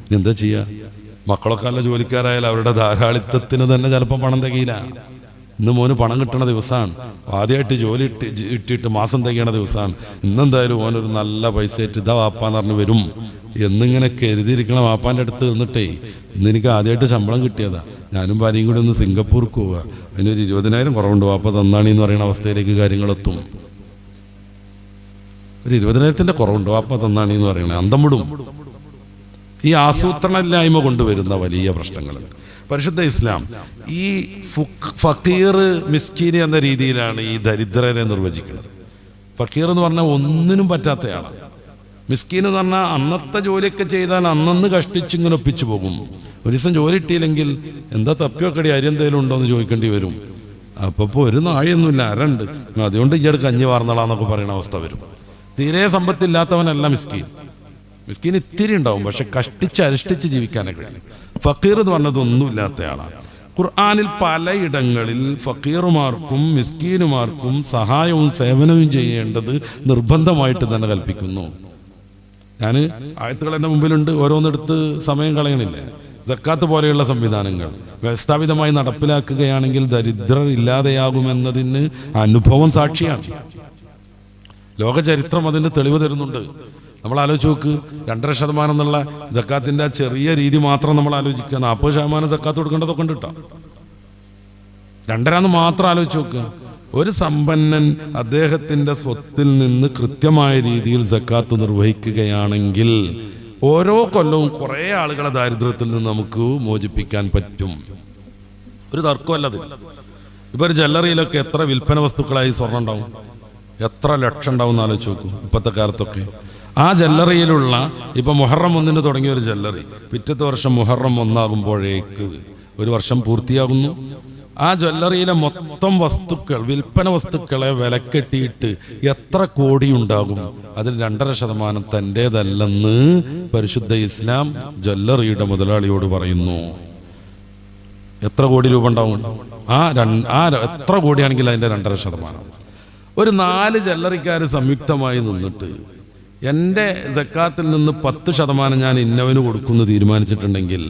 ഇനി എന്താ ചെയ്യുക? മക്കളൊക്കെ നല്ല ജോലിക്കാരായാലും അവരുടെ ധാരാളിത്തത്തിന് തന്നെ ചിലപ്പോൾ പണം തികയില്ല. ഇന്ന് മോന് പണം കിട്ടണ ദിവസമാണ്, ആദ്യമായിട്ട് ജോലി ഇട്ടിട്ട് മാസം തികയണ ദിവസമാണ്. ഇന്നെന്തായാലും ഓനൊരു നല്ല പൈസ ഇട്ട് ഇതാ വാപ്പാന്ന് പറഞ്ഞ് വരും എന്നിങ്ങനെ കരുതിയിരിക്കണം. വാപ്പാൻ്റെ അടുത്ത് നിന്നിട്ടേ ഇന്നെനിക്ക് ആദ്യമായിട്ട് ശമ്പളം കിട്ടിയതാ, ഞാനും ഭാര്യയും കൂടി ഒന്ന് സിംഗപ്പൂർക്ക് പോവുക, അതിനൊരു 20,000 കുറവുണ്ട്, വാപ്പ തന്നാണിന്ന് പറയുന്ന അവസ്ഥയിലേക്ക് കാര്യങ്ങളെത്തും. ഒരു 20,000 കുറവുണ്ട്, വാപ്പ തന്നാണിന്ന് പറയണേ, അന്തം വിടും. ഈ ആസൂത്രണമില്ലായ്മ കൊണ്ടുവരുന്ന വലിയ പ്രശ്നങ്ങൾ. പരിശുദ്ധ ഇസ്ലാം ഈ ഫക്കീർ മിസ്കീൻ എന്ന രീതിയിലാണ് ഈ ദരിദ്രരെ നിർവചിക്കുന്നത്. ഫക്കീർ എന്ന് പറഞ്ഞാൽ ഒന്നിനും പറ്റാത്തയാളാണ്. മിസ്കീൻ എന്ന് പറഞ്ഞാൽ അന്നത്തെ ജോലിയൊക്കെ ചെയ്താൽ അന്നന്ന് കഷ്ടിച്ചിങ്ങനെ ഒപ്പിച്ചു പോകും. ഒരു ദിവസം ജോലി കിട്ടിയില്ലെങ്കിൽ എന്താ തപ്പിയൊക്കെ അരി എന്തെങ്കിലും ഉണ്ടോ എന്ന് ചോദിക്കേണ്ടി വരും. അപ്പോൾ ഒരു നാഴിയൊന്നുമില്ല, അരണ്ട്, അതുകൊണ്ട് ഇയാൾ കഞ്ഞി വാർന്നളാന്നൊക്കെ പറയുന്ന അവസ്ഥ വരും. തീരെ സമ്പത്തില്ലാത്തവനല്ല മിസ്കീൻ. മിസ്കീൻ ഇത്തിരി ഉണ്ടാവും, പക്ഷെ കഷ്ടിച്ച് അരിഷ്ടിച്ച് ജീവിക്കാനൊക്കെ കഴിയും. ഫക്കീർ എന്ന് പറഞ്ഞത് ഒന്നുമില്ലാത്തയാളാണ്. ഖുർആനിൽ പലയിടങ്ങളിൽ ഫക്കീറുമാർക്കും മിസ്കീനുമാർക്കും സഹായവും സേവനവും ചെയ്യേണ്ടത് നിർബന്ധമായിട്ട് തന്നെ കൽപ്പിക്കുന്നു. ഞാൻ ആയത്തുകൾ എൻ്റെ മുമ്പിലുണ്ട്, ഓരോന്നെടുത്ത് സമയം കളയണില്ലേ. സക്കാത്ത് പോലെയുള്ള സംവിധാനങ്ങൾ വ്യവസ്ഥാപിതമായി നടപ്പിലാക്കുകയാണെങ്കിൽ ദരിദ്രർ ഇല്ലാതെയാകുമെന്നതിന് അനുഭവം സാക്ഷിയാണ്. ലോകചരിത്രം അതിന് തെളിവ് തരുന്നുണ്ട്. നമ്മൾ ആലോചിച്ച് നോക്ക്, 2.5% എന്നുള്ള സക്കാത്തിൻ്റെ ചെറിയ രീതി മാത്രം നമ്മൾ ആലോചിക്കുക. 40% സക്കാത്ത് കൊടുക്കേണ്ടതൊക്കെ ഉണ്ട് കേട്ടോ. 2.5 മാത്രം ആലോചിച്ച് നോക്കുക. ഒരു സമ്പന്നൻ അദ്ദേഹത്തിൻ്റെ സ്വത്തിൽ നിന്ന് കൃത്യമായ രീതിയിൽ സക്കാത്ത് നിർവഹിക്കുകയാണെങ്കിൽ ഓരോ കൊല്ലവും കുറേ ആളുകളെ ദാരിദ്ര്യത്തിൽ നിന്ന് നമുക്ക് മോചിപ്പിക്കാൻ പറ്റും. ഒരു തർക്കമല്ലത്. ഇപ്പൊ ഒരു ജ്വല്ലറിയിലൊക്കെ എത്ര വിൽപ്പന വസ്തുക്കളായി സ്വർണ്ണം ഉണ്ടാവും, എത്ര ലക്ഷം ഉണ്ടാവും എന്ന് ആലോചിച്ച് നോക്കൂ ഇപ്പോഴത്തെ കാലത്തൊക്കെ. ആ ജ്വല്ലറിയിലുള്ള ഇപ്പൊ മുഹറം 1 തുടങ്ങിയ ഒരു ജ്വല്ലറി പിറ്റത്തെ വർഷം മുഹറം 1 ഒരു വർഷം പൂർത്തിയാകുന്നു. ആ ജ്വല്ലറിയിലെ മൊത്തം വസ്തുക്കൾ, വിൽപ്പന വസ്തുക്കളെ വിലക്കെട്ടിയിട്ട് എത്ര കോടി ഉണ്ടാകും? അതിൽ 2.5% തൻ്റേതല്ലെന്ന് പരിശുദ്ധ ഇസ്ലാം ജ്വല്ലറിയുടെ മുതലാളിയോട് പറയുന്നു. എത്ര കോടി രൂപ ഉണ്ടാവും? എത്ര കോടിയാണെങ്കിൽ അതിൻ്റെ 2.5%. ഒരു 4 ജ്വല്ലറിക്കാർ സംയുക്തമായി നിന്നിട്ട് എൻ്റെ സക്കാത്തിൽ നിന്ന് 10% ഞാൻ ഇന്നവന് കൊടുക്കുന്നു തീരുമാനിച്ചിട്ടുണ്ടെങ്കിൽ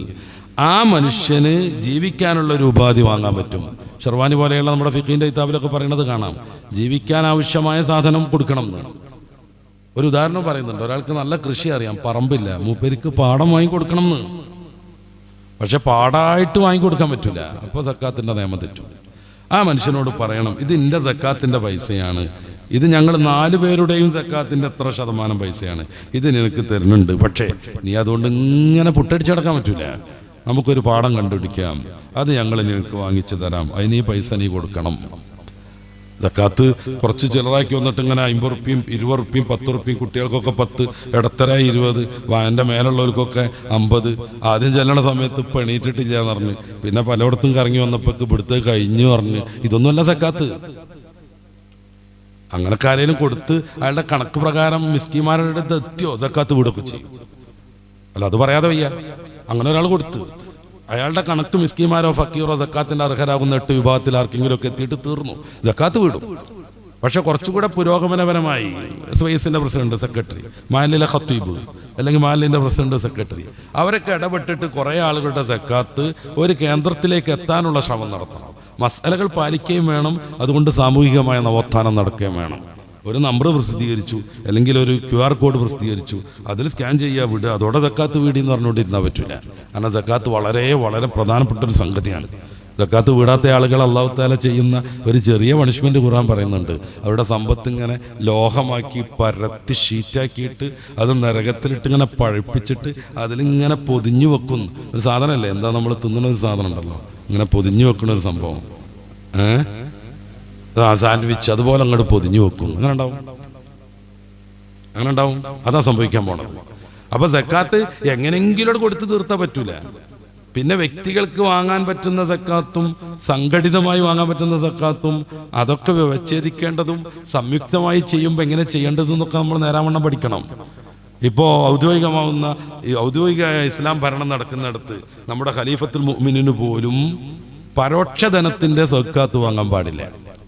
ആ മനുഷ്യന് ജീവിക്കാനുള്ള ഒരു ഉപാധി വാങ്ങാൻ പറ്റും. ഷെർവാനി പോലെയുള്ള നമ്മുടെ ഫിഖിന്റെ കിതാബിലൊക്കെ പറയുന്നത് കാണാം, ജീവിക്കാൻ ആവശ്യമായ സാധനം കൊടുക്കണം എന്ന്. ഒരു ഉദാഹരണം പറയുന്നുണ്ട്, ഒരാൾക്ക് നല്ല കൃഷി അറിയാം, പറമ്പില്ല, മൂപ്പർക്ക് പാടം വാങ്ങിക്കൊടുക്കണം എന്ന്. പക്ഷെ പാടായിട്ട് വാങ്ങിക്കൊടുക്കാൻ പറ്റില്ല, അപ്പോൾ സക്കാത്തിന്റെ നിയമം തെറ്റും. ആ മനുഷ്യനോട് പറയണം, ഇത് എൻ്റെ സക്കാത്തിന്റെ പൈസയാണ്, ഇത് ഞങ്ങൾ 4 പേരുടെയും സക്കാത്തിന്റെ എത്ര ശതമാനം പൈസയാണ്, ഇത് നിനക്ക് തരുന്നുണ്ട്, പക്ഷേ നീ അതുകൊണ്ട് ഇങ്ങനെ പുട്ടടിച്ച് കിടക്കാൻ പറ്റൂല, നമുക്കൊരു പാടം കണ്ടുപിടിക്കാം, അത് ഞങ്ങൾ നിനക്ക് വാങ്ങിച്ചു തരാം, അതിന് ഈ പൈസ നീ കൊടുക്കണം. സക്കാത്ത് കുറച്ച് ചിലറാക്കി വന്നിട്ട് ഇങ്ങനെ 50 റുപ്യയും 20 റുപ്യയും 10 റുപ്യയും, കുട്ടികൾക്കൊക്കെ 10, ഇടത്തര 20, എൻ്റെ മേലുള്ളവർക്കൊക്കെ 50. ആദ്യം ചെല്ലണ സമയത്ത് ഇപ്പം എണീറ്റിട്ടില്ല എന്ന് പറഞ്ഞ്, പിന്നെ പലയിടത്തും കറങ്ങി വന്നപ്പോൾ ഇവിടുത്തെ കഴിഞ്ഞു പറഞ്ഞ്, ഇതൊന്നുമല്ല സക്കാത്ത്. അങ്ങനെ ആരെങ്കിലും കൊടുത്ത് അയാളുടെ കണക്ക് പ്രകാരം മിസ്കിമാരുടെ അടുത്ത് എത്തിയോ സക്കാത്ത് വീടൊക്കെ ചെയ്യും. അല്ല, അത് പറയാതെ വയ്യ. അങ്ങനെ ഒരാൾ കൊടുത്ത് അയാളുടെ കണക്ക് മിസ്കിമാരോ ഫക്കീറോ സക്കാത്തിന്റെ അർഹരാകുന്ന 8 വിഭാഗത്തിൽ ആർക്കെങ്കിലും ഒക്കെ എത്തിയിട്ട് തീർന്നു, സക്കാത്ത് വീടും. പക്ഷെ കുറച്ചുകൂടെ പുരോഗമനപരമായി സ്വൈസിന്റെ പ്രസിഡന്റ്, സെക്രട്ടറി, മാലിലെ ഖത്തീബ് അല്ലെങ്കിൽ മാലിന്റെ പ്രസിഡന്റ്, സെക്രട്ടറി, അവരൊക്കെ ഇടപെട്ടിട്ട് കുറെ ആളുകളുടെ സക്കാത്ത് ഒരു കേന്ദ്രത്തിലേക്ക് എത്താനുള്ള ശ്രമം നടത്തണം. മസലകൾ പാലിക്കുകയും വേണം, അതുകൊണ്ട് സാമൂഹികമായ നവോത്ഥാനം നടക്കുകയും വേണം. ഒരു നമ്പർ പ്രസിദ്ധീകരിച്ചു, അല്ലെങ്കിൽ ഒരു QR കോഡ് പ്രസിദ്ധീകരിച്ചു, അതിൽ സ്കാൻ ചെയ്യുക, വിടുക, അതോടെ സക്കാത്ത് വീടി എന്ന് പറഞ്ഞുകൊണ്ടിരുന്നാൽ പറ്റില്ല. കാരണം സക്കാത്ത് വളരെ വളരെ പ്രധാനപ്പെട്ട ഒരു സംഗതിയാണ്. സക്കാത്ത് വീടാത്ത ആളുകൾ അല്ലാഹു തആല ചെയ്യുന്ന ഒരു ചെറിയ പണിഷ്മെന്റ് ഖുർആൻ പറയുന്നുണ്ട്. അവരുടെ സമ്പത്ത് ഇങ്ങനെ ലോഹമാക്കി പരത്തി ഷീറ്റാക്കിയിട്ട് അത് നരകത്തിലിട്ട് ഇങ്ങനെ പഴുപ്പിച്ചിട്ട് അതിലിങ്ങനെ പൊതിഞ്ഞു വെക്കുന്നു. ഒരു സാധനമല്ലേ, എന്താ നമ്മൾ തിന്നുന്ന ഒരു സാധനം ഉണ്ടല്ലോ, ഇങ്ങനെ പൊതിഞ്ഞു വെക്കുന്ന ഒരു സംഭവം, സാൻഡ്വിച്ച്, അതുപോലെ അങ്ങോട്ട് പൊതിഞ്ഞു വെക്കും. അങ്ങനെ ഉണ്ടാവും. അതാ സംഭവിക്കാൻ പോണത്. അപ്പൊ സക്കാത്ത് എങ്ങനെങ്കിലും കൊടുത്ത് തീർത്താൻ പറ്റൂല. പിന്നെ വ്യക്തികൾക്ക് വാങ്ങാൻ പറ്റുന്ന സക്കാത്തും സംഘടിതമായി വാങ്ങാൻ പറ്റുന്ന സക്കാത്തും അതൊക്കെ വിച്ഛേദിക്കേണ്ടതും സംയുക്തമായി ചെയ്യുമ്പോൾ എങ്ങനെ ചെയ്യേണ്ടതും എന്നൊക്കെ നമ്മൾ നേരാവണ്ണം പഠിക്കണം. ഇപ്പോൾ ഔദ്യോഗിക ഇസ്ലാം ഭരണം നടക്കുന്നിടത്ത് നമ്മുടെ ഖലീഫത്തുൽ മുഅ്മിനീന് പോലും പരോക്ഷ ധനത്തിന്റെ സക്കാത്ത് വാങ്ങാൻ പാടില്ല,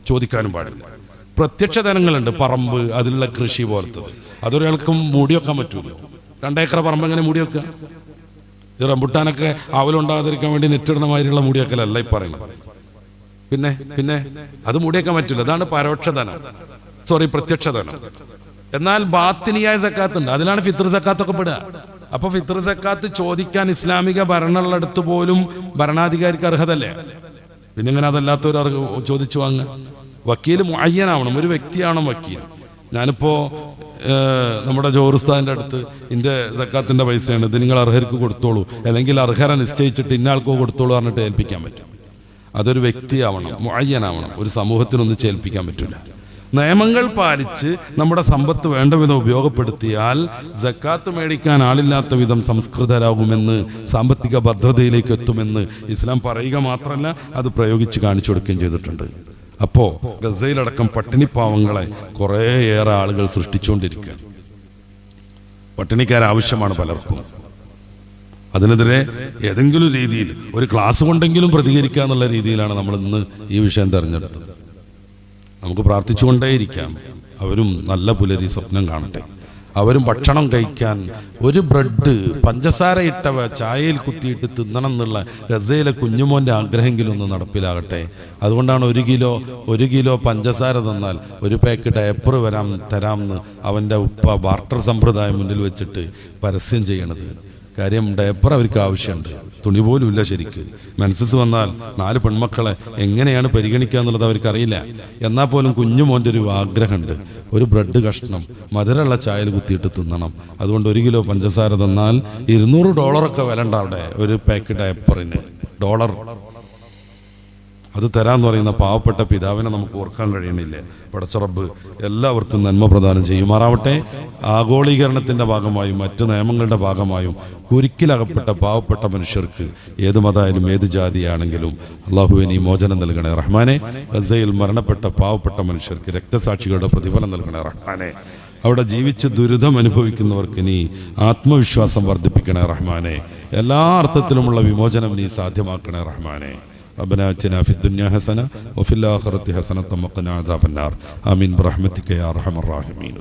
ചോദിക്കാനും പാടില്ല. പ്രത്യക്ഷ ധനങ്ങളുണ്ട്, പറമ്പ്, അതിലുള്ള കൃഷി പോലത്തത്, അതൊരാൾക്കും മൂടി വെക്കാൻ പറ്റൂല്ലോ. 2 ഏക്കർ പറമ്പ് എങ്ങനെ മൂടി വെക്കുക? ഈ റംബുട്ടാനൊക്കെ ആവലുണ്ടാകാതിരിക്കാൻ വേണ്ടി നെറ്റിടുന്ന മാതിരിയുള്ള മൂടിവെക്കലല്ല ഈ പറയുന്നത്. പിന്നെ അത് മൂടിവെക്കാൻ പറ്റില്ല. അതാണ് പരോക്ഷ ധനം, പ്രത്യക്ഷ ധനം. എന്നാൽ ബാത്തിനിയായ സക്കാത്ത് ഉണ്ട്, അതിലാണ് ഫിത്ർ സക്കാത്തൊക്കെ പെടുക. അപ്പൊ ഫിത്ർ സക്കാത്ത് ചോദിക്കാൻ ഇസ്ലാമിക ഭരണമുള്ളടത്ത് പോലും ഭരണാധികാരിക്ക് അർഹതല്ലേ, പിന്നെ ഇങ്ങനെ അതല്ലാത്തവർ ചോദിച്ചു വാങ്ങുക. വക്കീൽ മുഅയ്യനാവണം, ഒരു വ്യക്തിയാവണം വക്കീൽ. ഞാനിപ്പോ നമ്മുടെ ജോറുസ്താദിന്റെ അടുത്ത് ഇന്റെ സക്കാത്തിന്റെ പൈസയാണ്, ഇത് നിങ്ങൾ അർഹർക്ക് കൊടുത്തോളൂ, അല്ലെങ്കിൽ അർഹരെ നിശ്ചയിച്ചിട്ട് ഇന്നയാൾക്കോ കൊടുത്തോളൂ പറഞ്ഞിട്ട് ഏൽപ്പിക്കാൻ പറ്റും. അതൊരു വ്യക്തിയാവണം, മുഅയ്യനാവണം, ഒരു സമൂഹത്തിനൊന്നും ഏൽപ്പിക്കാൻ പറ്റില്ല. നിയമങ്ങൾ പാലിച്ച് നമ്മുടെ സമ്പത്ത് വേണ്ട വിധം ഉപയോഗപ്പെടുത്തിയാൽ സക്കാത്ത് മേടിക്കാൻ ആളില്ലാത്ത വിധം സംസ്കൃതരാകുമെന്ന്, സാമ്പത്തിക ഭദ്രതയിലേക്ക് എത്തുമെന്ന് ഇസ്ലാം പറയുക മാത്രമല്ല, അത് പ്രയോഗിച്ച് കാണിച്ചു കൊടുക്കുകയും ചെയ്തിട്ടുണ്ട്. അപ്പോൾ ഗസയിലടക്കം പട്ടിണിപ്പാവങ്ങളെ കുറേയേറെ ആളുകൾ സൃഷ്ടിച്ചുകൊണ്ടിരിക്കുകയാണ്. പട്ടിണിക്കാരാവശ്യമാണ് പലർക്കും. അതിനെതിരെ ഏതെങ്കിലും രീതിയിൽ ഒരു ക്ലാസ് കൊണ്ടെങ്കിലും പ്രതികരിക്കുക എന്നുള്ള രീതിയിലാണ് നമ്മൾ ഇന്ന് ഈ വിഷയം തിരഞ്ഞെടുത്തത്. നമുക്ക് പ്രാർത്ഥിച്ചുകൊണ്ടേയിരിക്കാം, അവരും നല്ല പുലരി സ്വപ്നം കാണട്ടെ, അവരും ഭക്ഷണം കഴിക്കാൻ ഒരു ബ്രെഡ് പഞ്ചസാര ഇട്ടവ ചായയിൽ കുത്തിയിട്ട് തിന്നണം എന്നുള്ള ഗസയിലെ കുഞ്ഞുമോൻ്റെ ആഗ്രഹമെങ്കിലും ഒന്ന് നടപ്പിലാകട്ടെ. അതുകൊണ്ടാണ് 1 കിലോ പഞ്ചസാര തന്നാൽ 1 പാക്ക് ഡയപ്പർ തരാമെന്ന് അവൻ്റെ ഉപ്പ ബാർട്ടർ സമ്പ്രദായം മുന്നിൽ വെച്ചിട്ട് പരസ്യം ചെയ്യണത്. കാര്യം ഡയപ്പർ അവർക്ക് ആവശ്യമുണ്ട്, തുണി പോലും ഇല്ല ശരിക്ക്. മെൻസസ് വന്നാൽ 4 പെൺമക്കളെ എങ്ങനെയാണ് പരിഗണിക്കുക എന്നുള്ളത് അവർക്കറിയില്ല. എന്നാൽ പോലും കുഞ്ഞുമോൻ്റെ ഒരു ആഗ്രഹമുണ്ട്, ഒരു ബ്രെഡ് കഷ്ണം മധുരമുള്ള ചായയിൽ കുത്തിയിട്ട് തിന്നണം. അതുകൊണ്ട് 1 കിലോ പഞ്ചസാര തന്നാൽ $200 വില ഉണ്ട് അവിടെ ഒരു പാക്ക് ഡയപ്പറിന്. $. അത് തരാമെന്ന് പറയുന്ന പാവപ്പെട്ട പിതാവിനെ നമുക്ക് ഓർക്കാൻ കഴിയണില്ലേ? പടച്ച റബ്ബ് എല്ലാവർക്കും നന്മ പ്രദാനം ചെയ്യുമാറാവട്ടെ. ആഗോളീകരണത്തിൻ്റെ ഭാഗമായും മറ്റു നിയമങ്ങളുടെ ഭാഗമായും ഒരിക്കലകപ്പെട്ട പാവപ്പെട്ട മനുഷ്യർക്ക് ഏത് മതമായാലും ഏത് ജാതിയാണെങ്കിലും അള്ളാഹുവേ നീ മോചനം നൽകണേ റഹ്മാനെ. ഗസയിൽ മരണപ്പെട്ട പാവപ്പെട്ട മനുഷ്യർക്ക് രക്തസാക്ഷികളുടെ പ്രതിഫലം നൽകണേ റഹ്മാനെ. അവിടെ ജീവിച്ച് ദുരിതം അനുഭവിക്കുന്നവർക്ക് നീ ആത്മവിശ്വാസം വർദ്ധിപ്പിക്കണേ റഹ്മാനെ. എല്ലാ അർത്ഥത്തിലുമുള്ള വിമോചനം നീ സാധ്യമാക്കണേ റഹ്മാനെ. ربنا آتنا في الدنيا حسنة وفي الآخرة حسنة وقنا عذاب النار آمين برحمتك يا أرحم الراحمين.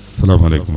السلام عليكم.